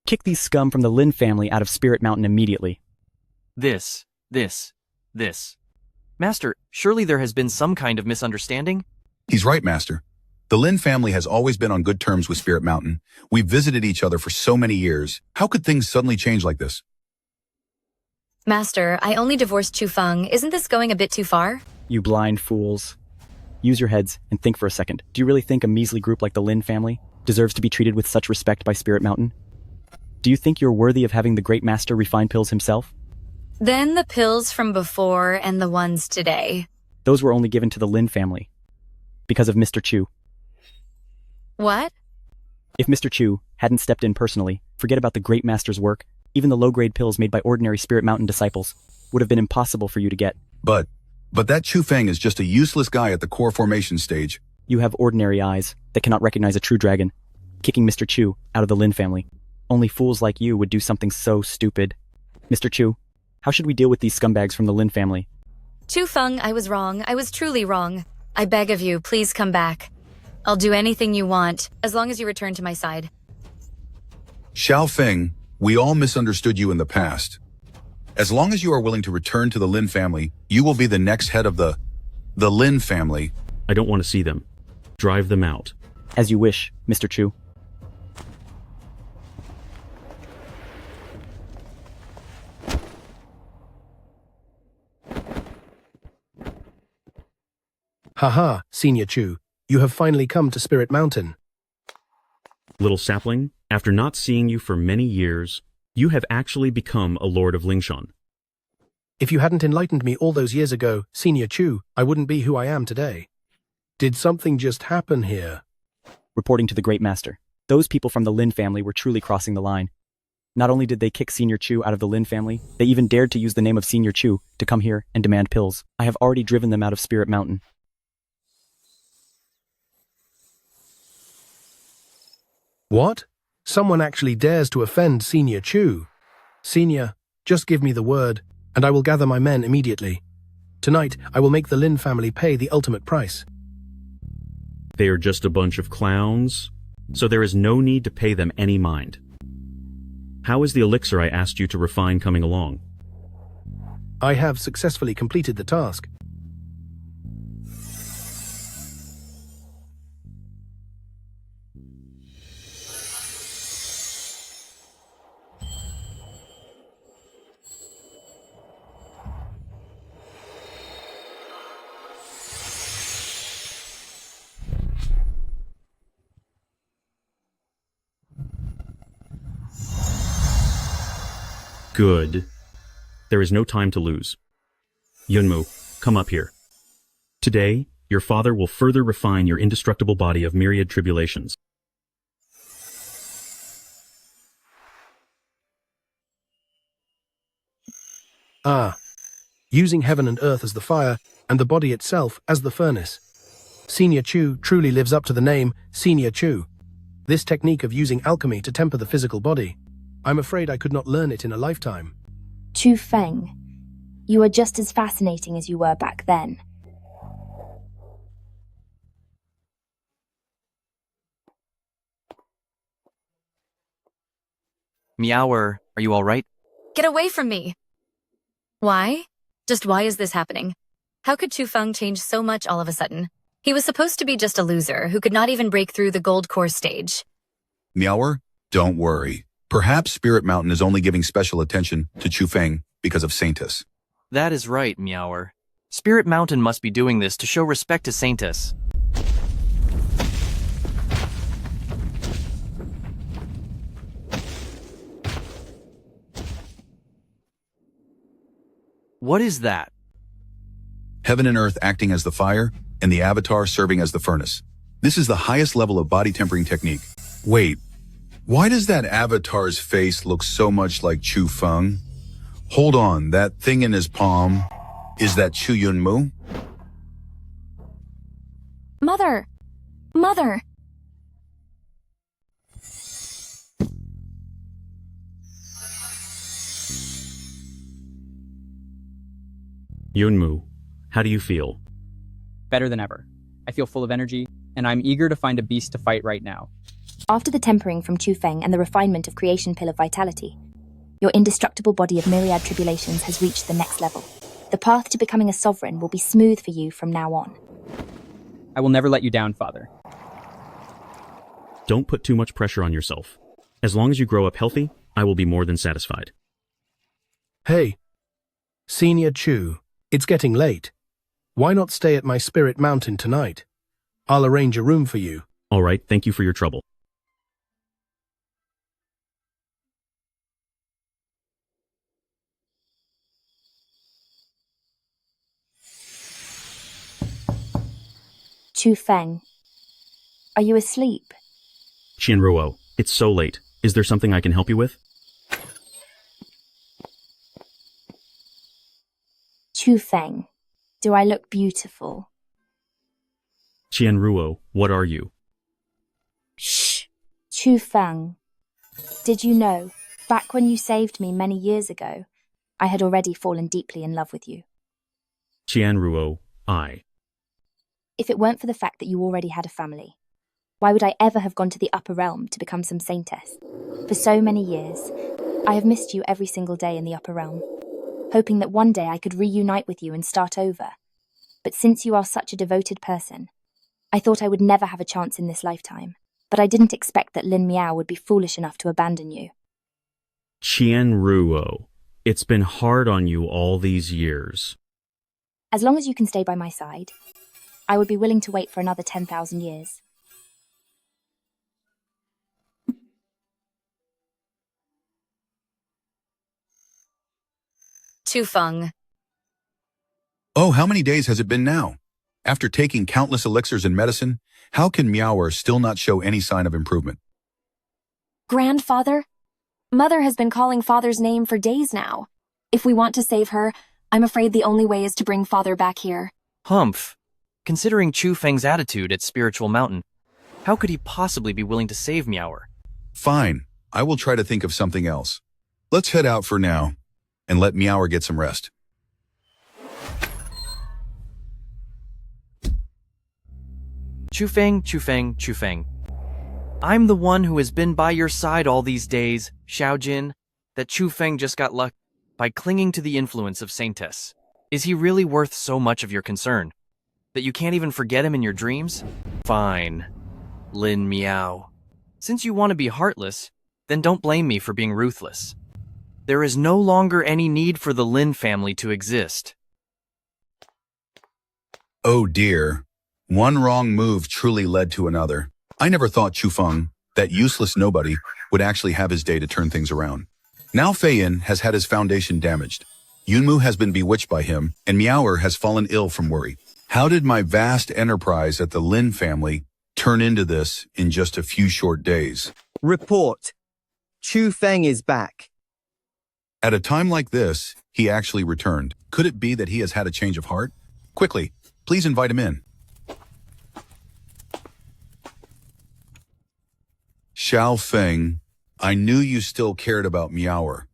Kick these scum from the Lin family out of Spirit Mountain immediately. This. Master, surely there has been some kind of misunderstanding? He's right, Master. The Lin family has always been on good terms with Spirit Mountain. We've visited each other for so many years. How could things suddenly change like this? Master, I only divorced Chu Feng. Isn't this going a bit too far? You blind fools. Use your heads and think for a second. Do you really think a measly group like the Lin family deserves to be treated with such respect by Spirit Mountain? Do you think you're worthy of having the great master refine pills himself? Then the pills from before and the ones today. Those were only given to the Lin family. Because of Mr. Chu. What? If Mr. Chu hadn't stepped in personally, forget about the great master's work, even the low-grade pills made by ordinary Spirit Mountain disciples would have been impossible for you to get. But that Chu Feng is just a useless guy at the core formation stage. You have ordinary eyes that cannot recognize a true dragon. Kicking Mr. Chu out of the Lin family. Only fools like you would do something so stupid. Mr. Chu, how should we deal with these scumbags from the Lin family? Chu Feng, I was wrong. I was truly wrong. I beg of you, please come back. I'll do anything you want, as long as you return to my side. Xiao Feng, we all misunderstood you in the past. As long as you are willing to return to the Lin family, you will be the next head of the Lin family. I don't want to see them. Drive them out. As you wish, Mr. Chu. Haha, Senior Chu, you have finally come to Spirit Mountain. Little sapling, after not seeing you for many years, you have actually become a Lord of Lingshan. If you hadn't enlightened me all those years ago, Senior Chu, I wouldn't be who I am today. Did something just happen here? Reporting to the Great Master, those people from the Lin family were truly crossing the line. Not only did they kick Senior Chu out of the Lin family, they even dared to use the name of Senior Chu to come here and demand pills. I have already driven them out of Spirit Mountain. What? Someone actually dares to offend Senior Chu. Senior, just give me the word, and I will gather my men immediately. Tonight, I will make the Lin family pay the ultimate price. They are just a bunch of clowns, so there is no need to pay them any mind. How is the elixir I asked you to refine coming along? I have successfully completed the task. Good. There is no time to lose. Yunmu, come up here. Today, your father will further refine your indestructible body of myriad tribulations. Ah, using heaven and earth as the fire, and the body itself as the furnace. Senior Chu truly lives up to the name Senior Chu. This technique of using alchemy to temper the physical body, I'm afraid I could not learn it in a lifetime. Chu Feng, you are just as fascinating as you were back then. Meower, are you alright? Get away from me! Why? Just why is this happening? How could Chu Feng change so much all of a sudden? He was supposed to be just a loser who could not even break through the gold core stage. Meower, don't worry. Perhaps Spirit Mountain is only giving special attention to Chu Feng because of Saintus. That is right, Meower. Spirit Mountain must be doing this to show respect to Saintus. What is that? Heaven and earth acting as the fire, and the avatar serving as the furnace. This is the highest level of body tempering technique. Wait, why does that avatar's face look so much like Chu Feng? Hold on, that thing in his palm, is that Chu Yunmu? Mother! Mother! Yunmu, how do you feel? Better than ever. I feel full of energy, and I'm eager to find a beast to fight right now. After the tempering from Chu Feng and the refinement of Creation Pill of Vitality, your indestructible body of myriad tribulations has reached the next level. The path to becoming a sovereign will be smooth for you from now on. I will never let you down, Father. Don't put too much pressure on yourself. As long as you grow up healthy, I will be more than satisfied. Hey, Senior Chu, it's getting late. Why not stay at my Spirit Mountain tonight? I'll arrange a room for you. All right, thank you for your trouble. Chu Feng, are you asleep? Qianruo, it's so late. Is there something I can help you with? Chu Feng, do I look beautiful? Qianruo, what are you? Shh! Chu Feng, did you know, back when you saved me many years ago, I had already fallen deeply in love with you. Qianruo, I. If it weren't for the fact that you already had a family, why would I ever have gone to the upper realm to become some saintess? For so many years, I have missed you every single day in the upper realm, hoping that one day I could reunite with you and start over. But since you are such a devoted person, I thought I would never have a chance in this lifetime. But I didn't expect that Lin Miao would be foolish enough to abandon you. Qianruo, it's been hard on you all these years. As long as you can stay by my side, I would be willing to wait for another 10,000 years. Chu Feng. Oh, how many days has it been now? After taking countless elixirs and medicine, how can Meower still not show any sign of improvement? Grandfather? Mother has been calling Father's name for days now. If we want to save her, I'm afraid the only way is to bring Father back here. Humph. Considering Chu Feng's attitude at Spiritual Mountain, how could he possibly be willing to save Meower? Fine, I will try to think of something else. Let's head out for now, and let Meower get some rest. Chu Feng, Chu Feng, Chu Feng. I'm the one who has been by your side all these days, Xiaojin, that Chu Feng just got lucky by clinging to the influence of Saintess. Is he really worth so much of your concern? That you can't even forget him in your dreams? Fine. Lin Miao. Since you want to be heartless, then don't blame me for being ruthless. There is no longer any need for the Lin family to exist. Oh dear. One wrong move truly led to another. I never thought Chu Feng, that useless nobody, would actually have his day to turn things around. Now Fei Yin has had his foundation damaged. Yunmu has been bewitched by him, and Meower has fallen ill from worry. How did my vast enterprise at the Lin family turn into this in just a few short days? Report. Chu Feng is back. At a time like this, he actually returned. Could it be that he has had a change of heart? Quickly, please invite him in. Xiao Feng, I knew you still cared about Meower.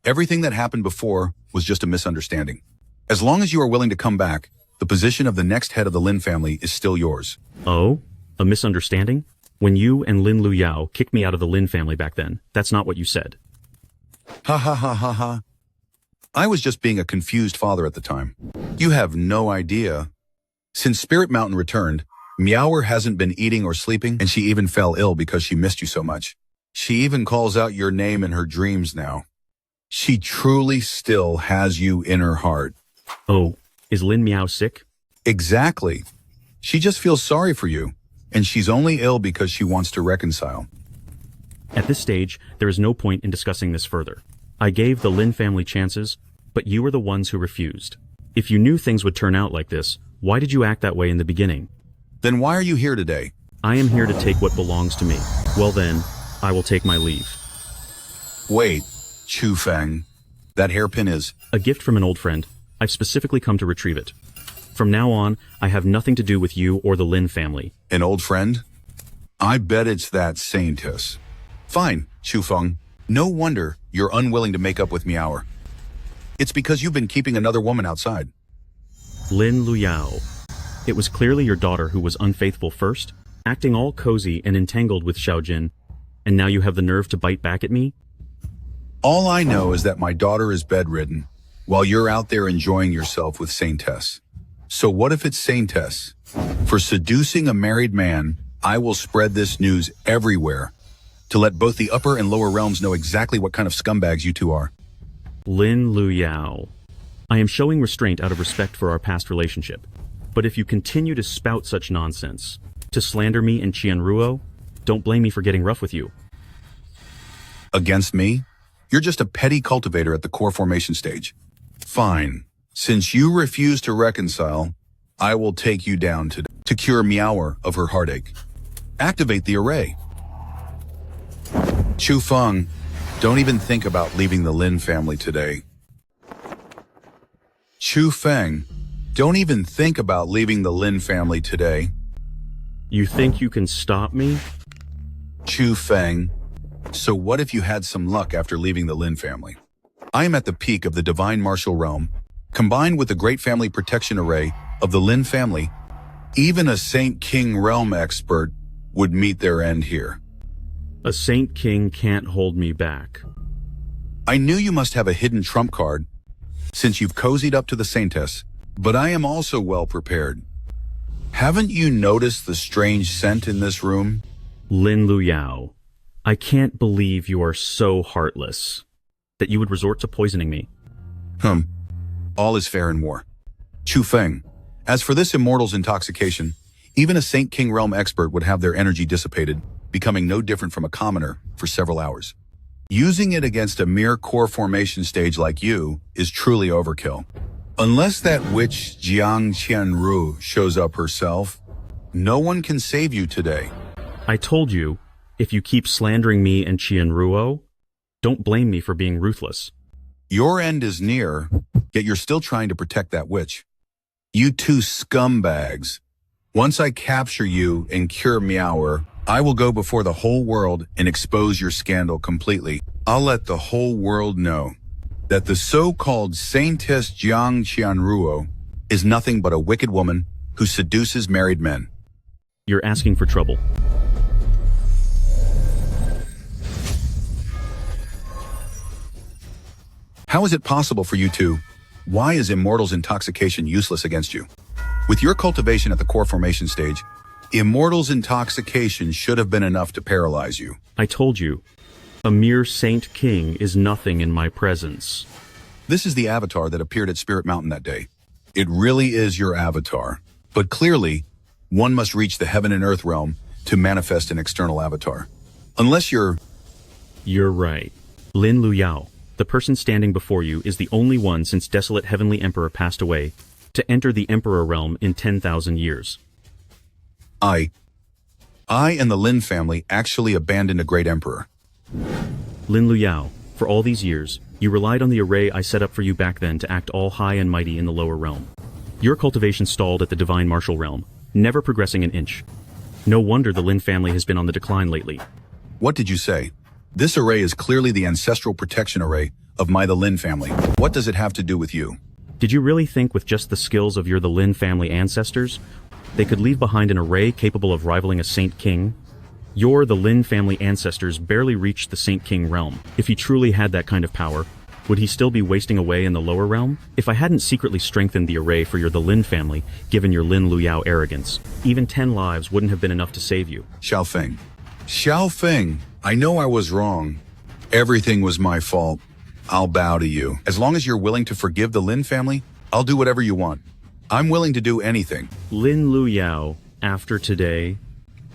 Everything that happened before was just a misunderstanding. As long as you are willing to come back, the position of the next head of the Lin family is still yours. Oh? A misunderstanding? When you and Lin Lu Yao kicked me out of the Lin family back then, that's not what you said. Ha ha ha ha ha. I was just being a confused father at the time. You have no idea. Since Spirit Mountain returned, Meower hasn't been eating or sleeping, and she even fell ill because she missed you so much. She even calls out your name in her dreams now. She truly still has you in her heart. Oh, is Lin Miao sick? Exactly. She just feels sorry for you, and she's only ill because she wants to reconcile. At this stage, there is no point in discussing this further. I gave the Lin family chances, but you were the ones who refused. If you knew things would turn out like this, why did you act that way in the beginning? Then why are you here today? I am here to take what belongs to me. Well then, I will take my leave. Wait, Chu Feng. That hairpin is... a gift from an old friend. I've specifically come to retrieve it. From now on, I have nothing to do with you or the Lin family. An old friend? I bet it's that Saintess. Fine, Chu Feng. No wonder you're unwilling to make up with Meower. It's because you've been keeping another woman outside. Lin Lu Yao. It was clearly your daughter who was unfaithful first, acting all cozy and entangled with Xiaojin, and now you have the nerve to bite back at me? All I know is that my daughter is bedridden, while you're out there enjoying yourself with Saintess. So what if it's Saintess? For seducing a married man, I will spread this news everywhere to let both the upper and lower realms know exactly what kind of scumbags you two are. Lin Lu Yao. I am showing restraint out of respect for our past relationship. But if you continue to spout such nonsense, to slander me and Qianruo, don't blame me for getting rough with you. Against me? You're just a petty cultivator at the core formation stage. Fine. Since you refuse to reconcile, I will take you down to cure Meower of her heartache. Activate the array. Chu Feng, don't even think about leaving the Lin family today. Chu Feng, don't even think about leaving the Lin family today. You think you can stop me? Chu Feng, so what if you had some luck after leaving the Lin family? I am at the peak of the divine martial realm. Combined with the great family protection array of the Lin family, even a Saint King realm expert would meet their end here. A Saint King can't hold me back. I knew you must have a hidden trump card, since you've cozied up to the Saintess, but I am also well prepared. Haven't you noticed the strange scent in this room? Lin Lu Yao, I can't believe you are so heartless, that you would resort to poisoning me. All is fair in war. Chu Feng, as for this Immortal's intoxication, even a Saint King realm expert would have their energy dissipated, becoming no different from a commoner for several hours. Using it against a mere core formation stage like you is truly overkill. Unless that witch Jiang Qianru shows up herself, no one can save you today. I told you, if you keep slandering me and Qianruo, don't blame me for being ruthless. Your end is near, yet you're still trying to protect that witch. You two scumbags. Once I capture you and cure Meower, I will go before the whole world and expose your scandal completely. I'll let the whole world know that the so-called Saintess Jiang Qianruo is nothing but a wicked woman who seduces married men. You're asking for trouble. How is it possible for you two? Why is Immortal's intoxication useless against you? With your cultivation at the core formation stage, Immortal's intoxication should have been enough to paralyze you. I told you, a mere Saint King is nothing in my presence. This is the avatar that appeared at Spirit Mountain that day. It really is your avatar. But clearly, one must reach the heaven and earth realm to manifest an external avatar. Unless you're... You're right. Lin Luyao, the person standing before you, is the only one since Desolate Heavenly Emperor passed away to enter the Emperor realm in 10,000 years. I and the Lin family actually abandoned a great emperor. Lin Luyao, for all these years, you relied on the array I set up for you back then to act all high and mighty in the lower realm. Your cultivation stalled at the Divine Martial realm, never progressing an inch. No wonder the Lin family has been on the decline lately. What did you say? This array is clearly the ancestral protection array of the Lin family. What does it have to do with you? Did you really think with just the skills of the Lin family ancestors, they could leave behind an array capable of rivaling a Saint King? The Lin family ancestors barely reached the Saint King realm. If he truly had that kind of power, would he still be wasting away in the lower realm? If I hadn't secretly strengthened the array for the Lin family, given your Lin Luyao arrogance, even 10 lives wouldn't have been enough to save you. Xiaofeng, I know I was wrong. Everything was my fault. I'll bow to you. As long as you're willing to forgive the Lin family, I'll do whatever you want. I'm willing to do anything. Lin Luyao, after today,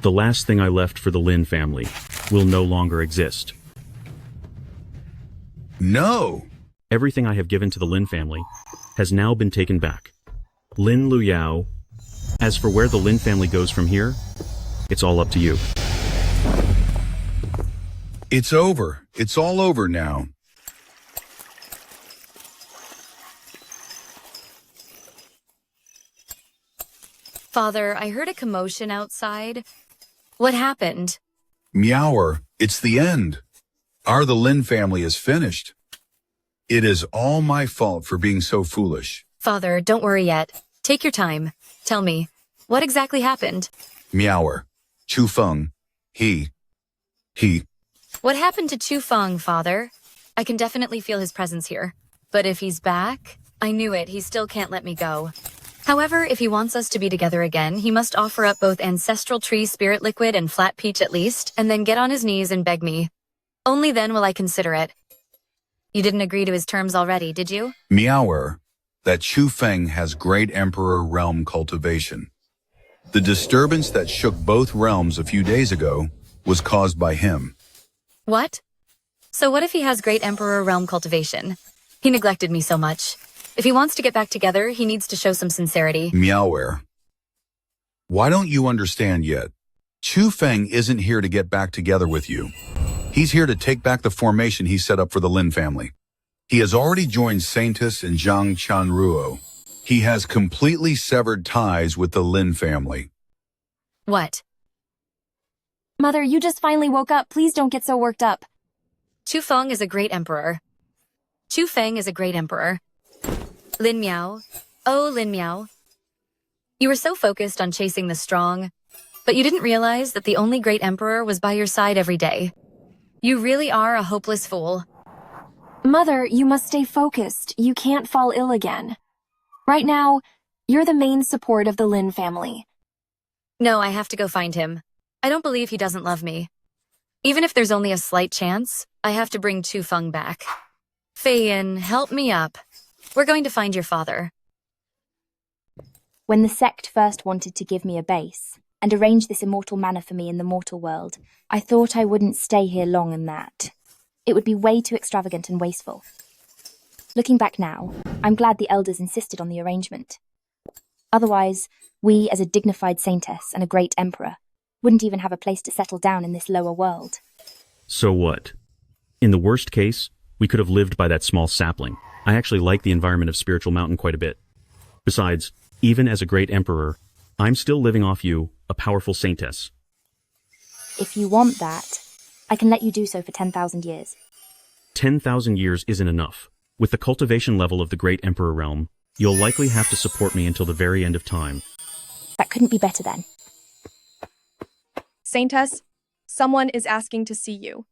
the last thing I left for the Lin family will no longer exist. No! Everything I have given to the Lin family has now been taken back. Lin Luyao, as for where the Lin family goes from here, it's all up to you. It's over. It's all over now. Father, I heard a commotion outside. What happened? Meower, it's the end. The Lin family is finished. It is all my fault for being so foolish. Father, don't worry yet. Take your time. Tell me, what exactly happened? Meower, Chu Feng, he... What happened to Chu Feng, Father? I can definitely feel his presence here. But if he's back, I knew it, he still can't let me go. However, if he wants us to be together again, he must offer up both Ancestral Tree Spirit Liquid and Flat Peach at least, and then get on his knees and beg me. Only then will I consider it. You didn't agree to his terms already, did you? Meower, that Chu Feng has great Emperor realm cultivation. The disturbance that shook both realms a few days ago was caused by him. What? So what if he has great Emperor realm cultivation? He neglected me so much. If he wants to get back together, he needs to show some sincerity. Meower, why don't you understand yet? Chu Feng isn't here to get back together with you. He's here to take back the formation he set up for the Lin family. He has already joined Saintess and Jiang Qianruo. He has completely severed ties with the Lin family. What? Mother, you just finally woke up. Please don't get so worked up. Chu Feng is a great emperor. Chu Feng is a great emperor. Lin Miao. Oh, Lin Miao. You were so focused on chasing the strong, but you didn't realize that the only great emperor was by your side every day. You really are a hopeless fool. Mother, you must stay focused. You can't fall ill again. Right now, you're the main support of the Lin family. No, I have to go find him. I don't believe he doesn't love me. Even if there's only a slight chance, I have to bring Chu Feng back. Fei Yin, help me up. We're going to find your father. When the sect first wanted to give me a base and arrange this immortal manor for me in the mortal world, I thought I wouldn't stay here long in that. It would be way too extravagant and wasteful. Looking back now, I'm glad the elders insisted on the arrangement. Otherwise, we, as a dignified saintess and a great emperor, wouldn't even have a place to settle down in this lower world. So what? In the worst case, we could have lived by that small sapling. I actually like the environment of Spiritual Mountain quite a bit. Besides, even as a great emperor, I'm still living off you, a powerful saintess. If you want that, I can let you do so for 10,000 years. 10,000 years isn't enough. With the cultivation level of the great emperor realm, you'll likely have to support me until the very end of time. That couldn't be better then. Saintess, someone is asking to see you.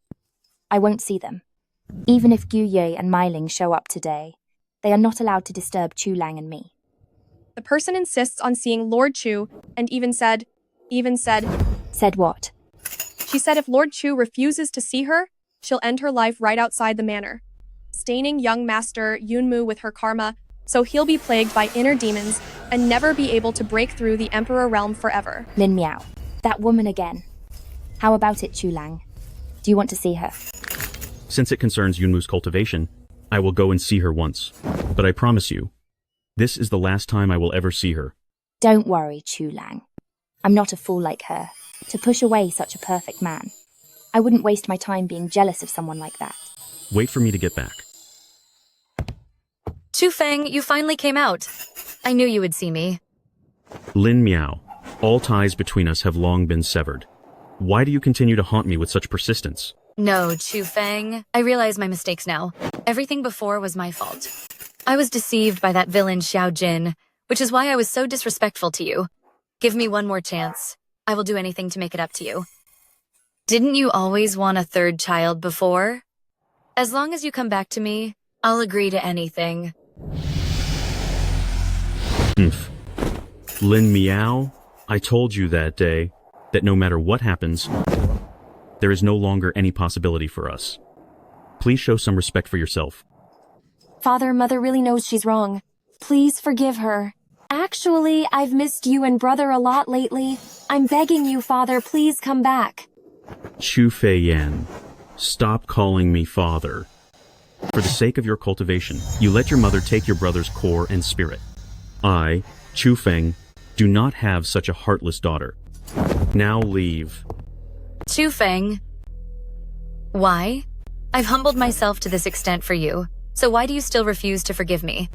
I won't see them. Even if Gu Ye and Mei Ling show up today, they are not allowed to disturb Chu Lang and me. The person insists on seeing Lord Chu and even said... Said what? She said if Lord Chu refuses to see her, she'll end her life right outside the manor, staining young master Yunmu with her karma, so he'll be plagued by inner demons and never be able to break through the Emperor realm forever. Lin Miao. That woman again. How about it, Chu Lang? Do you want to see her? Since it concerns Yunmu's cultivation, I will go and see her once. But I promise you, this is the last time I will ever see her. Don't worry, Chu Lang. I'm not a fool like her, to push away such a perfect man. I wouldn't waste my time being jealous of someone like that. Wait for me to get back. Chu Feng, you finally came out. I knew you would see me. Lin Miao, all ties between us have long been severed. Why do you continue to haunt me with such persistence? No, Chu Feng. I realize my mistakes now. Everything before was my fault. I was deceived by that villain Xiao Jin, which is why I was so disrespectful to you. Give me one more chance. I will do anything to make it up to you. Didn't you always want a third child before? As long as you come back to me, I'll agree to anything. Lin Miao, I told you that day that no matter what happens, there is no longer any possibility for us. Please show some respect for yourself. Father, Mother really knows she's wrong. Please forgive her. Actually, I've missed you and Brother a lot lately. I'm begging you, Father, please come back. Chu Feiyan, stop calling me father. For the sake of your cultivation, you let your mother take your brother's core and spirit. I, Chu Feng, do not have such a heartless daughter. Now leave. Chu Feng. Why? I've humbled myself to this extent for you, so why do you still refuse to forgive me?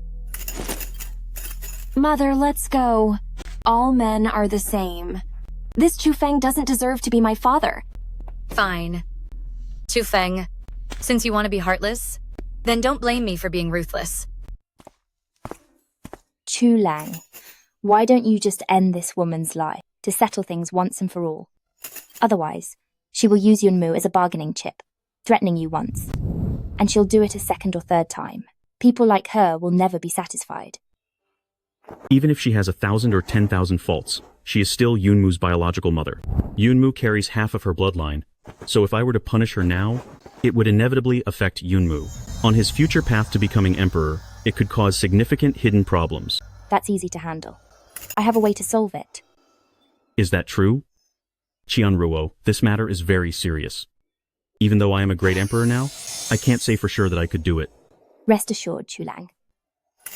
Mother, let's go. All men are the same. This Chu Feng doesn't deserve to be my father. Fine. Chu Feng, since you want to be heartless, then don't blame me for being ruthless. Chu Lang, why don't you just end this woman's life to settle things once and for all? Otherwise, she will use Yunmu as a bargaining chip, threatening you once. And she'll do it a second or third time. People like her will never be satisfied. Even if she has 1,000 or 10,000 faults, she is still Yunmu's biological mother. Yunmu carries half of her bloodline, so if I were to punish her now, it would inevitably affect Yunmu. On his future path to becoming emperor, it could cause significant hidden problems. That's easy to handle. I have a way to solve it. Is that true? Qianruo, this matter is very serious. Even though I am a great emperor now, I can't say for sure that I could do it. Rest assured, Chu Lang.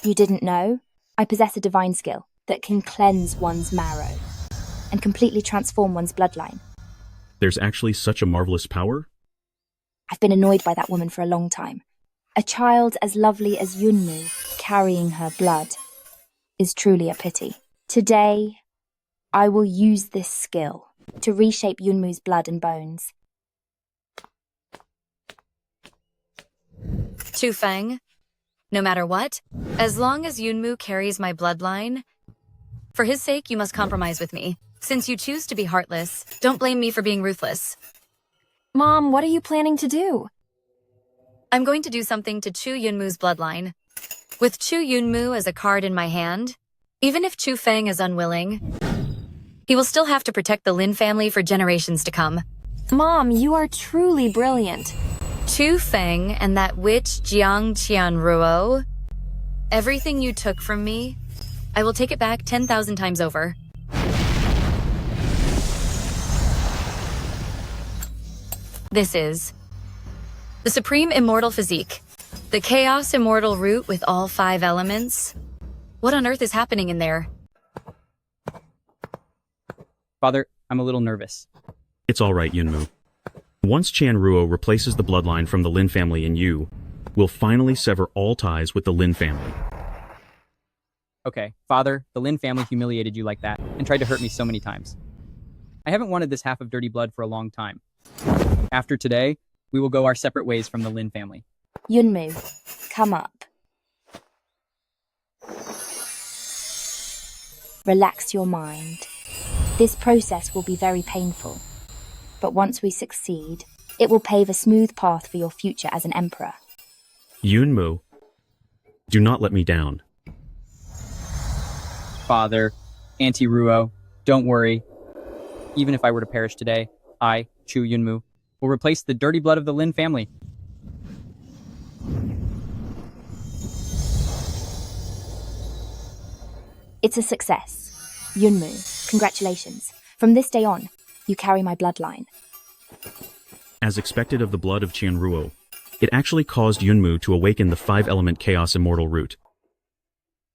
You didn't know? I possess a divine skill that can cleanse one's marrow and completely transform one's bloodline. There's actually such a marvelous power? I've been annoyed by that woman for a long time. A child as lovely as Yunmu carrying her blood is truly a pity. Today, I will use this skill to reshape Yunmu's blood and bones. Chu Feng, no matter what, as long as Yunmu carries my bloodline, for his sake you must compromise with me. Since you choose to be heartless, don't blame me for being ruthless. Mom, what are you planning to do? I'm going to do something to Chu Yunmu's bloodline. With Chu Yunmu as a card in my hand, even if Chu Feng is unwilling, he will still have to protect the Lin family for generations to come. Mom, you are truly brilliant. Chu Feng and that witch Jiang Qianruo, everything you took from me, I will take it back 10,000 times over. This is The supreme immortal physique. The chaos immortal root with all 5 elements. What on earth is happening in there? Father, I'm a little nervous. It's all right, Yunmu. Once Qianruo replaces the bloodline from the Lin family in you, we'll finally sever all ties with the Lin family. Okay, Father, the Lin family humiliated you like that and tried to hurt me so many times. I haven't wanted this half of dirty blood for a long time. After today, we will go our separate ways from the Lin family. Yunmu, come up. Relax your mind. This process will be very painful, but once we succeed, it will pave a smooth path for your future as an emperor. Yunmu, do not let me down. Father, Auntie Ruo, don't worry. Even if I were to perish today, I, Chu Yunmu, will replace the dirty blood of the Lin family. It's a success. Yunmu, congratulations. From this day on, you carry my bloodline. As expected of the blood of Qianruo, it actually caused Yunmu to awaken the 5-element Chaos Immortal root.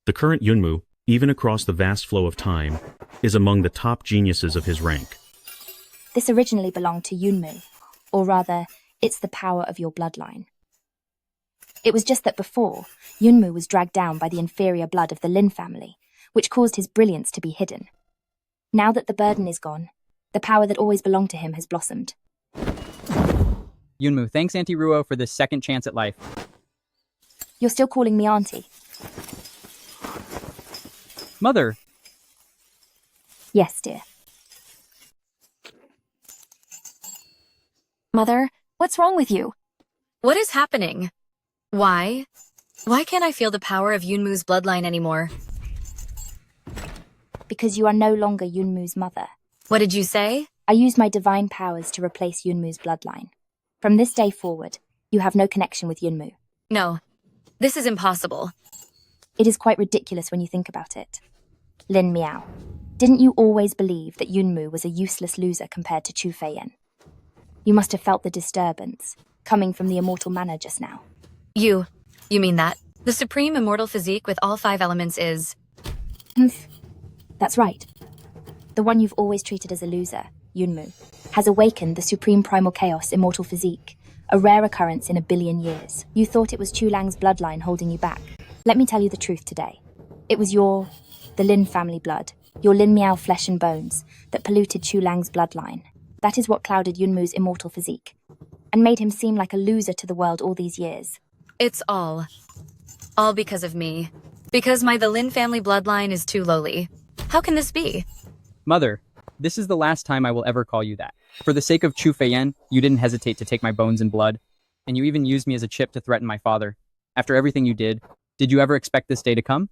The current Yunmu, even across the vast flow of time, is among the top geniuses of his rank. This originally belonged to Yunmu, or rather, it's the power of your bloodline. It was just that before, Yunmu was dragged down by the inferior blood of the Lin family, which caused his brilliance to be hidden. Now that the burden is gone, the power that always belonged to him has blossomed. Yunmu, thanks Auntie Ruo for this second chance at life. You're still calling me Auntie? Mother! Yes, dear. Mother, what's wrong with you? What is happening? Why? Why can't I feel the power of Yunmu's bloodline anymore? Because you are no longer Yunmu's mother. What did you say? I used my divine powers to replace Yunmu's bloodline. From this day forward, you have no connection with Yunmu. No, this is impossible. It is quite ridiculous when you think about it. Lin Miao, didn't you always believe that Yunmu was a useless loser compared to Chu Feiyan? You must have felt the disturbance coming from the immortal manor just now. You mean that? The supreme immortal physique with all 5 elements is... That's right. The one you've always treated as a loser, Yunmu, has awakened the supreme primal chaos immortal physique, a rare occurrence in 1 billion years. You thought it was Chu Lang's bloodline holding you back. Let me tell you the truth today. It was the Lin family blood, your Lin Miao flesh and bones, that polluted Chu Lang's bloodline. That is what clouded Yunmu's immortal physique, and made him seem like a loser to the world all these years. It's all because of me. Because the Lin family bloodline is too lowly. How can this be? Mother, this is the last time I will ever call you that. For the sake of Chu Feiyan, you didn't hesitate to take my bones and blood, and you even used me as a chip to threaten my father. After everything you did you ever expect this day to come?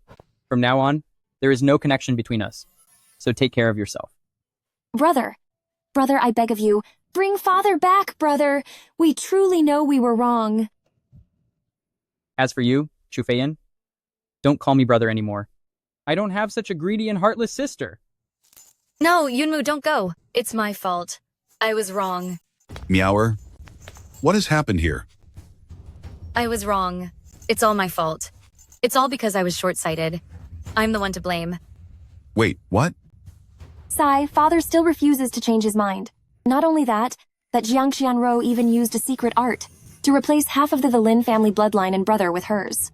From now on, there is no connection between us. So take care of yourself. Brother, I beg of you, bring father back, brother. We truly know we were wrong. As for you, Chu Feiyan, don't call me brother anymore. I don't have such a greedy and heartless sister. No, Yunmu, don't go. It's my fault. I was wrong. Meower, what has happened here? I was wrong. It's all my fault. It's all because I was short-sighted. I'm the one to blame. Wait, what? Sai, father still refuses to change his mind. Not only that Jiang Qianruo even used a secret art to replace half of the Lin family bloodline and brother with hers.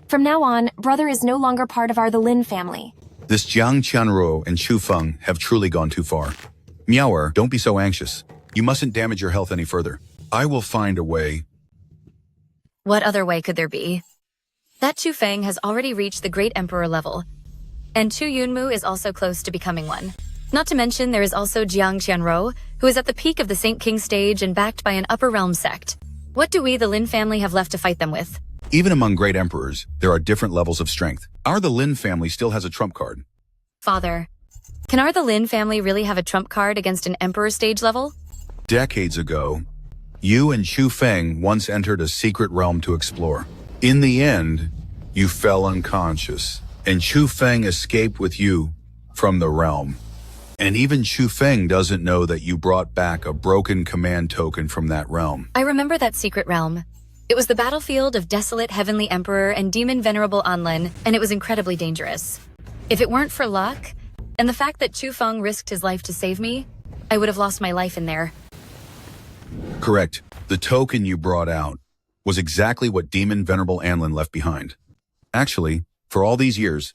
From now on, brother is no longer part of the Lin family. This Jiang Qianruo and Chu Feng have truly gone too far. Meower, don't be so anxious. You mustn't damage your health any further. I will find a way. What other way could there be? That Chu Feng has already reached the Great Emperor level, and Chu Yunmu is also close to becoming one. Not to mention there is also Jiang Qianruo, who is at the peak of the Saint King stage and backed by an upper realm sect. What do we, the Lin family, have left to fight them with? Even among great emperors, there are different levels of strength. The Lin family still has a trump card. Father, can the Lin family really have a trump card against an emperor stage level? Decades ago, you and Chu Feng once entered a secret realm to explore. In the end, you fell unconscious, and Chu Feng escaped with you from the realm. And even Chu Feng doesn't know that you brought back a broken command token from that realm. I remember that secret realm. It was the battlefield of desolate Heavenly Emperor and demon Venerable Anlin, and it was incredibly dangerous. If it weren't for luck, and the fact that Chu Feng risked his life to save me, I would have lost my life in there. Correct. The token you brought out was exactly what Demon Venerable Anlin left behind. Actually, for all these years,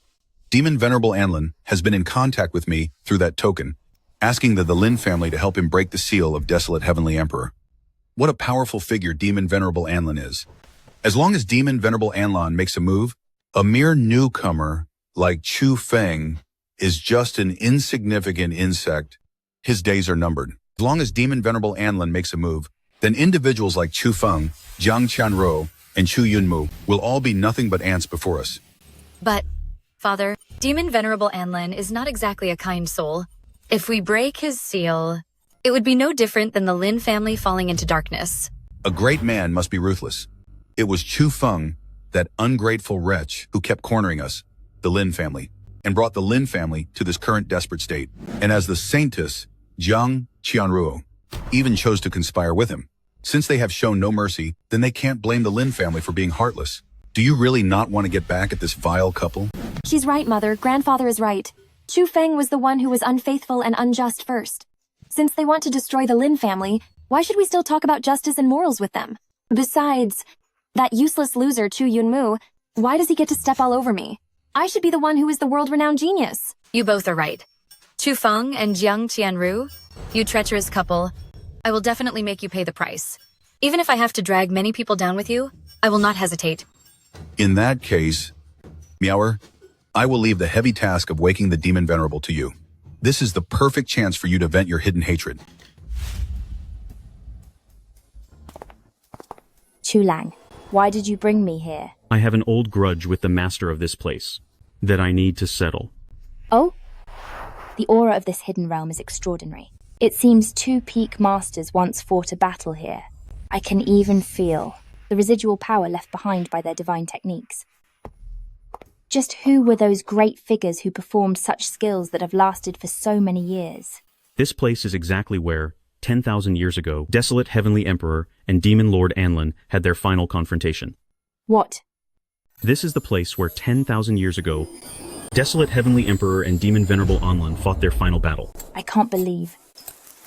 Demon Venerable Anlin has been in contact with me through that token, asking the Lin family to help him break the seal of Desolate Heavenly Emperor. What a powerful figure Demon Venerable Anlin is. As long as Demon Venerable Anlin makes a move, a mere newcomer like Chu Feng is just an insignificant insect. His days are numbered. As long as Demon Venerable Anlin makes a move, then individuals like Chu Feng, Jiang Qianruo, and Chu Yunmu will all be nothing but ants before us. But, Father, Demon Venerable Anlin is not exactly a kind soul. If we break his seal, it would be no different than the Lin family falling into darkness. A great man must be ruthless. It was Chu Feng, that ungrateful wretch who kept cornering us, the Lin family, and brought the Lin family to this current desperate state. And as the saintess, Jiang Qianruo, even chose to conspire with him. Since they have shown no mercy, then they can't blame the Lin family for being heartless. Do you really not want to get back at this vile couple? She's right, Mother. Grandfather is right. Chu Feng was the one who was unfaithful and unjust first. Since they want to destroy the Lin family, why should we still talk about justice and morals with them? Besides, that useless loser Chu Yunmu, why does he get to step all over me? I should be the one who is the world-renowned genius. You both are right. Chu Feng and Jiang Qianru, you treacherous couple, I will definitely make you pay the price. Even if I have to drag many people down with you, I will not hesitate. In that case, Meower, I will leave the heavy task of waking the Demon Venerable to you. This is the perfect chance for you to vent your hidden hatred. Chu Lang, why did you bring me here? I have an old grudge with the master of this place that I need to settle. Oh? The aura of this hidden realm is extraordinary. It seems two peak masters once fought a battle here. I can even feel the residual power left behind by their divine techniques. Just who were those great figures who performed such skills that have lasted for so many years? This place is exactly where, 10,000 years ago, Desolate Heavenly Emperor and Demon Lord Anlin had their final confrontation. What? This is the place where 10,000 years ago, Desolate Heavenly Emperor and Demon Venerable Anlin fought their final battle. I can't believe.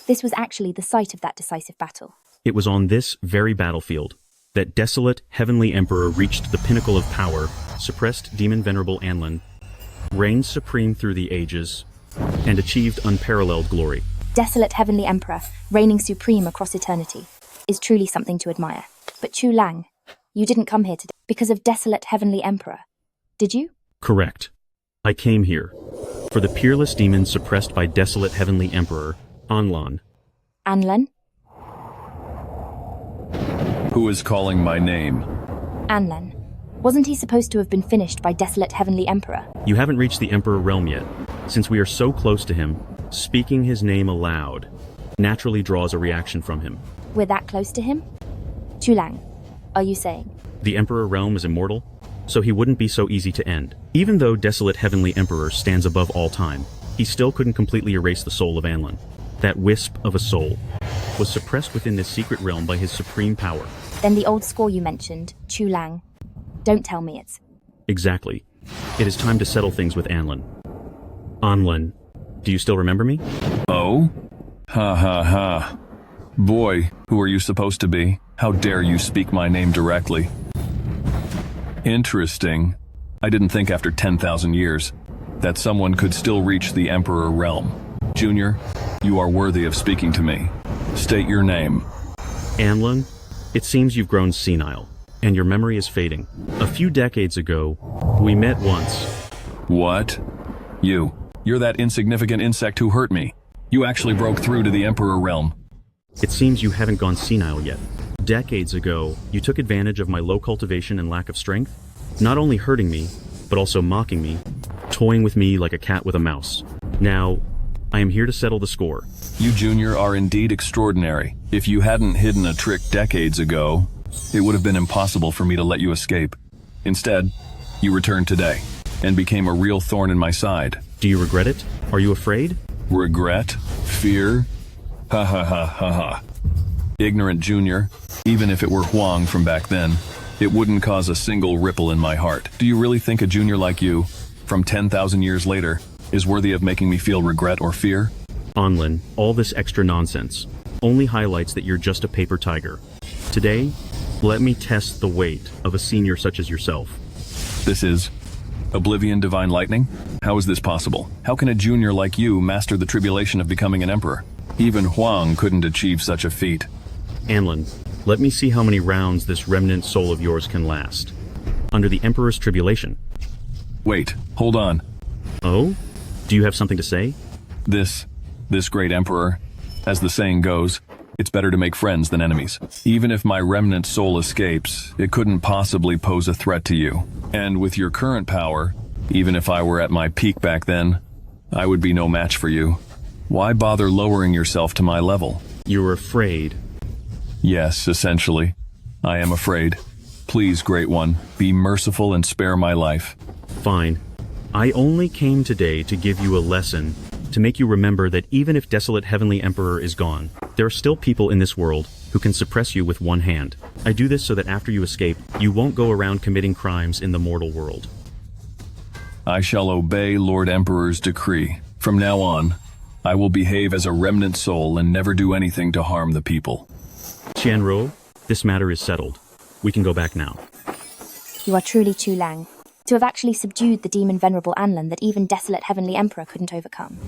This was actually the site of that decisive battle. It was on this very battlefield that Desolate Heavenly Emperor reached the pinnacle of power, suppressed Demon Venerable Anlin, reigned supreme through the ages, and achieved unparalleled glory. Desolate Heavenly Emperor, reigning supreme across eternity, is truly something to admire. But Chu Lang, you didn't come here today because of Desolate Heavenly Emperor, did you? Correct. I came here for the peerless demon suppressed by Desolate Heavenly Emperor, Anlan. Anlan? Who is calling my name? Anlan. Wasn't he supposed to have been finished by Desolate Heavenly Emperor? You haven't reached the Emperor realm yet. Since we are so close to him, speaking his name aloud naturally draws a reaction from him. We're that close to him? Chu Lang, are you saying? The Emperor realm is immortal, so he wouldn't be so easy to end. Even though Desolate Heavenly Emperor stands above all time, he still couldn't completely erase the soul of Anlin. That wisp of a soul was suppressed within this secret realm by his supreme power. Then the old score you mentioned, Chu Lang. Don't tell me it's... Exactly. It is time to settle things with Anlin. Anlin, do you still remember me? Oh? Ha ha ha. Boy, who are you supposed to be? How dare you speak my name directly? Interesting. I didn't think after 10,000 years that someone could still reach the Emperor realm. Junior, you are worthy of speaking to me. State your name. Anlin, it seems you've grown senile, and your memory is fading. A few decades ago, we met once. What? You're that insignificant insect who hurt me. You actually broke through to the Emperor realm. It seems you haven't gone senile yet. Decades ago, you took advantage of my low cultivation and lack of strength, not only hurting me, but also mocking me, toying with me like a cat with a mouse. Now, I am here to settle the score. You, Junior, are indeed extraordinary. If you hadn't hidden a trick decades ago, it would have been impossible for me to let you escape. Instead, you returned today, and became a real thorn in my side. Do you regret it? Are you afraid? Regret? Fear? Ha ha ha ha ha. Ignorant Junior, even if it were Huang from back then, it wouldn't cause a single ripple in my heart. Do you really think a junior like you, from 10,000 years later, is worthy of making me feel regret or fear? Onlin, all this extra nonsense only highlights that you're just a paper tiger. Today, let me test the weight of a senior such as yourself. This is Oblivion Divine Lightning? How is this possible? How can a junior like you master the tribulation of becoming an emperor? Even Huang couldn't achieve such a feat. Anlin, let me see how many rounds this remnant soul of yours can last. Under the Emperor's tribulation. Wait, hold on. Oh? Do you have something to say? This great emperor, as the saying goes, it's better to make friends than enemies. Even if my remnant soul escapes, it couldn't possibly pose a threat to you. And with your current power, even if I were at my peak back then, I would be no match for you. Why bother lowering yourself to my level? You're afraid. Yes, essentially. I am afraid. Please, Great One, be merciful and spare my life. Fine. I only came today to give you a lesson, to make you remember that even if desolate Heavenly Emperor is gone, there are still people in this world who can suppress you with one hand. I do this so that after you escape, you won't go around committing crimes in the mortal world. I shall obey Lord Emperor's decree. From now on, I will behave as a remnant soul and never do anything to harm the people. Qianruo, this matter is settled. We can go back now. You are truly Chu Lang, to have actually subdued the demon venerable Anlin that even desolate Heavenly Emperor couldn't overcome.